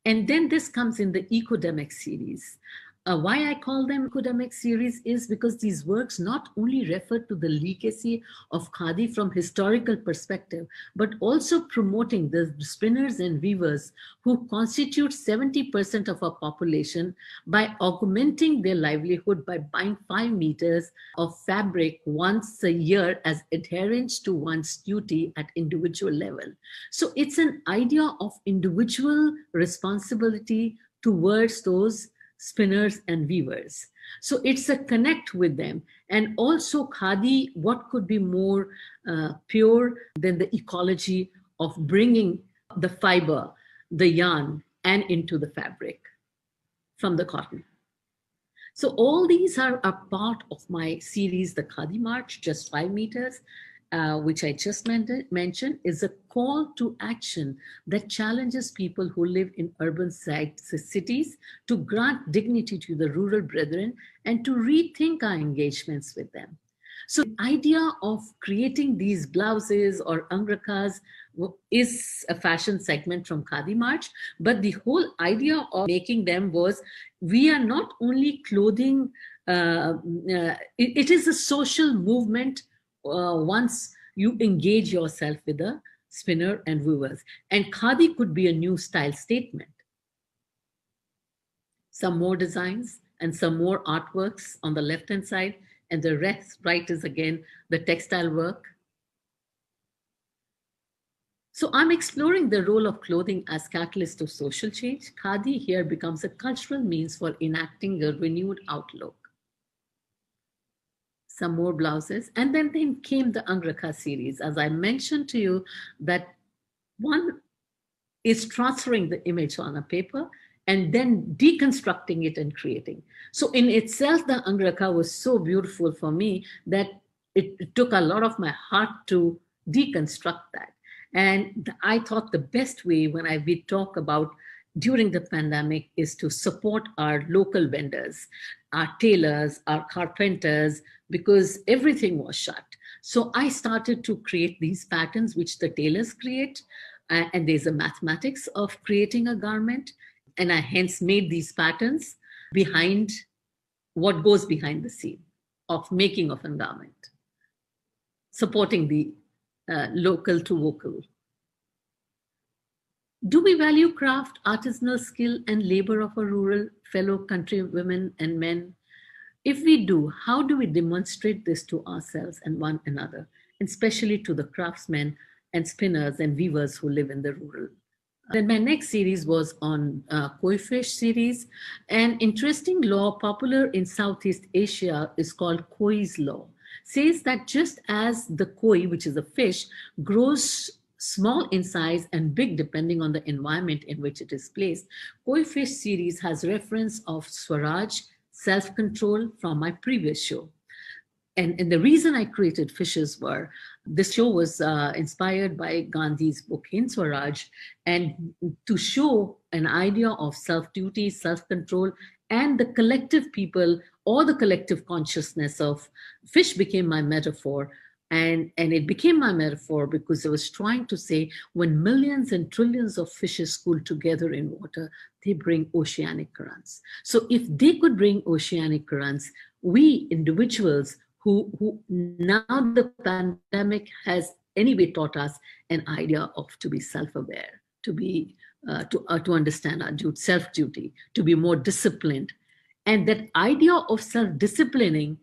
J: And then this comes in the Ecodemic series. Why I call them Ecodemic series is because these works not only refer to the legacy of Khadi from historical perspective, but also promoting the spinners and weavers who constitute 70% of our population by augmenting their livelihood by buying 5 meters of fabric once a year as adherence to one's duty at individual level. So it's an idea of individual responsibility towards those spinners and weavers. So it's a connect with them. And also Khadi, what could be more pure than the ecology of bringing the fiber, the yarn, and into the fabric from the cotton. So all these are a part of my series, the Khadi March, just 5 meters, which I just mentioned, is a call to action that challenges people who live in urban cities to grant dignity to the rural brethren and to rethink our engagements with them. So the idea of creating these blouses or angrakas is a fashion segment from Khadi March, but the whole idea of making them was, we are not only clothing, it is a social movement once you engage yourself with a spinner and weavers. And Khadi could be a new style statement. Some more designs and some more artworks on the left-hand side, and the rest right is again the textile work. So I'm exploring the role of clothing as catalyst of social change. Khadi here becomes a cultural means for enacting a renewed outlook. Some more blouses, and then came the Angraka series. As I mentioned to you, that one is transferring the image on a paper and then deconstructing it and creating. So in itself, the Angraka was so beautiful for me that it took a lot of my heart to deconstruct that. And I thought the best way when we talk about during the pandemic is to support our local vendors, our tailors, our carpenters, because everything was shut. So I started to create these patterns which the tailors create, and there's a mathematics of creating a garment, and I hence made these patterns behind what goes behind the scene of making of a garment, supporting the local to vocal. Do we value craft, artisanal skill, and labor of our rural fellow countrywomen and men? If we do, how do we demonstrate this to ourselves and one another, and especially to the craftsmen and spinners and weavers who live in the rural? Then my next series was on koi fish series. An interesting law popular in Southeast Asia is called Koi's law. Says that just as the koi, which is a fish, grows small in size and big depending on the environment in which it is placed, koi fish series has reference of Swaraj, self-control, from my previous show. And the reason I created fishes were, this show was inspired by Gandhi's book Hind Swaraj, and to show an idea of self-duty, self-control, and the collective people or the collective consciousness of fish became my metaphor. And it became my metaphor because I was trying to say, when millions and trillions of fishes school together in water, they bring oceanic currents. So if they could bring oceanic currents, we individuals who now the pandemic has anyway taught us an idea of to be self-aware, to be to understand our self-duty, to be more disciplined. And that idea of self-disciplining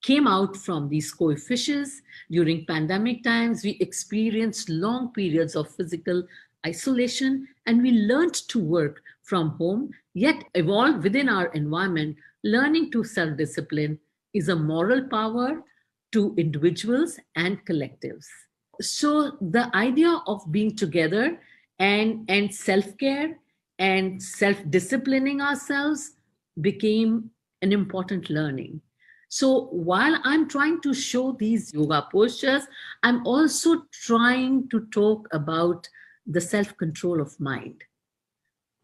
J: came out from these koi fishes. During pandemic times, we experienced long periods of physical isolation, and we learned to work from home, yet evolve within our environment. Learning to self-discipline is a moral power to individuals and collectives. So the idea of being together and self-care and self-disciplining ourselves became an important learning. So while I'm trying to show these yoga postures, I'm also trying to talk about the self-control of mind,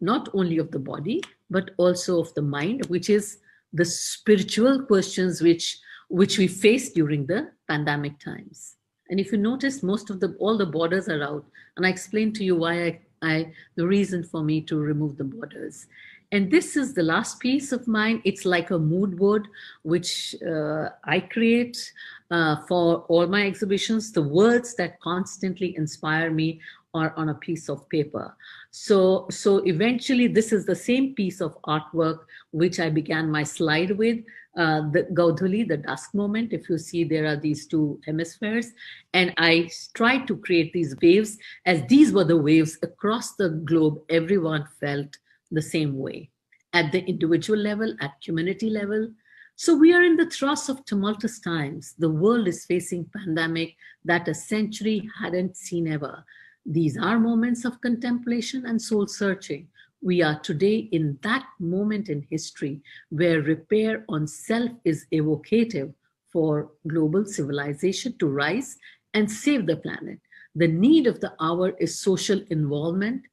J: not only of the body, but also of the mind, which is the spiritual questions which we faced during the pandemic times. And if you notice, all the borders are out. And I explained to you why the reason for me to remove the borders. And this is the last piece of mine. It's like a mood board, which I create for all my exhibitions. The words that constantly inspire me are on a piece of paper. So eventually, this is the same piece of artwork which I began my slide with, the Gaudhuli, the dusk moment. If you see, there are these two hemispheres. And I tried to create these waves, as these were the waves across the globe. Everyone felt the same way, at the individual level, at community level. So we are in the thrust of tumultuous times. The world is facing pandemic that a century hadn't seen ever. These are moments of contemplation and soul searching. We are today in that moment in history where repair on self is evocative for global civilization to rise and save the planet. The need of the hour is social involvement,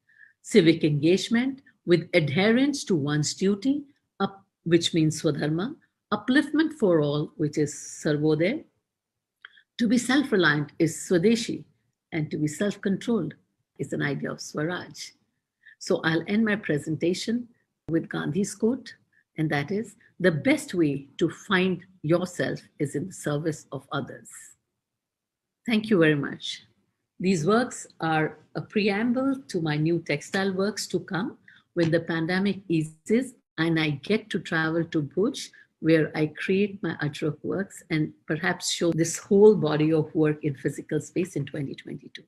J: civic engagement, with adherence to one's duty, which means Swadharma, upliftment for all, which is Sarvodaya. To be self-reliant is Swadeshi, and to be self-controlled is an idea of Swaraj. So I'll end my presentation with Gandhi's quote, and that is, the best way to find yourself is in the service of others. Thank you very much. These works are a preamble to my new textile works to come when the pandemic eases and I get to travel to Bhuj, where I create my artwork works and perhaps show this whole body of work in physical space in 2022.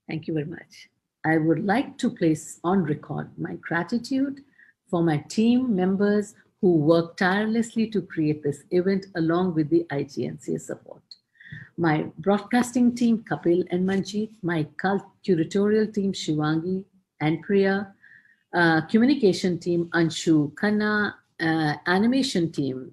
J: Thank you very much. I would like to place on record my gratitude for my team members who worked tirelessly to create this event along with the IGNCA support. My broadcasting team, Kapil and Manjeet, my curatorial team, Shivangi and Priya, communication team, Anshu Khanna, animation team,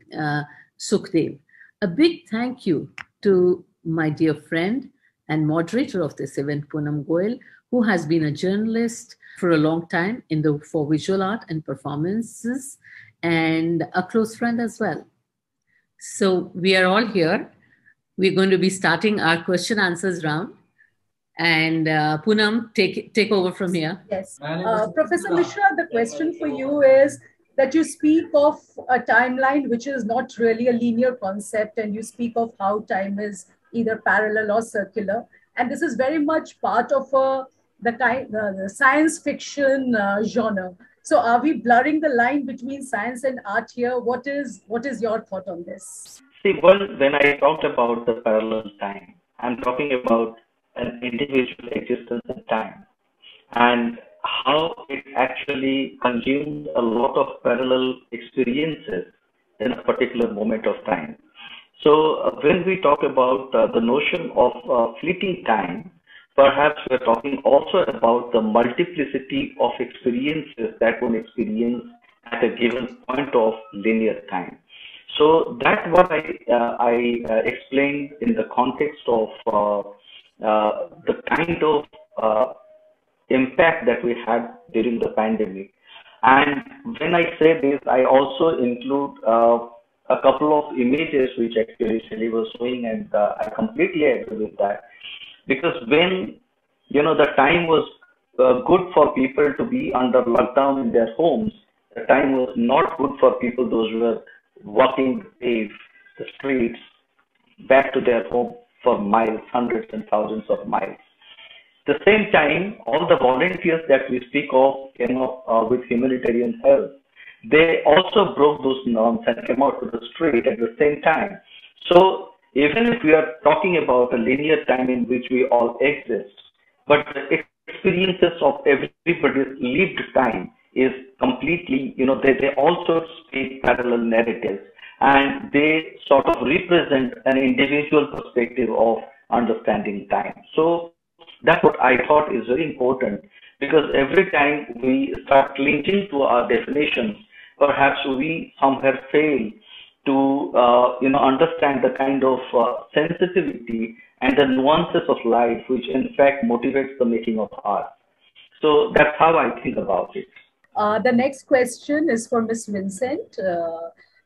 J: Sukhdev. A big thank you to my dear friend and moderator of this event, Poonam Goyal, who has been a journalist for a long time for visual art and performances, and a close friend as well. So we are all here. We're going to be starting our question answers round. And Poonam, take over from here.
L: Yes. Professor Mishra, the question for you is that you speak of a timeline which is not really a linear concept, and you speak of how time is either parallel or circular. And this is very much part of the science fiction genre. So are we blurring the line between science and art here? What is your thought on this?
G: See, well, when I talked about the parallel time, I'm talking about an individual existence in time and how it actually consumes a lot of parallel experiences in a particular moment of time. So when we talk about the notion of fleeting time, perhaps we're talking also about the multiplicity of experiences that one experience at a given point of linear time. So that's what I explained in the context of the kind of impact that we had during the pandemic. And when I say this, I also include a couple of images which actually Shelley was showing, and I completely agree with that. Because when, the time was good for people to be under lockdown in their homes, the time was not good for people, those who were walking the pave, the streets, back to their home for miles, hundreds and thousands of miles. At the same time, all the volunteers that we speak of came up with humanitarian help. They also broke those norms and came out to the street at the same time. So even if we are talking about a linear time in which we all exist, but the experiences of everybody's lived time is completely, they also speak parallel narratives, and they sort of represent an individual perspective of understanding time. So that's what I thought is very important, because every time we start clinging to our definitions, perhaps we somewhere fail to understand the kind of sensitivity and the nuances of life, which in fact motivates the making of art. So that's how I think about it.
L: The next question is for Ms. Vincent.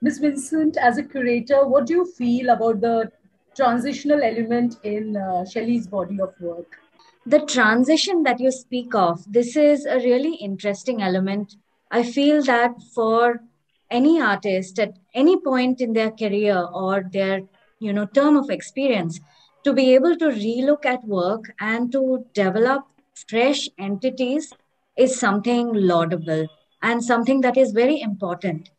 L: Ms. Vincent, as a curator, what do you feel about the transitional element in Shelley's body of work?
I: The transition that you speak of, this is a really interesting element. I feel that for any artist at any point in their career or their term of experience, to be able to relook at work and to develop fresh entities is something laudable and something that is very important.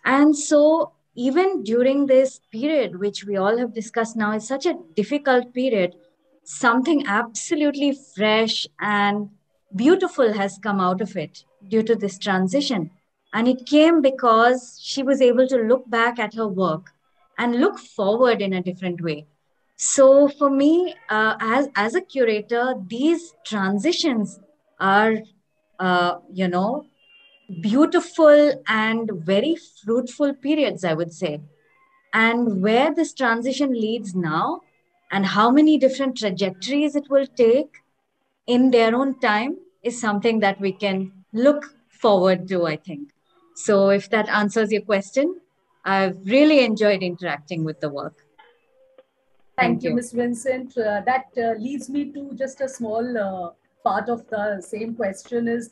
I: And so even during this period, which we all have discussed now, is such a difficult period, something absolutely fresh and beautiful has come out of it due to this transition. And it came because she was able to look back at her work and look forward in a different way. So for me, as a curator, these transitions are, beautiful and very fruitful periods, I would say. And where this transition leads now and how many different trajectories it will take in their own time is something that we can look forward to, I think. So if that answers your question, I've really enjoyed interacting with the work.
L: Thank you, Ms. Vincent. That leads me to just a small part of the same question is,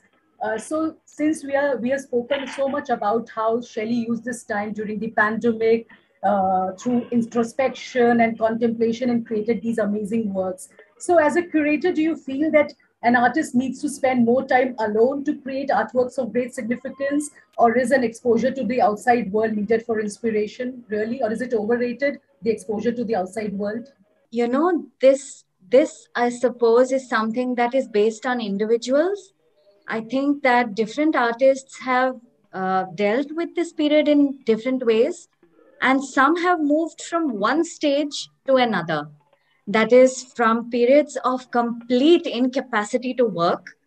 L: so since we have spoken so much about how Shelley used this time during the pandemic through introspection and contemplation and created these amazing works. So as a curator, do you feel that an artist needs to spend more time alone to create artworks of great significance, or is an exposure to the outside world needed for inspiration, really? Or is it overrated, the exposure to the outside world?
I: This I suppose is something that is based on individuals. I think that different artists have dealt with this period in different ways, and some have moved from one stage to another. That is, from periods of complete incapacity to work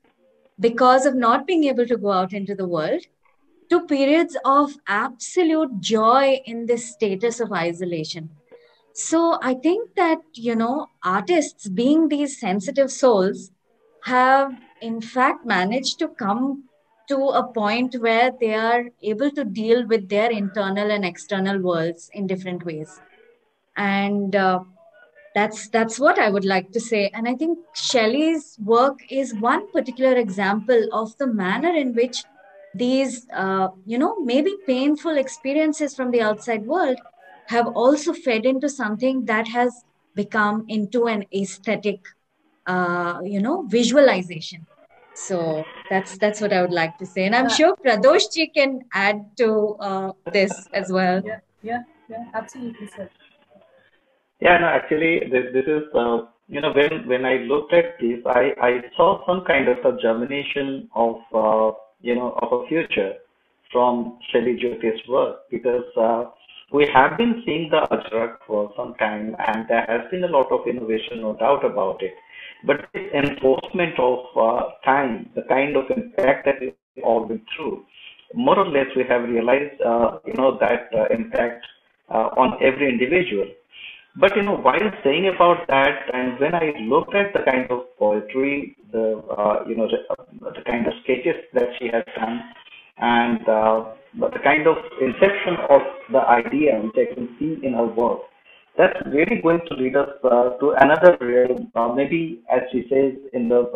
I: because of not being able to go out into the world, to periods of absolute joy in this status of isolation. So I think that, artists, being these sensitive souls, have in fact managed to come to a point where they are able to deal with their internal and external worlds in different ways. And that's what I would like to say. And I think Shelley's work is one particular example of the manner in which these, maybe painful experiences from the outside world have also fed into something that has become into an aesthetic, visualization. So that's what I would like to say. And I'm sure Pradosh ji can add to this as well.
L: Yeah, absolutely, sir.
G: Yeah, no, actually, this is, when I looked at this, I saw some kind of a germination of, of a future from Shelly Jyoti's work, because we have been seeing the Ajrak for some time, and there has been a lot of innovation, no doubt about it. But this enforcement of time, the kind of impact that we've all been through, more or less we have realized, that impact on every individual. But while saying about that, and when I looked at the kind of poetry, the kind of sketches that she has done, and the kind of inception of the idea which I can see in her work, that's really going to lead us to another realm. Maybe, as she says in the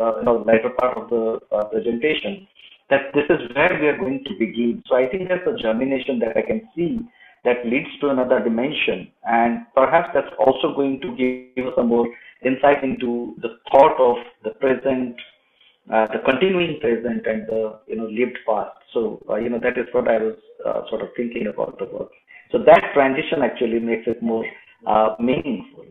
G: later part of the presentation, that this is where we are going to begin. So I think there's a germination that I can see that leads to another dimension, and perhaps that's also going to give us some more insight into the thought of the present, the continuing present, and the lived past. So that is what I was sort of thinking about the work. So that transition actually makes it more meaningful.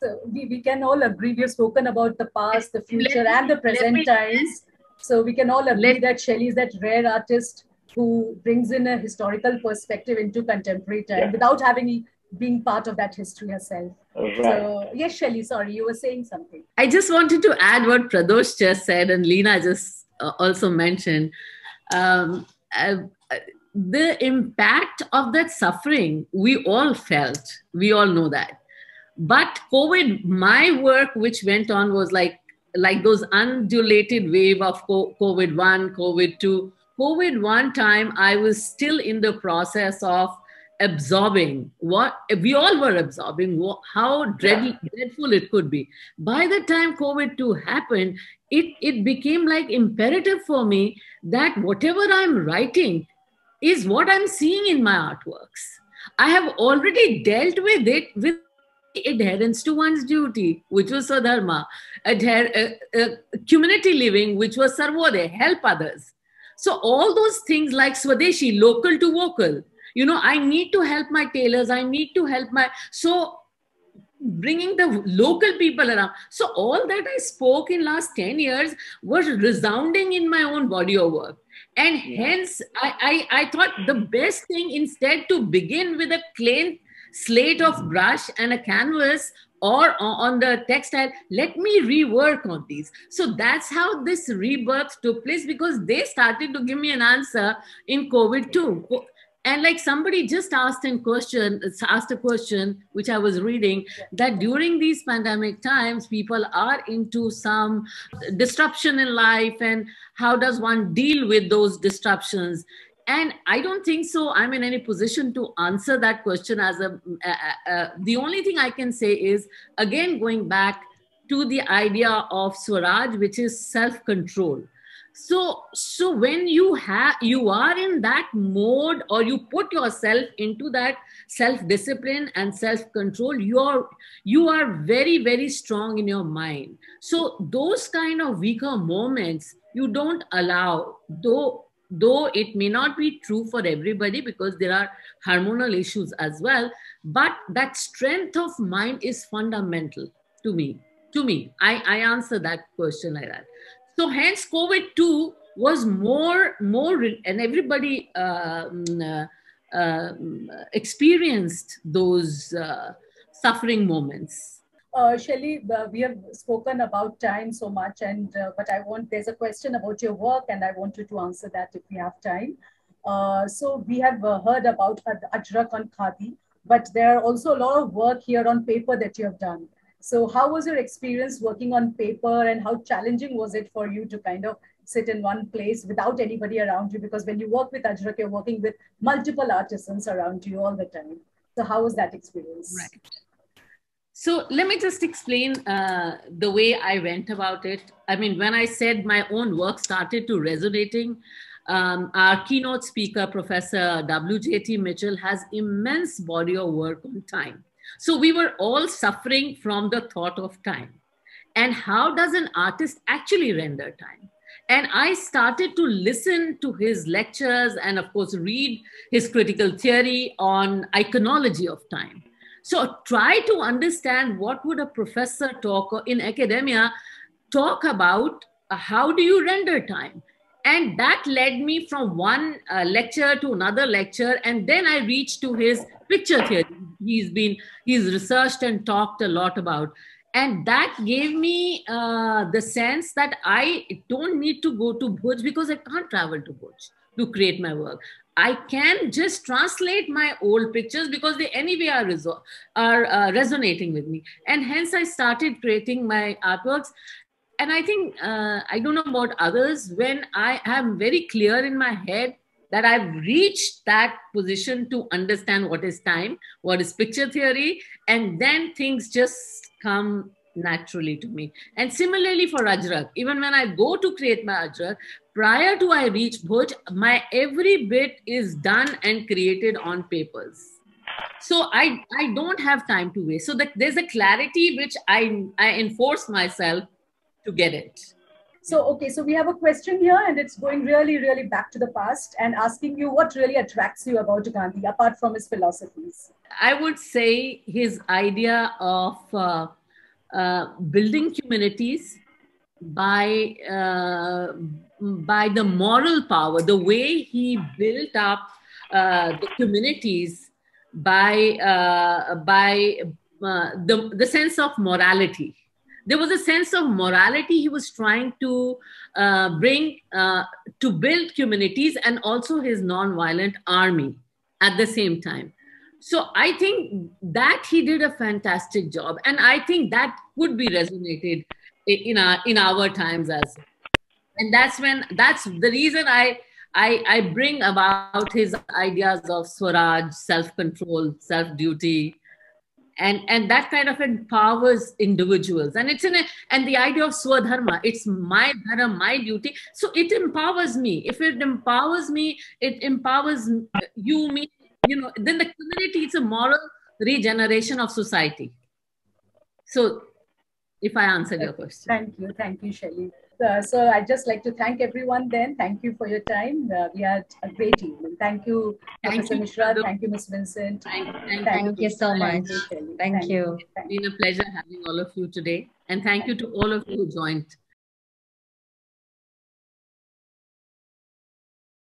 L: So we can all agree. We've spoken about the past, the future, and the present times. So we can all agree that Shelly is that rare artist who brings in a historical perspective into contemporary time without having being part of that history herself. Right. So yes, Shelly, sorry, you were saying something.
J: I just wanted to add what Pradosh just said and Leena just also mentioned. The impact of that suffering, we all felt, we all know that. But COVID, my work which went on was like those undulated wave of COVID 1, COVID 2. COVID one time, I was still in the process of absorbing what we all were absorbing, how dreadful it could be. By the time COVID 2 happened, it became like imperative for me that whatever I'm writing is what I'm seeing in my artworks. I have already dealt with it with adherence to one's duty, which was Swadharma, community living, which was Sarvodaya, help others. So all those things like Swadeshi, local to vocal, I need to help my tailors, I need to help so bringing the local people around. So all that I spoke in last 10 years was resounding in my own body of work. And hence I thought the best thing, instead to begin with a clean slate of brush and a canvas or on the textile, let me rework on these. So that's how this rebirth took place, because they started to give me an answer in COVID too. And like somebody just asked a question, which I was reading, that during these pandemic times, people are into some disruption in life, and how does one deal with those disruptions? And I don't think so I'm in any position to answer that question as the only thing I can say is, again, going back to the idea of Swaraj, which is self-control. So when you are in that mode, or you put yourself into that self-discipline and self-control, you are very, very strong in your mind. So those kind of weaker moments, you don't allow, though it may not be true for everybody, because there are hormonal issues as well, but that strength of mind is fundamental to me. I answer that question like that. So hence COVID 2 was more, and everybody experienced those suffering moments.
L: Shelly, we have spoken about time so much, but there's a question about your work, and I want you to answer that if we have time. So we have heard about Ajrak on Khadi, but there are also a lot of work here on paper that you have done. So how was your experience working on paper, and how challenging was it for you to kind of sit in one place without anybody around you? Because when you work with Ajrak, you're working with multiple artisans around you all the time. So how was that experience?
J: Right. So let me just explain the way I went about it. I mean, when I said my own work started to resonating, our keynote speaker, Professor W.J.T. Mitchell, has immense body of work on time. So we were all suffering from the thought of time. And how does an artist actually render time? And I started to listen to his lectures and, of course, read his critical theory on iconology of time. So try to understand what would a professor talk in academia talk about, how do you render time? And that led me from one lecture to another lecture. And then I reached to his picture theory. He's researched and talked a lot about. And that gave me the sense that I don't need to go to Bhuj because I can't travel to Bhuj to create my work. I can just translate my old pictures because they anyway are resonating with me. And hence I started creating my artworks. And I think, I don't know about others, when I am very clear in my head that I've reached that position to understand what is time, what is picture theory, and then things just come naturally to me. And similarly for Ajrak, even when I go to create my Ajrak, prior to I reach Bhuj, my every bit is done and created on papers. So I don't have time to waste. So there's a clarity which I enforce myself to get it.
L: So, okay, so we have a question here and it's going really, really back to the past and asking you what really attracts you about Gandhi, apart from his philosophies.
J: I would say his idea of building communities by the moral power, the way he built up the communities by the sense of morality. There was a sense of morality he was trying to bring to build communities, and also his non-violent army at the same time. So I think that he did a fantastic job. And I think that could be resonated in our times as well. And that's the reason I bring about his ideas of Swaraj, self-control, self-duty, and that kind of empowers individuals. And and the idea of Swadharma, it's my dharma, my duty. So it empowers me. If it empowers me, it empowers you, me, then the community, it's a moral regeneration of society. So if I answered your question.
L: Thank you, Shelly. So I'd just like to thank everyone then. Thank you for your time. We had a great evening. Thank you, Professor Mishra. Thank you, Ms. Vincent.
I: Thank you so much. Thank you.
J: It's been a pleasure having all of you today. And thank you to all of you who joined.